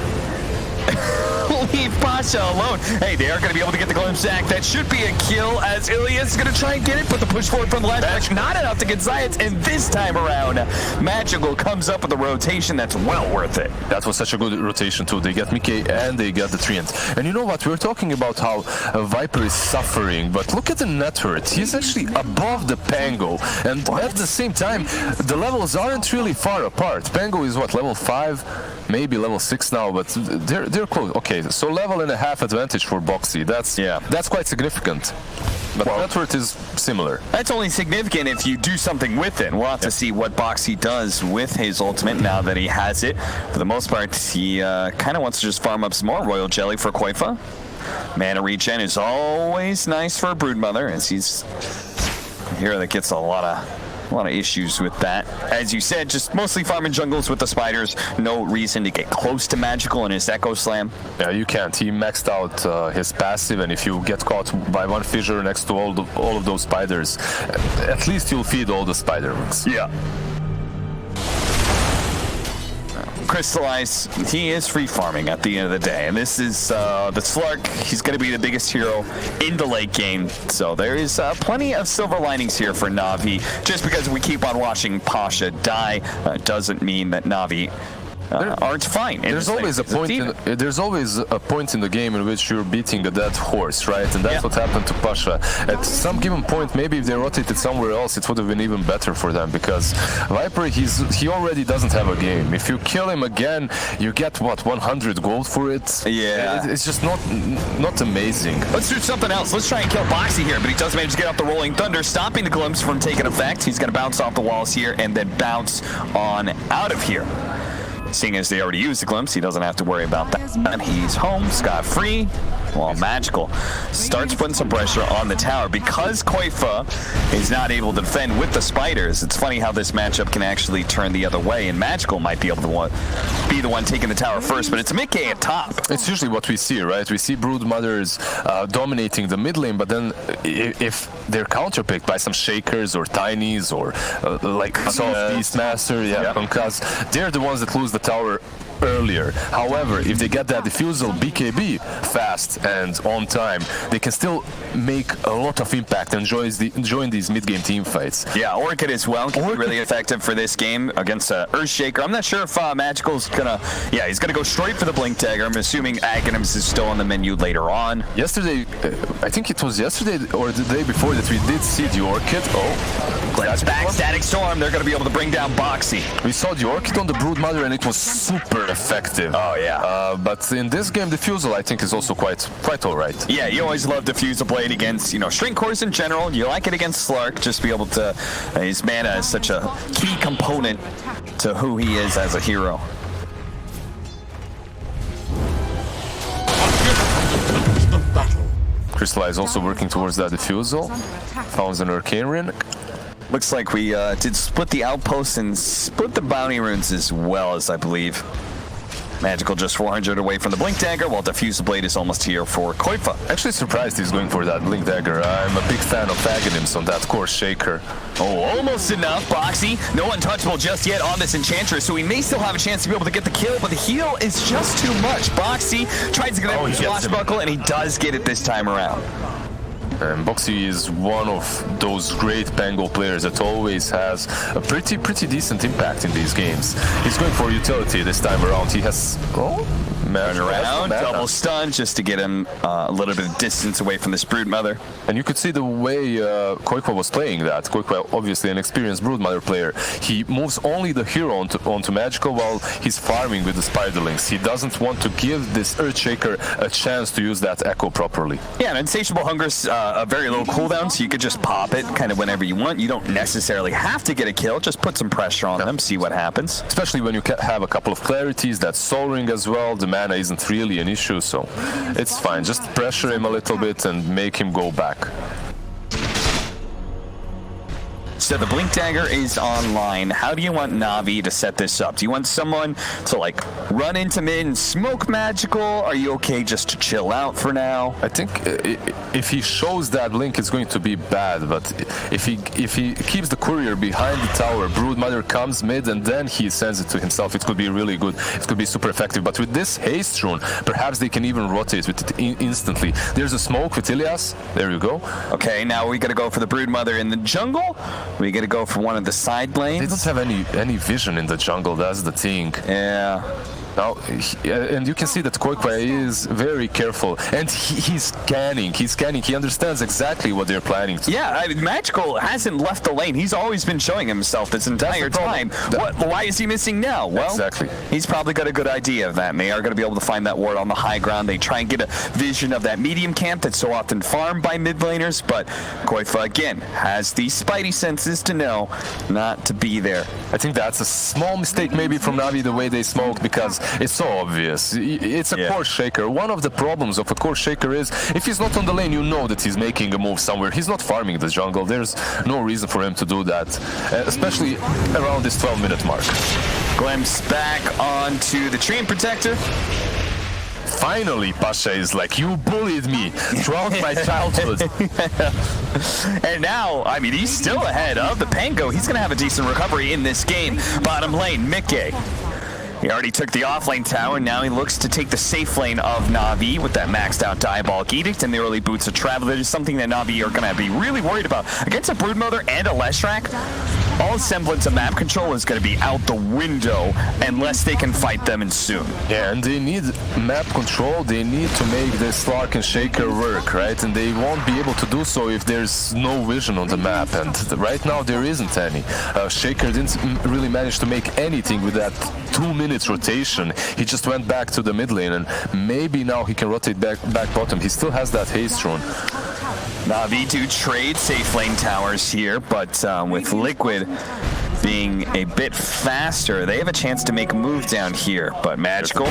Leave Pasha alone. Hey, they are going to be able to get the glimpse sack. That should be a kill, as Ilias is going to try and get it, but the push forward from the last not enough to get Zayats, and this time around, Magical comes up with a rotation that's well worth it. That was such a good rotation too. They get Mickey and they get the Treant. And you know what? We're talking about how Viper is suffering, but look at the net worth. He's actually above the Pango, and at the same time, the levels aren't really far apart. Pango is what, level 5? Maybe level 6 now, but they're close. Okay, so level and a half advantage for Boxy. That's quite significant. But net worth is similar. That's only significant if you do something with it. We'll have to see what Boxy does with his ultimate now that he has it. For the most part, he kind of wants to just farm up some more Royal Jelly for Koifa. Mana regen is always nice for a Broodmother, as he's a hero that gets a lot of issues with that. As you said, just mostly farming jungles with the spiders. No reason to get close to Magical in his Echo Slam. Yeah, you can't. He maxed out his passive, and if you get caught by one fissure next to all of those spiders, at least you'll feed all the spider wings. Yeah. Crystallize, he is free farming at the end of the day, and this is the Slark. He's going to be the biggest hero in the late game, so there is plenty of silver linings here for Navi. Just because we keep on watching Pasha die doesn't mean that Navi are fine. There's always a point. There's always a point in the game in which you're beating a dead horse, right? And that's what happened to Pasha. At some given point, maybe if they rotated somewhere else, it would have been even better for them, because Viper, he already doesn't have a game. If you kill him again, you get what, 100 gold for it? Yeah. It's just not amazing. Let's do something else. Let's try and kill Bo3 here, but he does manage to get off the Rolling Thunder, stopping the glimpse from taking effect. He's going to bounce off the walls here and then bounce on out of here. Seeing as they already used the glimpse, he doesn't have to worry about that. And he's home, scot-free. Well, Magical starts putting some pressure on the tower because Koifa is not able to defend with the spiders. It's funny how this matchup can actually turn the other way, and Magical might be able to be the one taking the tower first, but it's Mickey at top. It's usually what we see, right? We see Brood Mothers dominating the mid lane, but then if they're counterpicked by some Shakers or Tinies or like Soft Beastmaster, because they're the ones that lose the tower earlier. However, if they get that diffusal BKB fast and on time, they can still make a lot of impact and join these mid-game team fights. Yeah, Orchid as well can be really effective for this game against Earthshaker. I'm not sure if Magical's gonna... Yeah, he's gonna go straight for the Blink Dagger. I'm assuming Aghanim's is still on the menu later on. Yesterday, I think it was yesterday or the day before that we did see the Orchid. Glimpse back, Static Storm. They're gonna be able to bring down Bo3. We saw the Orchid on the Brood Mother and it was super effective. Oh yeah. But in this game, Diffusal I think is also quite alright. Yeah, you always love Diffusal Blade against string cores in general. You like it against Slark, just be able to. His mana is such a key component to who he is as a hero. Crystallize also working towards that Diffusal. Found an Arcane Ring. Looks like we did split the outpost and split the bounty runes as well, as I believe. Magical just 400 away from the Blink Dagger, while Diffuse Blade is almost here for Koifa. Actually surprised he's going for that Blink Dagger. I'm a big fan of Aghanim's on that core Shaker. Oh, almost enough. Bo3, no untouchable just yet on this Enchantress, so he may still have a chance to be able to get the kill, but the heal is just too much. Bo3 tries to get him with Swashbuckle, and he does get it this time around. And Bo3 is one of those great Pango players that always has a pretty decent impact in these games. He's going for utility this time around. He has around, double stun just to get him a little bit of distance away from this Brood Mother. And you could see the way Koifa was playing that. Koifa, obviously an experienced Brood Mother player. He moves only the hero onto Magical while he's farming with the Spiderlings. He doesn't want to give this Earthshaker a chance to use that Echo properly. Yeah, and Insatiable Hunger's a very low cooldown, so you could just pop it kind of whenever you want. You don't necessarily have to get a kill, just put some pressure on them, see what happens. Especially when you have a couple of clarities, that Soul Ring as well, the mana isn't really an issue, so it's fine. Just pressure him a little bit and make him go back. So the Blink Dagger is online. How do you want Na'Vi to set this up? Do you want someone to like run into mid and smoke Magical? Are you okay just to chill out for now? I think if he shows that Blink, it's going to be bad. But if he keeps the courier behind the tower, Brood Mother comes mid and then he sends it to himself, it could be really good. It could be super effective. But with this Haste Rune, perhaps they can even rotate with it instantly. There's a smoke with Ilias. There you go. Okay, now we got to go for the Brood Mother in the jungle. We got to go for one of the side lanes. They don't have any vision in the jungle. That's the thing. Yeah. Now, and you can see that Koifa is very careful, and he's scanning. He understands exactly what they're planning to. Yeah, I mean, Magical hasn't left the lane. He's always been showing himself this entire time. Why is he missing now? Well, exactly. He's probably got a good idea of that, and they are going to be able to find that ward on the high ground. They try and get a vision of that medium camp that's so often farmed by mid laners, but Koifa, again, has these spidey senses to know not to be there. I think that's a small mistake maybe from Na'Vi, the way they smoked, because it's so obvious. It's a core shaker. One of the problems of a core shaker is if he's not on the lane, you know that he's making a move somewhere. He's not farming the jungle. There's no reason for him to do that, especially around this 12-minute mark. Glimpse back onto the Treant Protector. Finally, Pasha is like, you bullied me throughout my childhood. And now, I mean, he's still ahead of the Pango. He's going to have a decent recovery in this game. Bottom lane, Mickey. He already took the offlane tower, and now he looks to take the safe lane of Na'Vi with that maxed out Diabolic Edict and the early Boots of Travel. That is something that Na'Vi are going to be really worried about. Against a Brood Mother and a Leshrac, all semblance of map control is going to be out the window unless they can fight them in soon. Yeah, and they need map control. They need to make the Slark and Shaker work, right? And they won't be able to do so if there's no vision on the map. And right now there isn't any. Shaker didn't really manage to make anything with that 2 minutes rotation. He just went back to the mid lane, and maybe now he can rotate back bottom. He still has that haste rune. Na'Vi do trade safe lane towers here, but with Liquid being a bit faster, they have a chance to make a move down here. But Magical,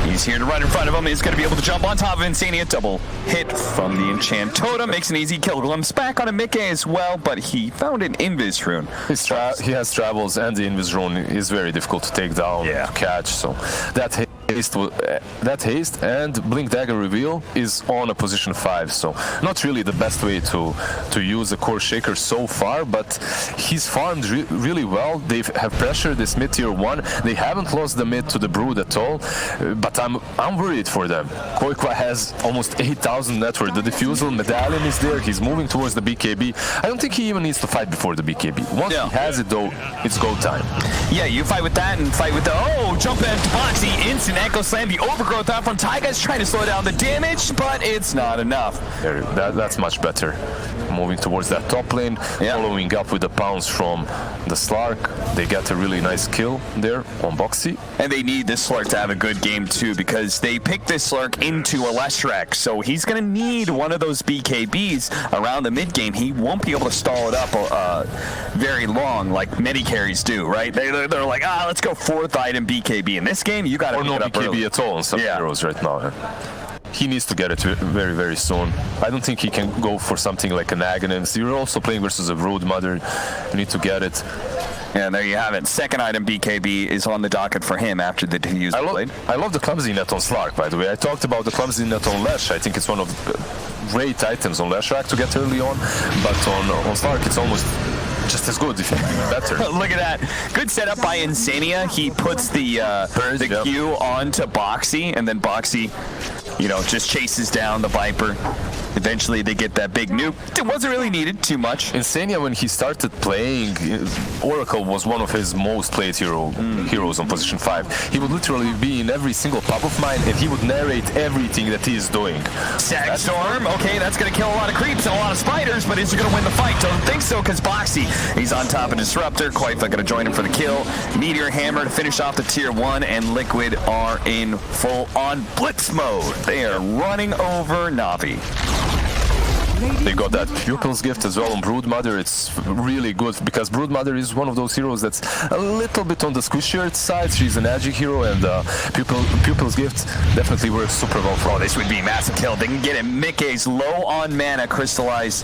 he's here to run in front of him. He's going to be able to jump on top of Insania. Double hit from the Enchant Totem. Makes an easy kill. Glimpse back on a Mickey as well, but he found an Invis rune. He has travels, and the Invis rune is very difficult to take down, to catch. So that haste and Blink Dagger reveal is on a position 5, so not really the best way to use a core Shaker so far, but he's farmed really well. They have pressured this mid tier 1. They haven't lost the mid to the Brood at all, but I'm worried for them. Koikwa has almost 8,000 net worth. The Diffusal Medallion is there. He's moving towards the BKB. I don't think he even needs to fight before the BKB. Once he has it though, it's go time. Yeah, you fight with that and fight with the jump into Boxy, instant Echo Slam, the overgrowth out from Taiga's trying to slow down the damage, but it's not enough. That's much better. Moving towards that top lane, following up with the pounce from the Slark. They get a really nice kill there on Boxy. And they need this Slark to have a good game too, because they picked this Slark into a Leshrac, so he's going to need one of those BKBs around the mid game. He won't be able to stall it up very long like many carries do, right? They're like, let's go 4th item BKB. In this game, you got to no BKB at all on some heroes right now. He needs to get it very, very soon. I don't think he can go for something like an Aghanim's. You're also playing versus a Brood Mother. You need to get it. Yeah, there you have it. 2nd item BKB is on the docket for him after the diffuse blade. I love the clumsy net on Slark, by the way. I talked about the clumsy net on Lesh. I think it's one of the great items on Leshrac to get early on, but on Slark it's almost just as good, if not even better. Look at that. Good setup by Insania. He puts the Q onto Boxy, and then Boxy, just chases down the Viper. Eventually, they get that big nuke. It wasn't really needed too much. Insania, when he started playing, Oracle was one of his most played heroes on position 5. He would literally be in every single pop of mine, and he would narrate everything that he is doing. Sag Storm, okay, that's going to kill a lot of creeps and a lot of spiders, but is he going to win the fight? Don't think so, because Boxy, he's on top of Disruptor. Koifa going to join him for the kill. Meteor Hammer to finish off the tier 1, and Liquid are in full-on blitz mode. They are running over Na'Vi. They got that Pupil's Gift as well on Brood Mother. It's really good because Brood Mother is one of those heroes that's a little bit on the squishier side. She's an edgy hero, and Pupil's Gift definitely works super well for her. This would be a massive kill. They can get it. Mickey's low on mana. Crystallize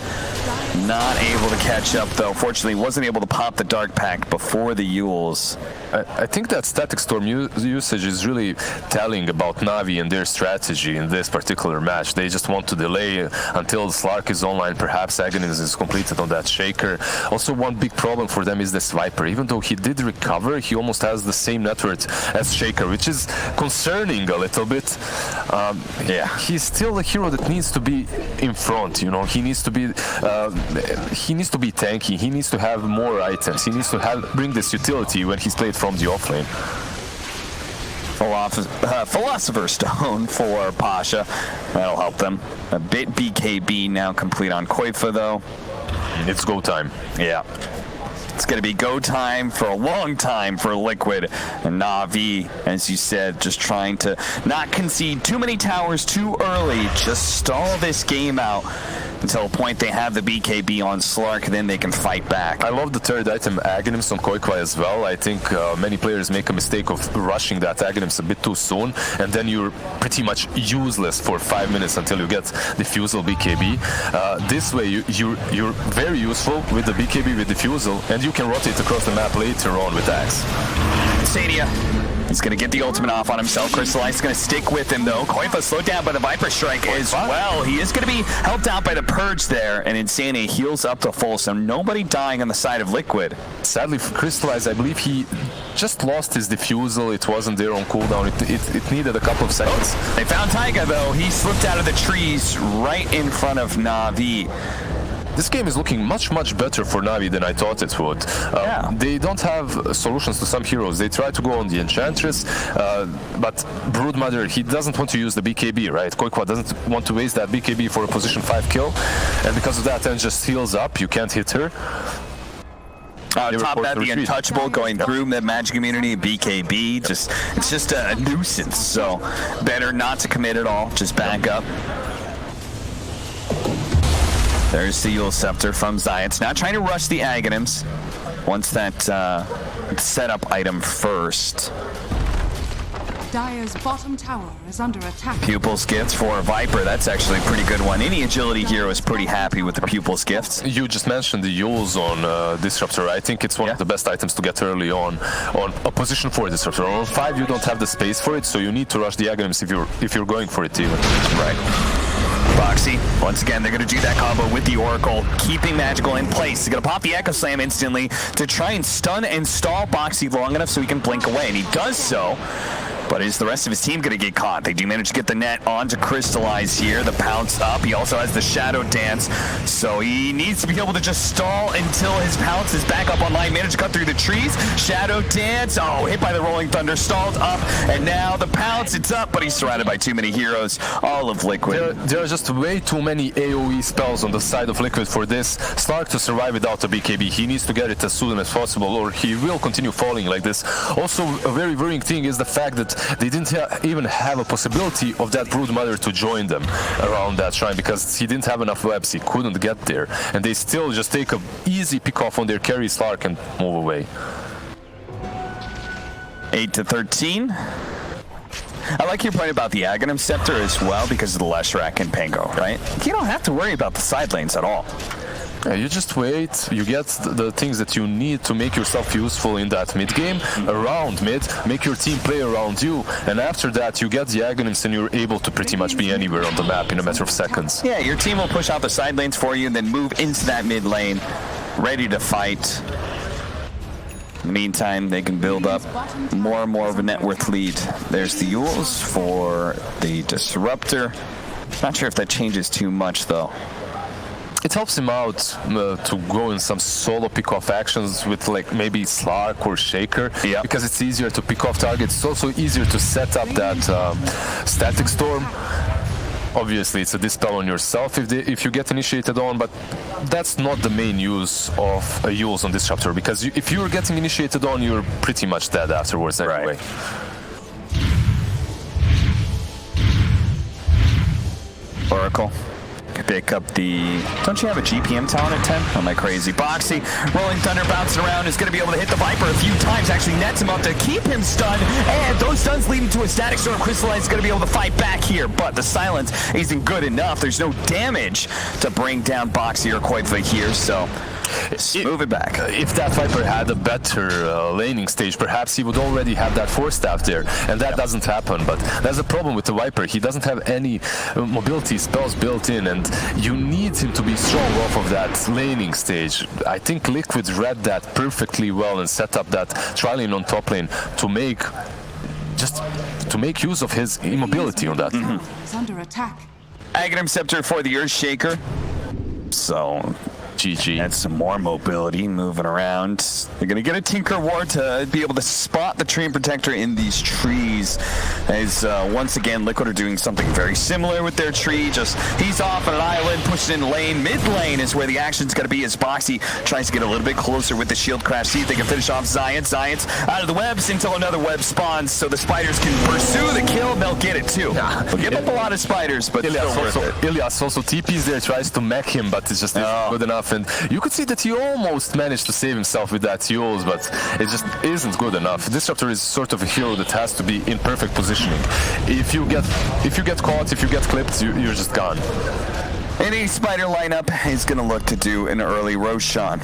not able to catch up, though. Fortunately, wasn't able to pop the Dark Pact before the Yules. I think that Static Storm usage is really telling about Na'Vi and their strategy in this particular match. They just want to delay until the Slark is online. Perhaps Aghanim is completed on that Shaker. Also, one big problem for them is this Viper. Even though he did recover, he almost has the same net worth as Shaker, which is concerning a little bit. He's still a hero that needs to be in front. He needs to be tanky. He needs to have more items. He needs to bring this utility when he's played from the offlane. Philosopher Stone for Pasha. That'll help them. A bit BKB now complete on Koifa, though. It's go time. Yeah. It's going to be go time for a long time for Liquid. And Na'Vi, as you said, just trying to not concede too many towers too early. Just stall this game out until a point they have the BKB on Slark, then they can fight back. I love the 3rd item, Aghanims on Koikwa as well. I think many players make a mistake of rushing that Aghanims a bit too soon, and then you're pretty much useless for 5 minutes until you get Diffusal BKB. This way, you're very useful with the BKB with Diffusal, and you can rotate across the map later on with Axe. Stadia. He's going to get the ultimate off on himself. Crystallize is going to stick with him, though. Koifa slowed down by the Viper Strike as well. He is going to be helped out by the Purge there, and Insania heals up to full, so nobody dying on the side of Liquid. Sadly for Crystallize, I believe he just lost his Diffusal. It wasn't there on cooldown. It needed a couple of seconds. They found Taiga, though. He slipped out of the trees right in front of Na'Vi. this game is looking much better for Navi than I thought it would. They don't have solutions to some heroes. They try to go on the Enchantress, but Broodmother, he doesn't want to use the BKB, right? Koikwa doesn't want to waste that BKB for a position 5 kill, and because of that, then just heals up. You can't hit her. Top that, the Untouchable going through the Magic Community, BKB, it's just a nuisance. So better not to commit at all. Just back up. There's the Yule Scepter from Zayats. Not trying to rush the Aghanim's. Wants that setup item first. Dire's bottom tower is under attack. Pupil's Gift for Viper. That's actually a pretty good one. Any agility hero is pretty happy with the Pupil's Gifts. You just mentioned the Yules on Disruptor. I think it's one of the best items to get early on a position 4 Disruptor. On 5 you don't have the space for it, so you need to rush the Aghanims if you're going for it even. Right. Boxy, once again, they're going to do that combo with the Oracle, keeping Magical in place. They're going to pop the Echo Slam instantly to try and stun and stall Boxy long enough so he can blink away, and he does so. But is the rest of his team going to get caught? They do manage to get the net onto Crystallize here. The pounce up. He also has the Shadow Dance. So he needs to be able to just stall until his pounce is back up online. Managed to cut through the trees. Shadow Dance. Oh, hit by the Rolling Thunder. Stalled up. And now the pounce. It's up, but he's surrounded by too many heroes. All of Liquid. There are just way too many AoE spells on the side of Liquid for this Slark to survive without a BKB. He needs to get it as soon as possible, or he will continue falling like this. Also, a very worrying thing is the fact that they didn't even have a possibility of that Broodmother to join them around that shrine because he didn't have enough webs. He couldn't get there. And they still just take a easy pick off on their carry Slark and move away. 8-13. I like your point about the Aghanim Scepter as well because of the Leshrac and Pango, right? You don't have to worry about the side lanes at all. You just wait, you get the things that you need to make yourself useful in that mid game, around mid, make your team play around you, and after that you get the Aghanims and you're able to pretty much be anywhere on the map in a matter of seconds. Yeah, your team will push out the side lanes for you and then move into that mid lane, ready to fight. In the meantime, they can build up more and more of a net worth lead. There's the Yules for the Disruptor. Not sure if that changes too much though. It helps him out to go in some solo pick-off actions with like maybe Slark or Shaker, because it's easier to pick off targets. It's also easier to set up that Static Storm. Obviously, it's a dispel on yourself if you get initiated on, but that's not the main use of a Yules on this chapter, because if you're getting initiated on, you're pretty much dead afterwards anyway. Oracle. Pick up the... Don't you have a GPM talent at 10? Am I crazy? Boxy, Rolling Thunder bouncing around, is going to be able to hit the Viper a few times. Actually nets him up to keep him stunned. And those stuns leading to a Static Storm. Crystallize is going to be able to fight back here. But the silence isn't good enough. There's no damage to bring down Boxy or Koitva here, so... move it back. If that Viper had a better laning stage, perhaps he would already have that Force Staff there, and that doesn't happen. But that's a problem with the Viper. He doesn't have any mobility spells built in, and you need him to be strong off of that laning stage. I think Liquid read that perfectly well and set up that tri-lane on top lane to make use of his immobility on that. It's under attack. Aghanim Scepter for the Earthshaker. So... GG. And some more mobility moving around. They're going to get a Tinker Ward to be able to spot the Treant Protector in these trees. As once again, Liquid are doing something very similar with their tree. Just he's off on an island, pushing in lane. Mid lane is where the action's going to be as Boxy tries to get a little bit closer with the shield crash. See if they can finish off Zayats. Zayats out of the webs until another web spawns so the spiders can pursue the kill. They'll get it too. They'll give up a lot of spiders, but Ilias also TPs there, tries to mech him, but it's just not good enough. And you could see that he almost managed to save himself with that Yules, but it just isn't good enough. Disruptor is sort of a hero that has to be in perfect positioning. If you get caught, if you get clipped, you're just gone. Any spider lineup is going to look to do an early Roshan.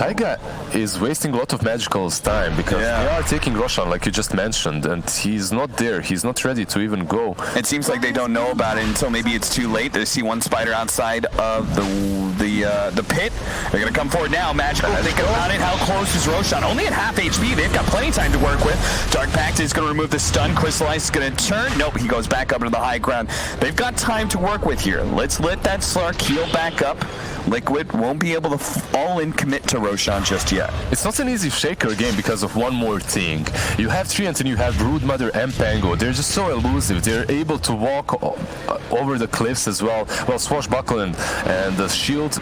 Taiga is wasting a lot of Magical's time because they are taking Roshan, like you just mentioned, and he's not there. He's not ready to even go. It seems like they don't know about it until maybe it's too late. They see one spider outside of the pit. They're gonna come forward now. Magical thinking about it. How close is Roshan? Only at half HP. They've got plenty of time to work with. Dark Pact is gonna remove the stun. Crystallize is gonna turn. Nope, he goes back up into the high ground. They've got time to work with here. Let's let that Slark heal back up. Liquid won't be able to all-in commit to Roshan just yet. It's not an easy Shaker game because of one more thing. You have Treant and you have Broodmother and Pango. They're just so elusive. They're able to walk over the cliffs as well. Well, Swashbuckle and the shield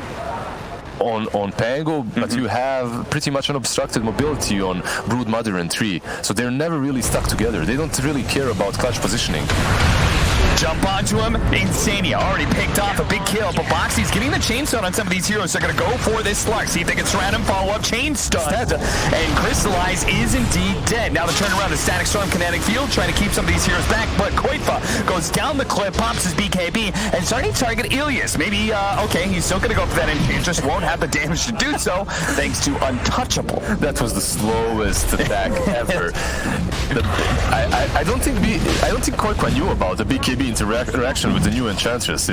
on Pango, but you have pretty much unobstructed mobility on Broodmother and Tree. So they're never really stuck together. They don't really care about clutch positioning. Jump onto him. Insania already picked off a big kill, but Boxy's getting the chainstone on some of these heroes. They're going to go for this Slark. See if they can surround him, follow up, chainstone. And Crystallize is indeed dead. Now the turnaround is Static Storm, Kinetic Field, trying to keep some of these heroes back, but Koitfa goes down the cliff, pops his BKB, and starting to target Ilias. Maybe, okay, he's still going to go for that Enchantress, won't have the damage to do so, thanks to Untouchable. That was the slowest attack ever. I don't think Koitfa knew about the BKB interaction with the new Enchantress.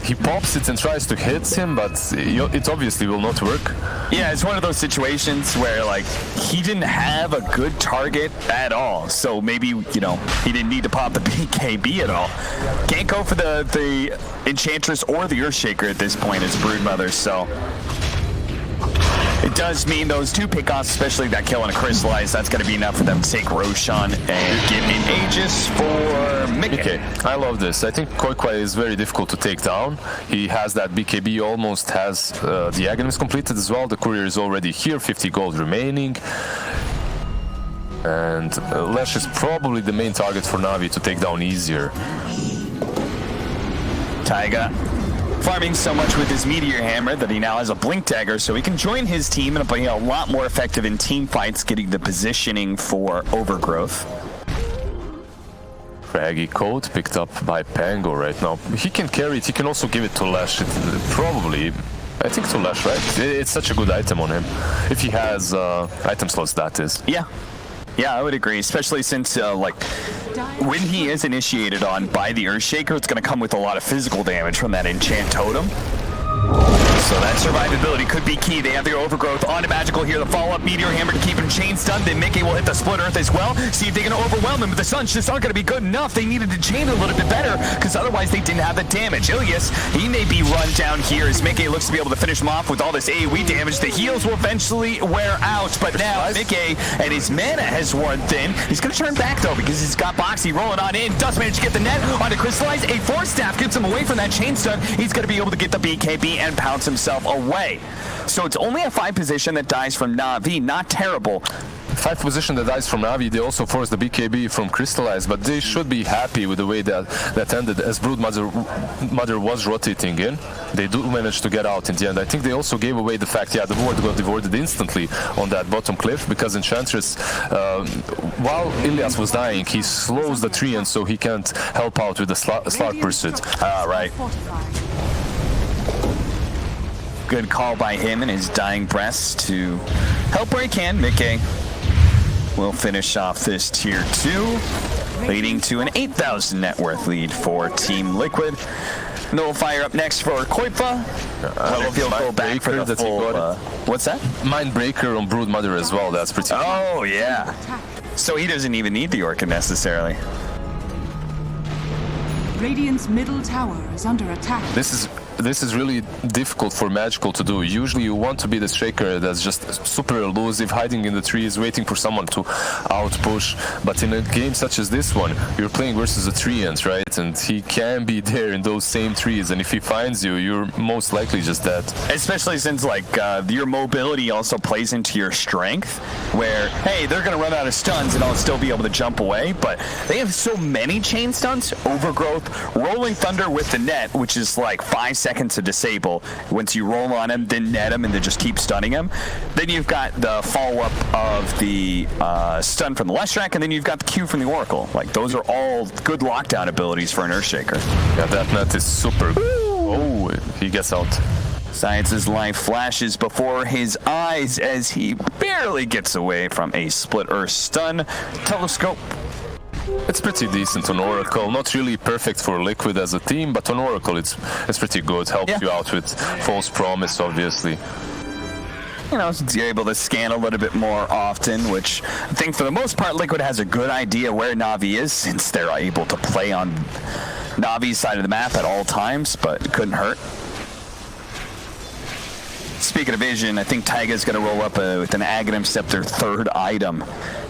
He pops it and tries to hit him, but it obviously will not work. Yeah, it's one of those situations where, like, he didn't have a good target at all. So maybe, you know, he didn't need to pop the BKB at all. Can't go for the Enchantress or the Earthshaker at this point as Broodmother, so... It does mean those two pickoffs, especially that kill on a Crystallize, that's going to be enough for them to take Roshan and give an Aegis for Mickey. Okay, I love this. I think Koikwa is very difficult to take down. He has that BKB, almost has the Aghanim completed as well. The Courier is already here, 50 gold remaining. And Lesh is probably the main target for Na'Vi to take down easier. Taiga farming so much with his Meteor Hammer that he now has a Blink Dagger, so he can join his team and be a lot more effective in team fights, getting the positioning for Overgrowth. Fraggy Code picked up by Pango right now. He can carry it, he can also give it to Lesh. Probably, I think to Lesh, right? It's such a good item on him. If he has item slots, that is. Yeah. Yeah, I would agree, especially since, like, when he is initiated on by the Earthshaker, it's going to come with a lot of physical damage from that Enchant Totem. So that survivability could be key. They have their Overgrowth on a Magical here. The follow-up Meteor Hammer to keep him chain stunned. Then Mickey will hit the Split Earth as well. See if they can overwhelm him. But the Suns just aren't going to be good enough. They needed to chain a little bit better because otherwise they didn't have the damage. Ilias, he may be run down here as Mickey looks to be able to finish him off with all this AoE damage. The heals will eventually wear out. But now Mickey and his mana has worn thin. He's going to turn back though because he's got Boxy rolling on in. Does manage to get the net onto Crystallize. A Force Staff gets him away from that chain stun. He's going to be able to get the BKB and pounce himself away. So it's only a 5 position that dies from Na'Vi, not terrible. 5 position that dies from Na'Vi, they also forced the BKB from Crystallize, but they should be happy with the way that ended as Broodmother was rotating in. They do manage to get out in the end. I think they also gave away the fact, yeah, the ward got devoted instantly on that bottom cliff because Enchantress, while Ilias was dying, he slows the tree and so he can't help out with the Slark Pursuit. Right. Good call by him and his dying breaths to help where he can. Mickey will finish off this tier 2, leading to an 8,000 net worth lead for Team Liquid. And they'll fire up next for Koitfa. He'll go back for the full... what's that? Mindbreaker on Broodmother as well, that's pretty... Oh, yeah. So he doesn't even need the Orca necessarily. Radiant's middle tower is under attack. This is really difficult for Magical to do. Usually you want to be the Shaker that's just super elusive, hiding in the trees, waiting for someone to outpush. But in a game such as this one, you're playing versus a Treant, right? And he can be there in those same trees, and if he finds you, you're most likely just dead. Especially since, like, your mobility also plays into your strength, where, hey, they're going to run out of stuns and I'll still be able to jump away, but they have so many chain stuns, Overgrowth, Rolling Thunder with the net, which is like 5 seconds to disable. Once you roll on him, then net him, and then just keep stunning him. Then you've got the follow-up of the stun from the Leshrac, and then you've got the Q from the Oracle. Like, those are all good lockdown abilities for an Earthshaker. Yeah, that net is super. Oh, he gets out. Science's life flashes before his eyes as he barely gets away from a split earth stun. Telescope. It's pretty decent on Oracle. Not really perfect for Liquid as a team, but on Oracle it's pretty good. Helps you out with false promise, obviously. You know, since you're able to scan a little bit more often, which I think for the most part Liquid has a good idea where Na'Vi is, since they're able to play on Na'Vi's side of the map at all times, but it couldn't hurt. Speaking of vision, I think Taiga's going to roll up with an Aghanim Scepter third item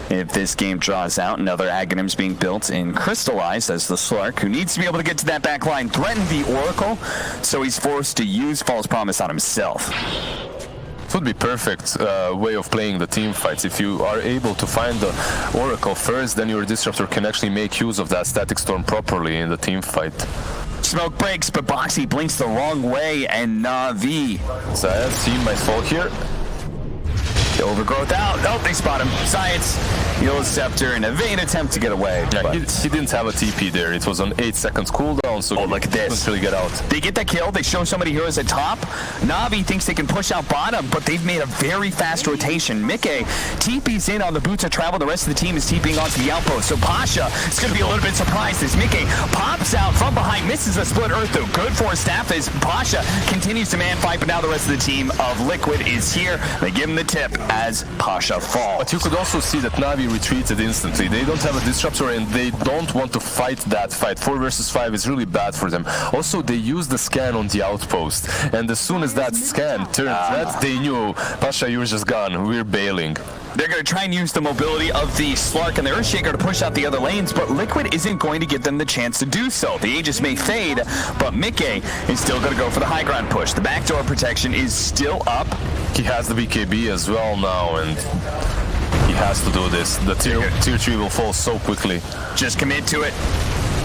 if this game draws out. Another Aghanim's being built in Crystallized as the Slark, who needs to be able to get to that back line, threaten the Oracle, so he's forced to use False Promise on himself. It would be perfect way of playing the team fights. If you are able to find the Oracle first, then your Disruptor can actually make use of that Static Storm properly in the team fight. Smoke breaks, but Boxy blinks the wrong way, and Na'Vi. Science team might fall here. The overgrowth out. Oh, they spot him. Science, Yellow Scepter, in a vain attempt to get away. Yeah, he didn't have a TP there. It was on 8 seconds cooldown, so look at this. Couldn't really get out. They get the kill. They show so many heroes at top. Na'Vi thinks they can push out bottom, but they've made a very fast rotation. Mickey TP's in on the Boots of Travel. The rest of the team is TPing onto the outpost. So Pasha is going to be a little bit surprised as Mickey pops out from behind, misses a split earth, though. Good for his staff as Pasha continues to man fight, but now the rest of the team of Liquid is here. They give him the tip as Pasha falls. But you could also see that Na'Vi retreated instantly. They don't have a Disruptor and they don't want to fight that fight. 4 versus 5 is really bad for them. Also, they used the scan on the outpost, and as soon as that scan turned red, they knew, Pasha, you're just gone. We're bailing. They're going to try and use the mobility of the Slark and the Earthshaker to push out the other lanes, but Liquid isn't going to give them the chance to do so. The Aegis may fade, but Mickey is still going to go for the high ground push. The backdoor protection is still up. He has the BKB as well now, and he has to do this. The tier 3 will fall so quickly. Just commit to it.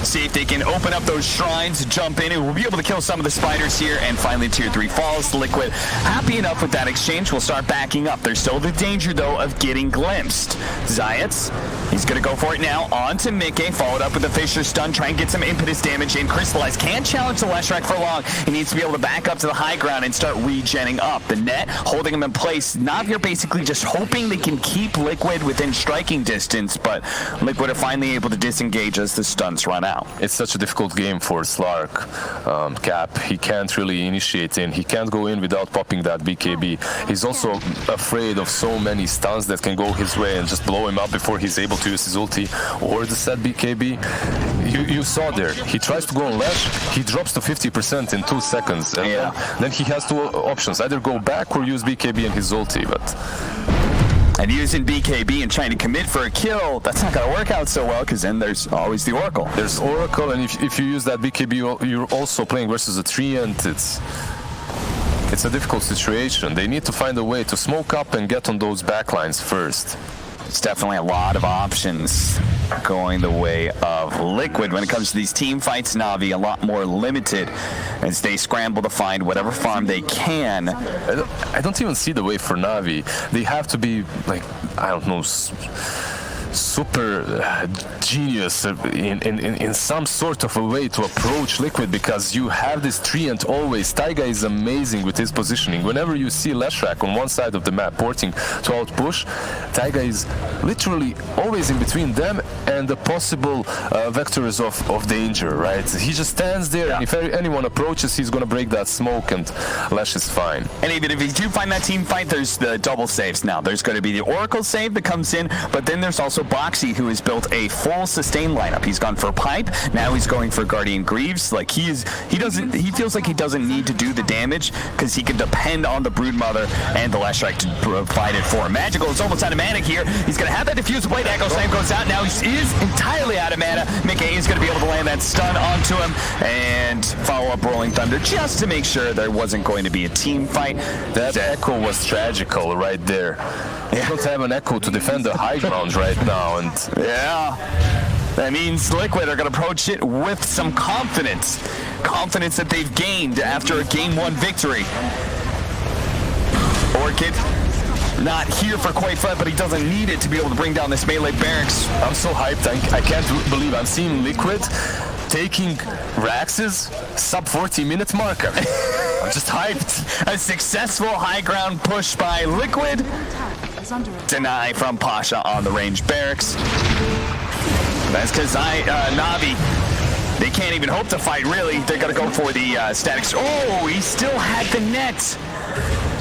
See if they can open up those shrines, jump in, and we'll be able to kill some of the spiders here, and finally tier 3 falls. Liquid happy enough with that exchange. We'll start backing up. There's still the danger, though, of getting glimpsed. Zayats, he's going to go for it now. On to Mickey, followed up with the Fisher stun, try and get some impetus damage in. Crystallize can't challenge the Leshrac for long. He needs to be able to back up to the high ground and start regenning up. The net holding him in place. Na'Vi are basically just hoping they can keep Liquid within striking distance, but Liquid are finally able to disengage as the stuns run out. It's such a difficult game for Slark. Cap, he can't really initiate in. He can't go in without popping that BKB. He's also afraid of so many stuns that can go his way and just blow him up before he's able to use his ulti or the set BKB. You saw there, he tries to go on Lash, he drops to 50% in 2 seconds. And then he has 2 options, either go back or use BKB and his ulti. And using BKB and trying to commit for a kill, that's not going to work out so well, because then there's always the Oracle. There's Oracle, and if you use that BKB, you're also playing versus a Treant. It's a difficult situation. They need to find a way to smoke up and get on those backlines first. It's definitely a lot of options going the way of Liquid. When it comes to these team fights, Na'Vi a lot more limited as they scramble to find whatever farm they can. I don't even see the way for Na'Vi. They have to be, like, I don't know, super genius in some sort of a way to approach Liquid, because you have this Treant always. Taiga is amazing with his positioning. Whenever you see Leshrac on one side of the map porting to outpush, Taiga is literally always in between them and the possible vectors of danger, right? He just stands there, and if anyone approaches, he's going to break that smoke, and Lesh is fine. And even if you do find that team fight, there's the double saves now. There's going to be the Oracle save that comes in, but then there's also Boxy, who has built a full sustain lineup. He's gone for Pipe, now he's going for Guardian Greaves. Like, he feels like he doesn't need to do the damage, because he can depend on the Broodmother and the Leshrac to provide it for him. Magical is almost out of mana here. He's going to have that Diffuse Blade. Echo Slam goes out. Now he is entirely out of mana. Mickey is going to be able to land that stun onto him and follow up Rolling Thunder just to make sure there wasn't going to be a team fight. That Echo was tragical right there. You don't have an Echo to defend the high ground right now, and that means Liquid are going to approach it with some confidence that they've gained after a Game 1 victory. Orchid not here for quite flat, but he doesn't need it to be able to bring down this melee barracks. I'm so hyped. I can't believe I'm seeing Liquid taking Rax's sub 40-minute marker. I'm just hyped. A successful high ground push by Liquid. Deny from Pasha on the range barracks. That's because Navi, they can't even hope to fight, really. They're going to go for the statics. Oh, he still had the net.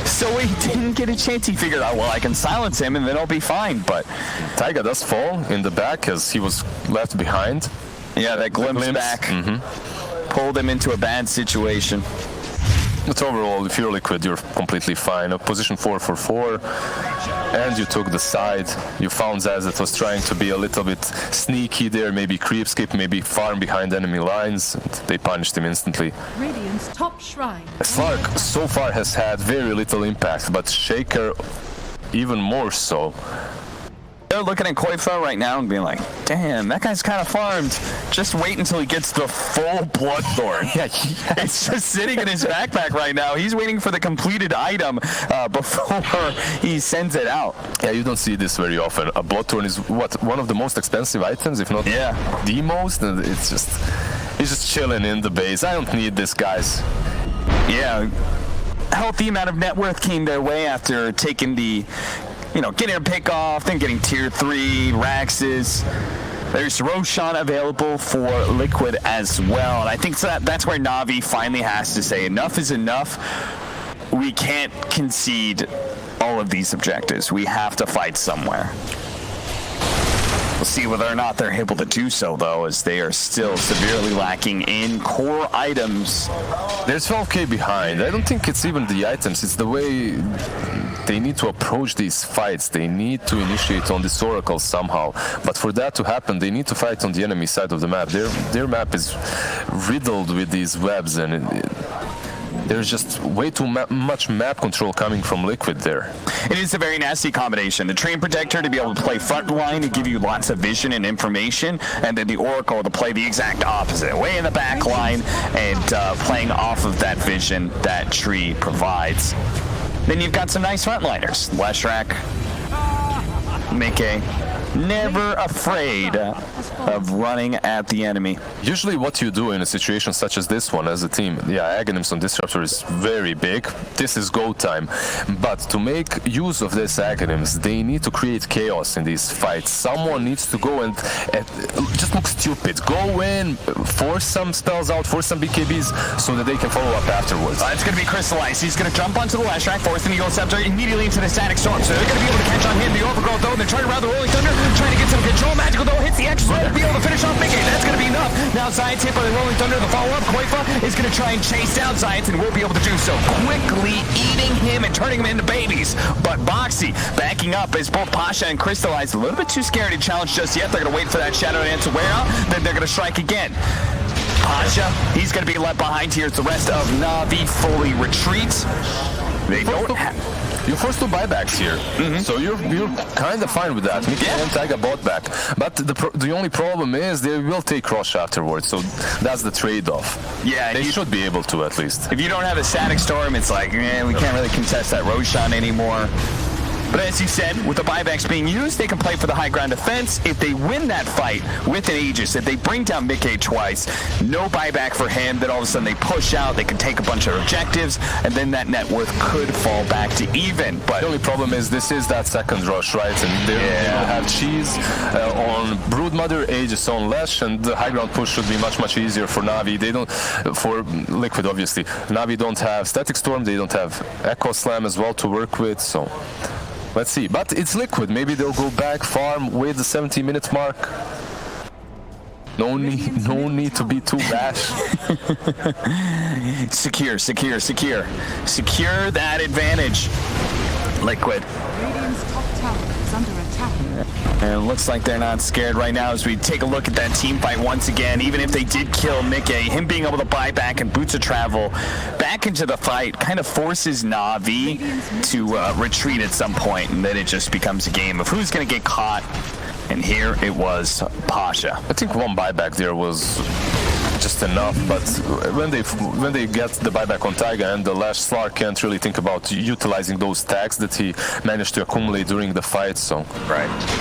So he didn't get a chance. He figured out, well, I can silence him and then I'll be fine. But Taiga does fall in the back as he was left behind. Yeah, that glimpse back pulled him into a bad situation. But overall, if you're Liquid, you're completely fine. Position 4 for 4, and you took the side. You found Zaz that was trying to be a little bit sneaky there, maybe creep skip, maybe farm behind enemy lines. And they punished him instantly. Radiant's top shrine. Slark so far has had very little impact, but Shaker even more so. They're looking at Koifa right now and being like, damn, that guy's kind of farmed. Just wait until he gets the full Bloodthorn. Yeah, it's just sitting in his backpack right now. He's waiting for the completed item before he sends it out. Yeah, you don't see this very often. A Bloodthorn is one of the most expensive items, if not the most. And it's just, he's just chilling in the base. I don't need this, guys. Yeah, healthy amount of net worth came their way after taking the, getting a pick off, then getting tier 3 Raxes. There's Roshan available for Liquid as well. And I think that's where Navi finally has to say enough is enough. We can't concede all of these objectives. We have to fight somewhere. We'll see whether or not they're able to do so, though, as they are still severely lacking in core items. There's 12k behind. I don't think it's even the items. It's the way they need to approach these fights. They need to initiate on this Oracle somehow. But for that to happen, they need to fight on the enemy side of the map. Their map is riddled with these webs, and there's just way too much map control coming from Liquid there. It is a very nasty combination. The Train Protector to be able to play front line and give you lots of vision and information, and then the Oracle to play the exact opposite, way in the back line and playing off of that vision that Tree provides. Then you've got some nice frontliners. Leshrac, Mickey, never afraid of running at the enemy. Usually what you do in a situation such as this one as a team, Aghanims on Disruptor is very big. This is go time. But to make use of this Aghanims, they need to create chaos in these fights. Someone needs to go and just look stupid. Go in, force some spells out, force some BKBs so that they can follow up afterwards. It's going to be Crystallized. He's going to jump onto the Leshrac, forcing the Eagle Scepter immediately into the Static Storm. So they're going to be able to catch on him. The Overgrowth, though, and they're trying to round the Rolling Thunder, trying to get some control. Magical, though, hits the extra to be able to finish off Mickey. That's going to be enough. Now Science hit by the Rolling Thunder. The follow-up, Koifa is going to try and chase down Science and will be able to do so, quickly eating him and turning him into babies. But Boxy backing up as both Pasha and Crystallized a little bit too scared to challenge just yet. They're going to wait for that Shadow Dance to wear out. Then they're going to strike again. Pasha, he's going to be left behind here as the rest of Navi fully retreats. They don't have... You're forced to buybacks here, so you're kind of fine with that. Mickey and Taiga bought back, but the only problem is they will take Rush afterwards, so that's the trade-off. Yeah, they should be able to at least. If you don't have a Static Storm, it's like, we can't really contest that Roshan anymore. But as you said, with the buybacks being used, they can play for the high ground defense. If they win that fight with an Aegis, if they bring down Mickey twice, no buyback for him, then all of a sudden they push out, they can take a bunch of objectives, and then that net worth could fall back to even. But the only problem is this is that second rush, right? And they will have Cheese on Broodmother, Aegis on Lesh, and the high ground push should be much easier for Navi. They don't, for Liquid obviously. Navi don't have Static Storm, they don't have Echo Slam as well to work with, so... Let's see, but it's Liquid. Maybe they'll go back, farm with the 70-minute mark. No need to be too rash. Secure that advantage. Liquid. Radiant's top tower is under attack. And it looks like they're not scared right now as we take a look at that team fight once again. Even if they did kill Mickey, him being able to buy back and Boots of Travel back into the fight kind of forces Navi to retreat at some point, and then it just becomes a game of who's going to get caught. And here it was Pasha. I think one buyback there was just enough. But when they get the buyback on Taiga and the Lash Slark can't really think about utilizing those stacks that he managed to accumulate during the fight. So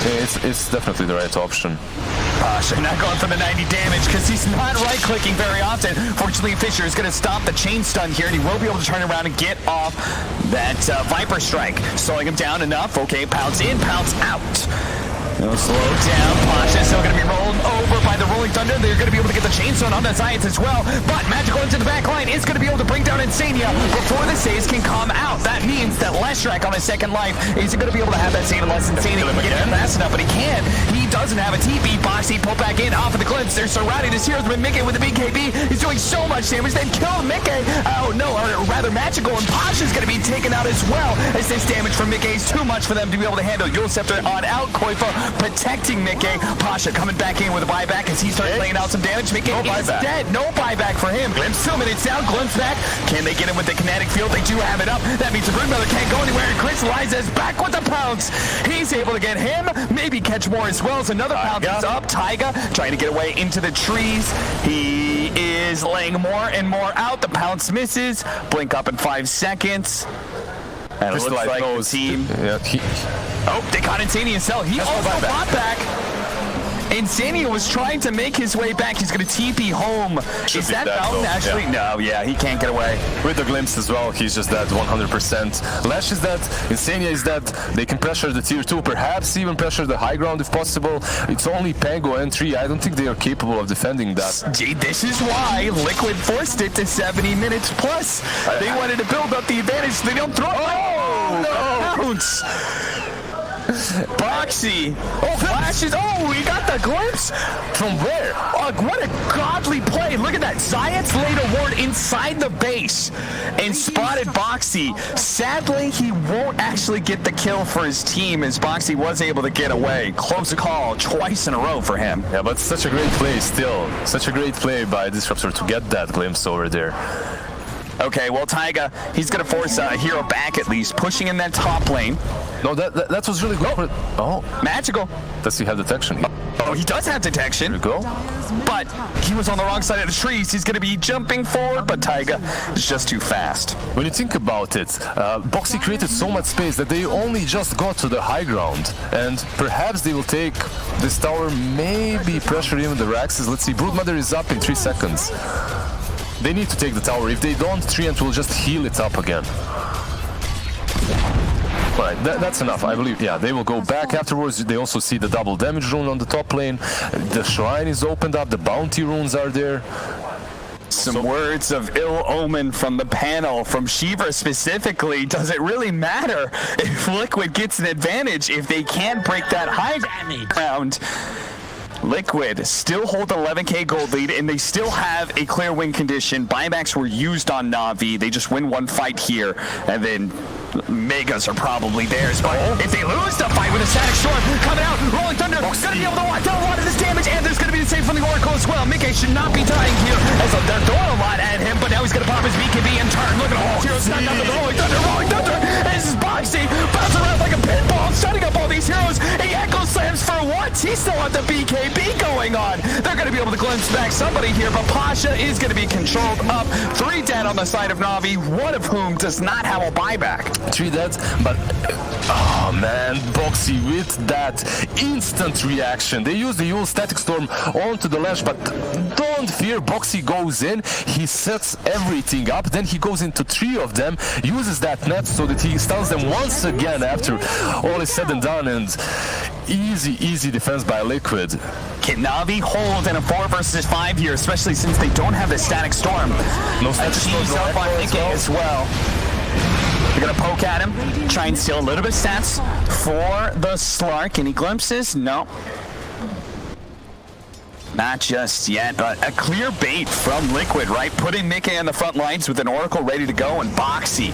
it's definitely the right option. Pasha not going for the 90 damage because he's not right-clicking very often. Fortunately, Fisher is going to stop the chain stun here, and he will be able to turn around and get off that Viper Strike. Slowing him down enough. Okay, pounce in, pounce out. No slow down. Pasha still going to be rolled over by the Rolling Thunder. They're going to be able to get the chainstone on that Science as well. But Magical into the back line is going to be able to bring down Insania before the saves can come out. That means that Leshrac on his second life isn't going to be able to have that save unless Insania can get him fast enough. But he can. He doesn't have a TP. Boxy pulled back in off of the glimpse. They're surrounding his heroes with Mickey with the BKB. He's doing so much damage. They've killed Mickey. Oh no, or rather Magical, and Pasha's going to be taken out as well. As this damage from Mickey is too much for them to be able to handle. Yule Scepter on out. Koifa protecting Mickey. Pasha coming back in with a buyback as he starts laying out some damage. Mickey is dead. No buyback for him. Glimpse 2 minutes down. Glimpse back. Can they get him with the kinetic field? They do have it up. That means the Broodmother can't go anywhere. And Crystallizes back with the pounce. He's able to get him. Maybe catch more as well. So another pounce is up. Taiga trying to get away into the trees. He is laying more and more out. The pounce misses. Blink up in 5 seconds. And it looks like the team. Oh, they caught Insania Cell. He also bought back. Insania was trying to make his way back. He's going to TP home. Is that Fountain actually? Yeah. No, yeah, he can't get away. With the glimpse as well, he's just dead 100%. Lash is dead, Insania is dead. They can pressure the tier 2, perhaps even pressure the high ground if possible. It's only Pango and 3. I don't think they are capable of defending that. Gee, this is why Liquid forced it to 70 minutes plus. They wanted to build up the advantage. They don't throw it. Oh, no. Bounce. Boxy. Oh, flashes. Oh, he got the glimpse. From where? Oh, what a godly play. Look at that. Zayat's laid a ward inside the base and spotted Boxy. Sadly, he won't actually get the kill for his team as Boxy was able to get away. Close call twice in a row for him. Yeah, but such a great play still. Such a great play by Disruptor to get that glimpse over there. Okay, well, Taiga, he's going to force a hero back at least, pushing in that top lane. No, that was really good. Oh. Magical. Does he have detection? Oh, he does have detection. There you go. But he was on the wrong side of the trees. He's going to be jumping forward, but Taiga is just too fast. When you think about it, Boxy created so much space that they only just got to the high ground. And perhaps they will take this tower, maybe pressure even the Raxes. Let's see, Broodmother is up in 3 seconds. They need to take the tower. If they don't, Treant will just heal it up again. Right, that's enough, I believe. Yeah, they will go back afterwards. They also see the double damage rune on the top lane. The shrine is opened up. The bounty runes are there. Some words of ill omen from the panel, from Shiva specifically. Does it really matter if Liquid gets an advantage if they can't break that high ground? Liquid still hold 11k gold lead, and they still have a clear win condition. Buybacks were used on Na'Vi. They just win one fight here, and then Megas are probably theirs. But if they lose the fight with a static storm coming out, Rolling Thunder going to be able to watch out a lot of this damage, and there's going to be the save from the Oracle as well. Mickey should not be dying here, as they're throwing a lot at him, but now he's going to pop his BKB and turn. Look at all these heroes stuck up with Rolling Thunder. Rolling Thunder, and this is Boxy, bouncing around like a pinball, setting up all these heroes. He echo slams for once. He's still at the BKB going on. They're going to be able to glimpse back somebody here, but Pasha is going to be controlled up. 3 dead on the side of Na'Vi, one of whom does not have a buyback. 3 dead, but oh man, Boxy with that instant reaction. They use the Yule Static Storm onto the Lash, but don't fear, Boxy goes in, he sets everything up, then he goes into 3 of them, uses that net so that he stuns them once again after all is said and done, and easy defense by Liquid. Can Na'Vi hold in a 4 versus 5 here, especially since they don't have the Static Storm? No Static Storm up on Mickey as well. They're going to poke at him, try and steal a little bit of stats for the Slark. Any glimpses? No. Not just yet, but a clear bait from Liquid, right? Putting Mickey on the front lines with an Oracle ready to go, and Boxy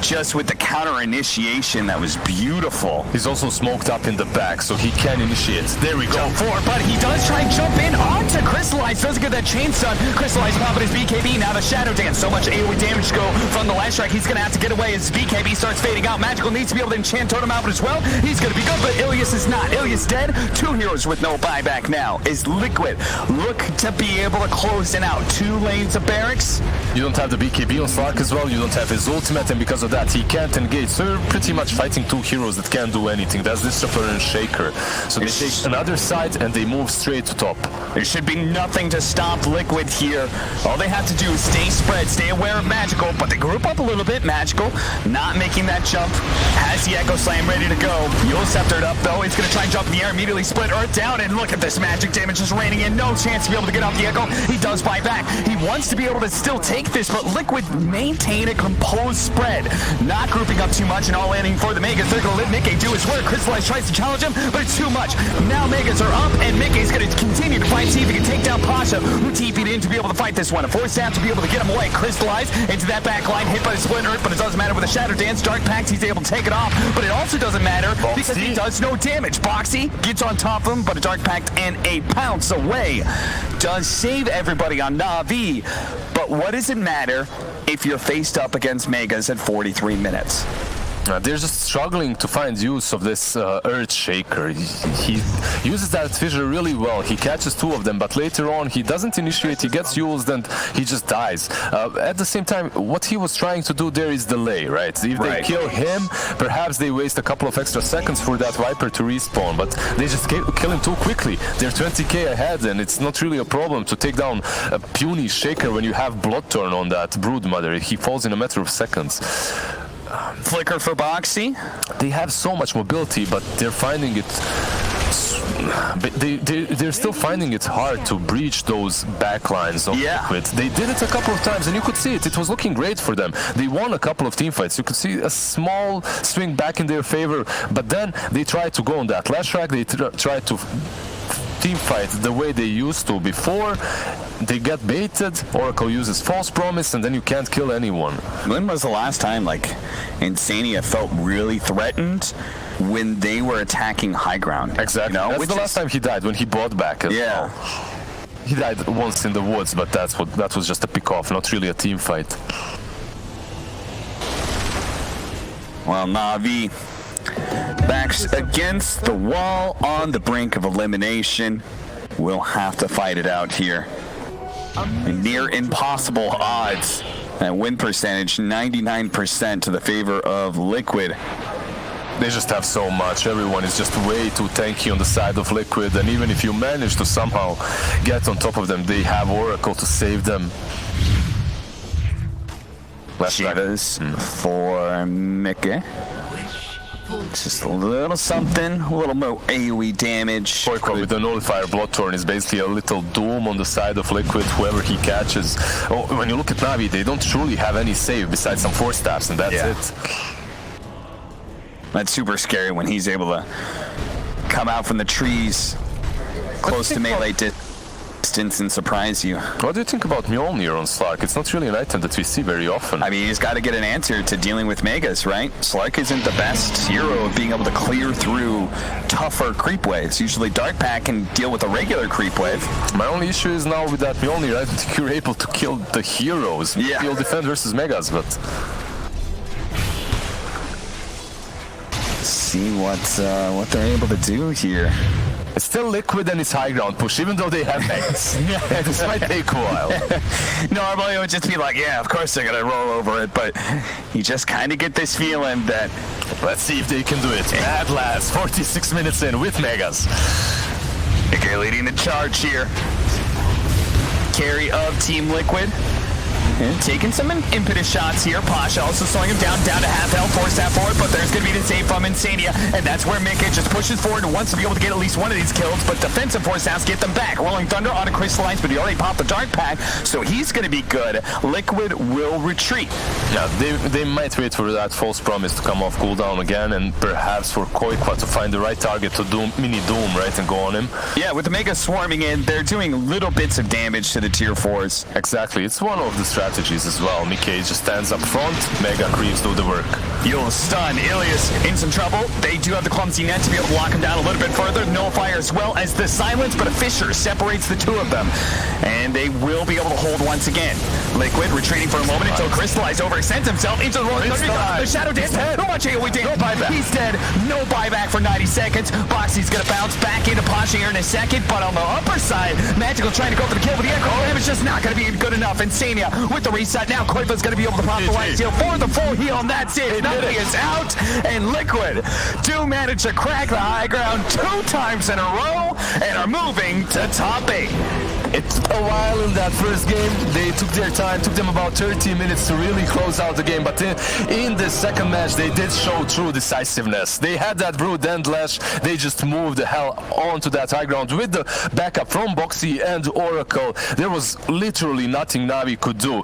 just with the counter initiation, that was beautiful. He's also smoked up in the back, so he can initiate. There we go. Jump forward, but he does try and jump in onto Crystallize. Doesn't get that chain stun. Crystallize popping his BKB. Now the Shadow Dance. So much AoE damage to go from the last strike. He's going to have to get away as BKB starts fading out. Magical needs to be able to enchant Totem out as well. He's going to be good, but Ilias is not. Ilias dead. 2 heroes with no buyback now. Is Liquid look to be able to close in out 2 lanes of barracks? You don't have the BKB on Slark as well. You don't have his ultimate, and because of that, he can't engage. So you're pretty much fighting 2 heroes that can't do anything. That's Disruptor and Shaker. So they take another side and they move straight to top. There should be nothing to stop Liquid here. All they have to do is stay spread, stay aware of Magical, but they group up a little bit. Magical not making that jump. Has the Echo Slam ready to go. Yule sceptered up though. He's going to try and jump in the air, immediately split Earth down, and look at this magic damage just raining in. No chance to be able to get off the Echo. He does buy back. He wants to be able to still take this, but Liquid maintain a composed spread. Not grouping up too much and all landing for the Megas. They're going to let Mickey do his work. Crystallize tries to challenge him, but it's too much. Now Megas are up, and Mickey's going to continue to fight, see if he can take down Pasha, who TP'd in to be able to fight this one. A force staff to be able to get him away. Crystallize into that back line, hit by the split Earth, but it doesn't matter with the Shadow Dance. Dark Pact, he's able to take it off, but it also doesn't matter because he does no damage. Boxy gets on top of him, but a Dark Pact and a pounce away does save everybody on Na'Vi. But what does it matter if you're faced up against Megas at 43 minutes? They're just struggling to find use of this Earth Shaker. He uses that fissure really well. He catches 2 of them, but later on he doesn't initiate, he gets used, and he just dies. At the same time, what he was trying to do there is delay, right? If they kill him, perhaps they waste a couple of extra seconds for that Viper to respawn, but they just kill him too quickly. They're 20k ahead, and it's not really a problem to take down a puny Shaker when you have Blood Turn on that Broodmother. He falls in a matter of seconds. Flicker for Boxy. They have so much mobility, but they're finding it. They're still finding it hard to breach those backlines of Liquid. They did it a couple of times, and you could see it. It was looking great for them. They won a couple of teamfights. You could see a small swing back in their favor, but then they tried to go on that last track. They tried to team fight the way they used to before. They get baited, Oracle uses false promise, and then you can't kill anyone. When was the last time like Insania felt really threatened when they were attacking high ground? Exactly. You know? That's the last time he died, when he bought back as well. He died once in the woods, but that was just a pick-off, not really a team fight. Well, Na'Vi backs against the wall on the brink of elimination. We'll have to fight it out here. Near impossible odds. And win percentage 99% to the favor of Liquid. They just have so much. Everyone is just way too tanky on the side of Liquid, and even if you manage to somehow get on top of them, they have Oracle to save them. Chivas for Mickey. Just a little something, a little more AoE damage. Koiko with the Nullifier Bloodthorn is basically a little Doom on the side of Liquid, whoever he catches. Oh, when you look at Na'Vi, they don't truly have any save besides some force staffs, and that's it. That's super scary when he's able to come out from the trees close to melee distance and surprise you. What do you think about Mjolnir on Slark? It's not really an item that we see very often. I mean, he's got to get an answer to dealing with Megas, right? Slark isn't the best hero of being able to clear through tougher creep waves. Usually Dark Pact can deal with a regular creep wave. My only issue is now with that Mjolnir, I don't think you're able to kill the heroes. Yeah. You'll defend versus Megas, but... see what they're able to do here. It's still Liquid and it's high ground push, even though they have Megas. This might take a while. Normally it would just be like, yeah, of course they're gonna roll over it, but you just kind of get this feeling that let's see if they can do it. At last, 46 minutes in with Megas. Okay, leading the charge here. Carry of Team Liquid. And taking some impetus shots here. Pasha also slowing him down to half health, force that forward, but there's going to be the save from Insania, and that's where Mickey just pushes forward and wants to be able to get at least one of these kills, but defensive force staffs get them back. Rolling Thunder on a Crystallize, but he already popped the Dark Pact, so he's going to be good. Liquid will retreat. Yeah, they might wait for that false promise to come off cooldown again, and perhaps for Koikwa to find the right target to mini Doom, right, and go on him. Yeah, with the Mega swarming in, they're doing little bits of damage to the tier 4s. Exactly, it's one of the strategies strategies as well. Mickey just stands up front, Mega Creeps do the work. You'll stun. Ilias in some trouble. They do have the clumsy net to be able to lock him down a little bit further. Nullifier as well as the silence, but a fissure separates the two of them. And they will be able to hold once again. Liquid retreating for a moment until Crystallize overextends himself into the Roaring Thunder. The Shadow Dance. How much AoE damage? No buyback. He's dead. No buyback for 90 seconds. Boxy's going to bounce back into Pasha here in a second, but on the upper side, Magical trying to go for the kill, but the echo damage just not going to be good enough. Insania with the reset. Now Koifa's going to be able to pop the light steal for the full heal, and that's it. Nothing is out, and Liquid do manage to crack the high ground 2 times in a row and are moving to top 8. It took a while in that first game. They took their time, took them about 30 minutes to really close out the game, but in the second match they did show true decisiveness. They had that Brood and Lash, they just moved the hell onto that high ground with the backup from Boxy and Oracle. There was literally nothing Navi could do.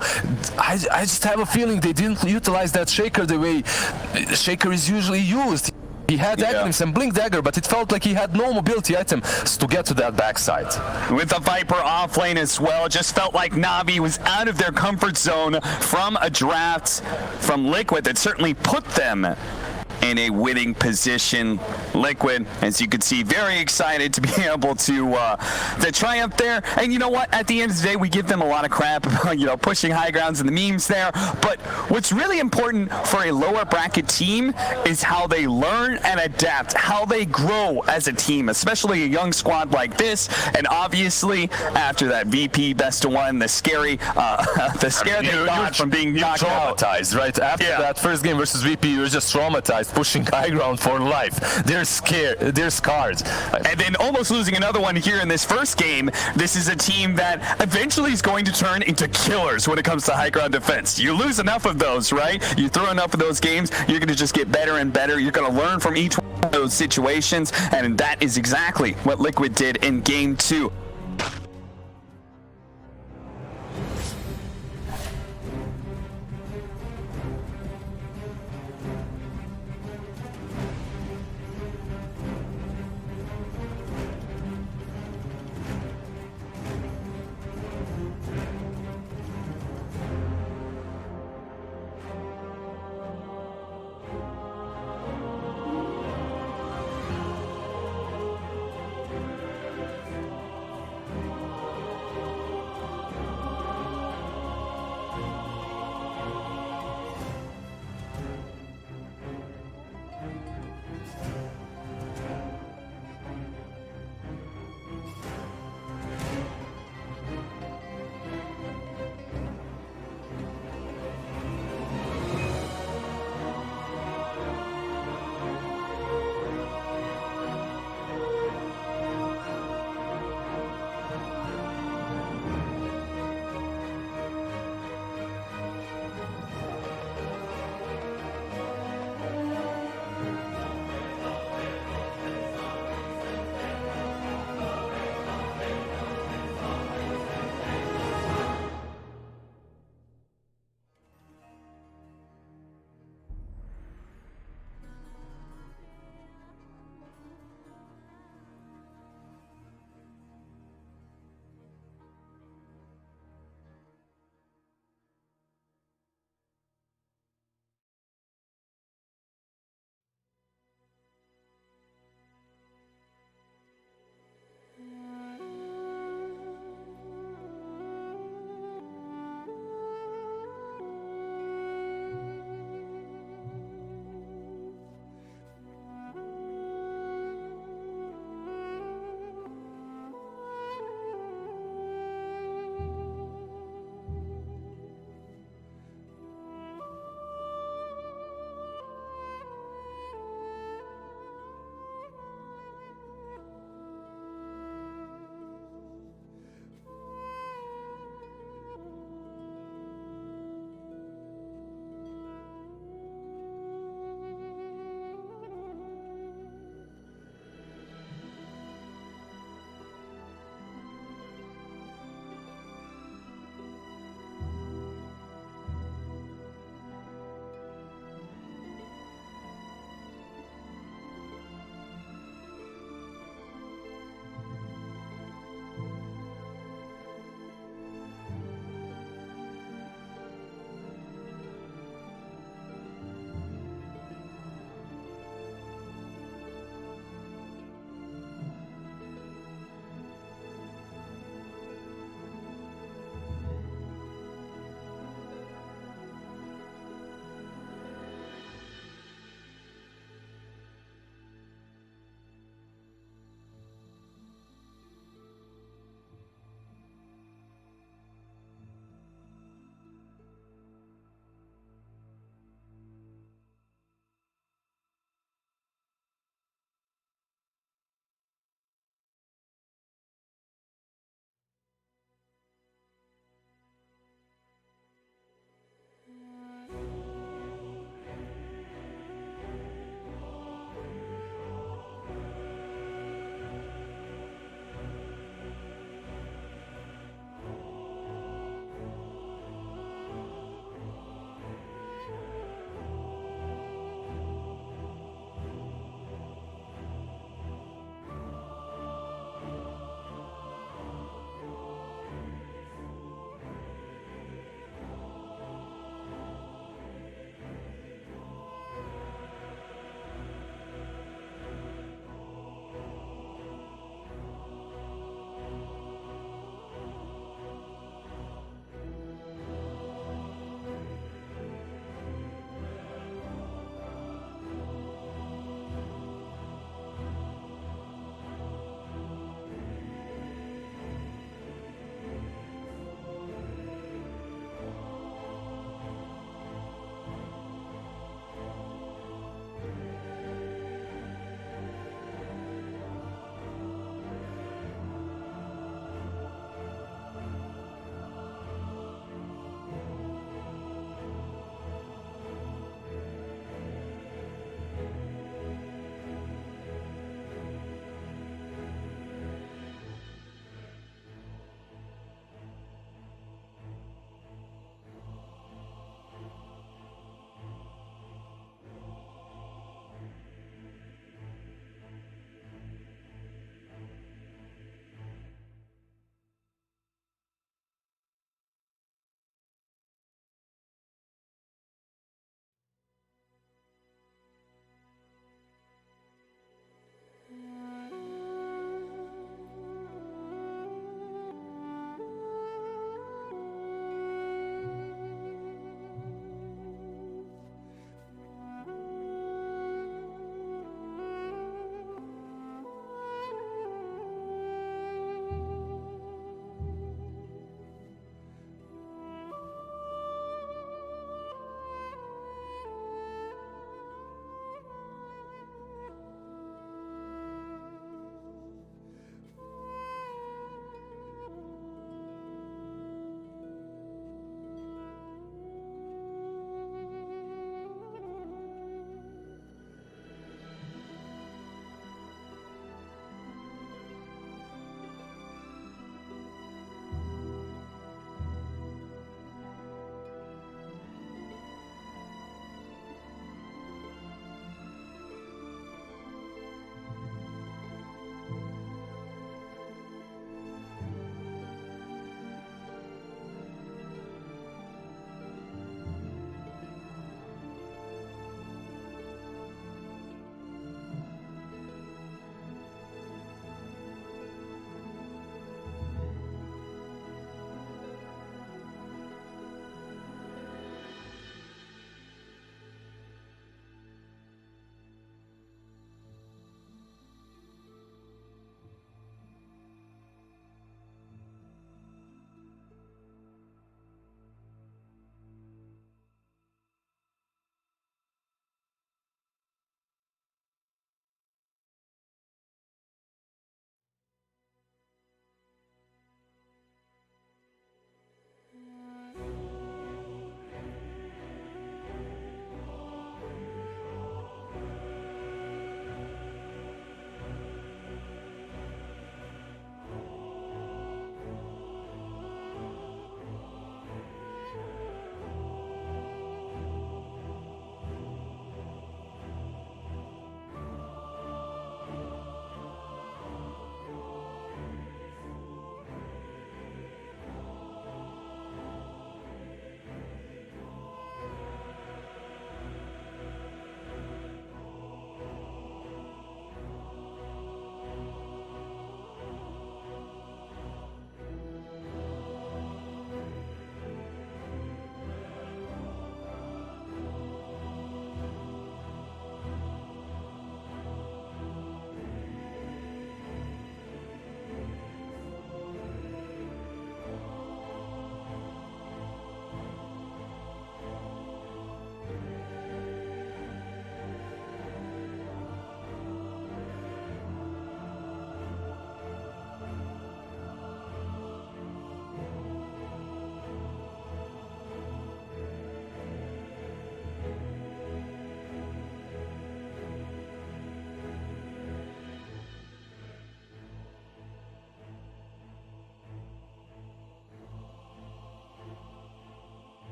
I just have a feeling they didn't utilize that Shaker the way Shaker is usually used. He had items and Blink Dagger, but it felt like he had no mobility items to get to that backside. With the Viper off lane as well, just felt like Navi was out of their comfort zone from a draft from Liquid that certainly put them in a winning position. Liquid, as you can see, very excited to be able to triumph there. And you know what? At the end of the day, we give them a lot of crap about, you know, pushing high grounds and the memes there. But what's really important for a lower bracket team is how they learn and adapt, how they grow as a team, especially a young squad like this. And obviously, after that VP best of one, the scare they got from being knocked traumatized, out. right? After that first game versus VP, you were just traumatized, pushing high ground for life. They're scared, they're scarred. And then almost losing another one here in this first game. This is a team that eventually is going to turn into killers when it comes to high ground defense. You lose enough of those, right? You throw enough of those games, you're going to just get better and better. You're going to learn from each one of those situations, and that is exactly what Liquid did in game 2.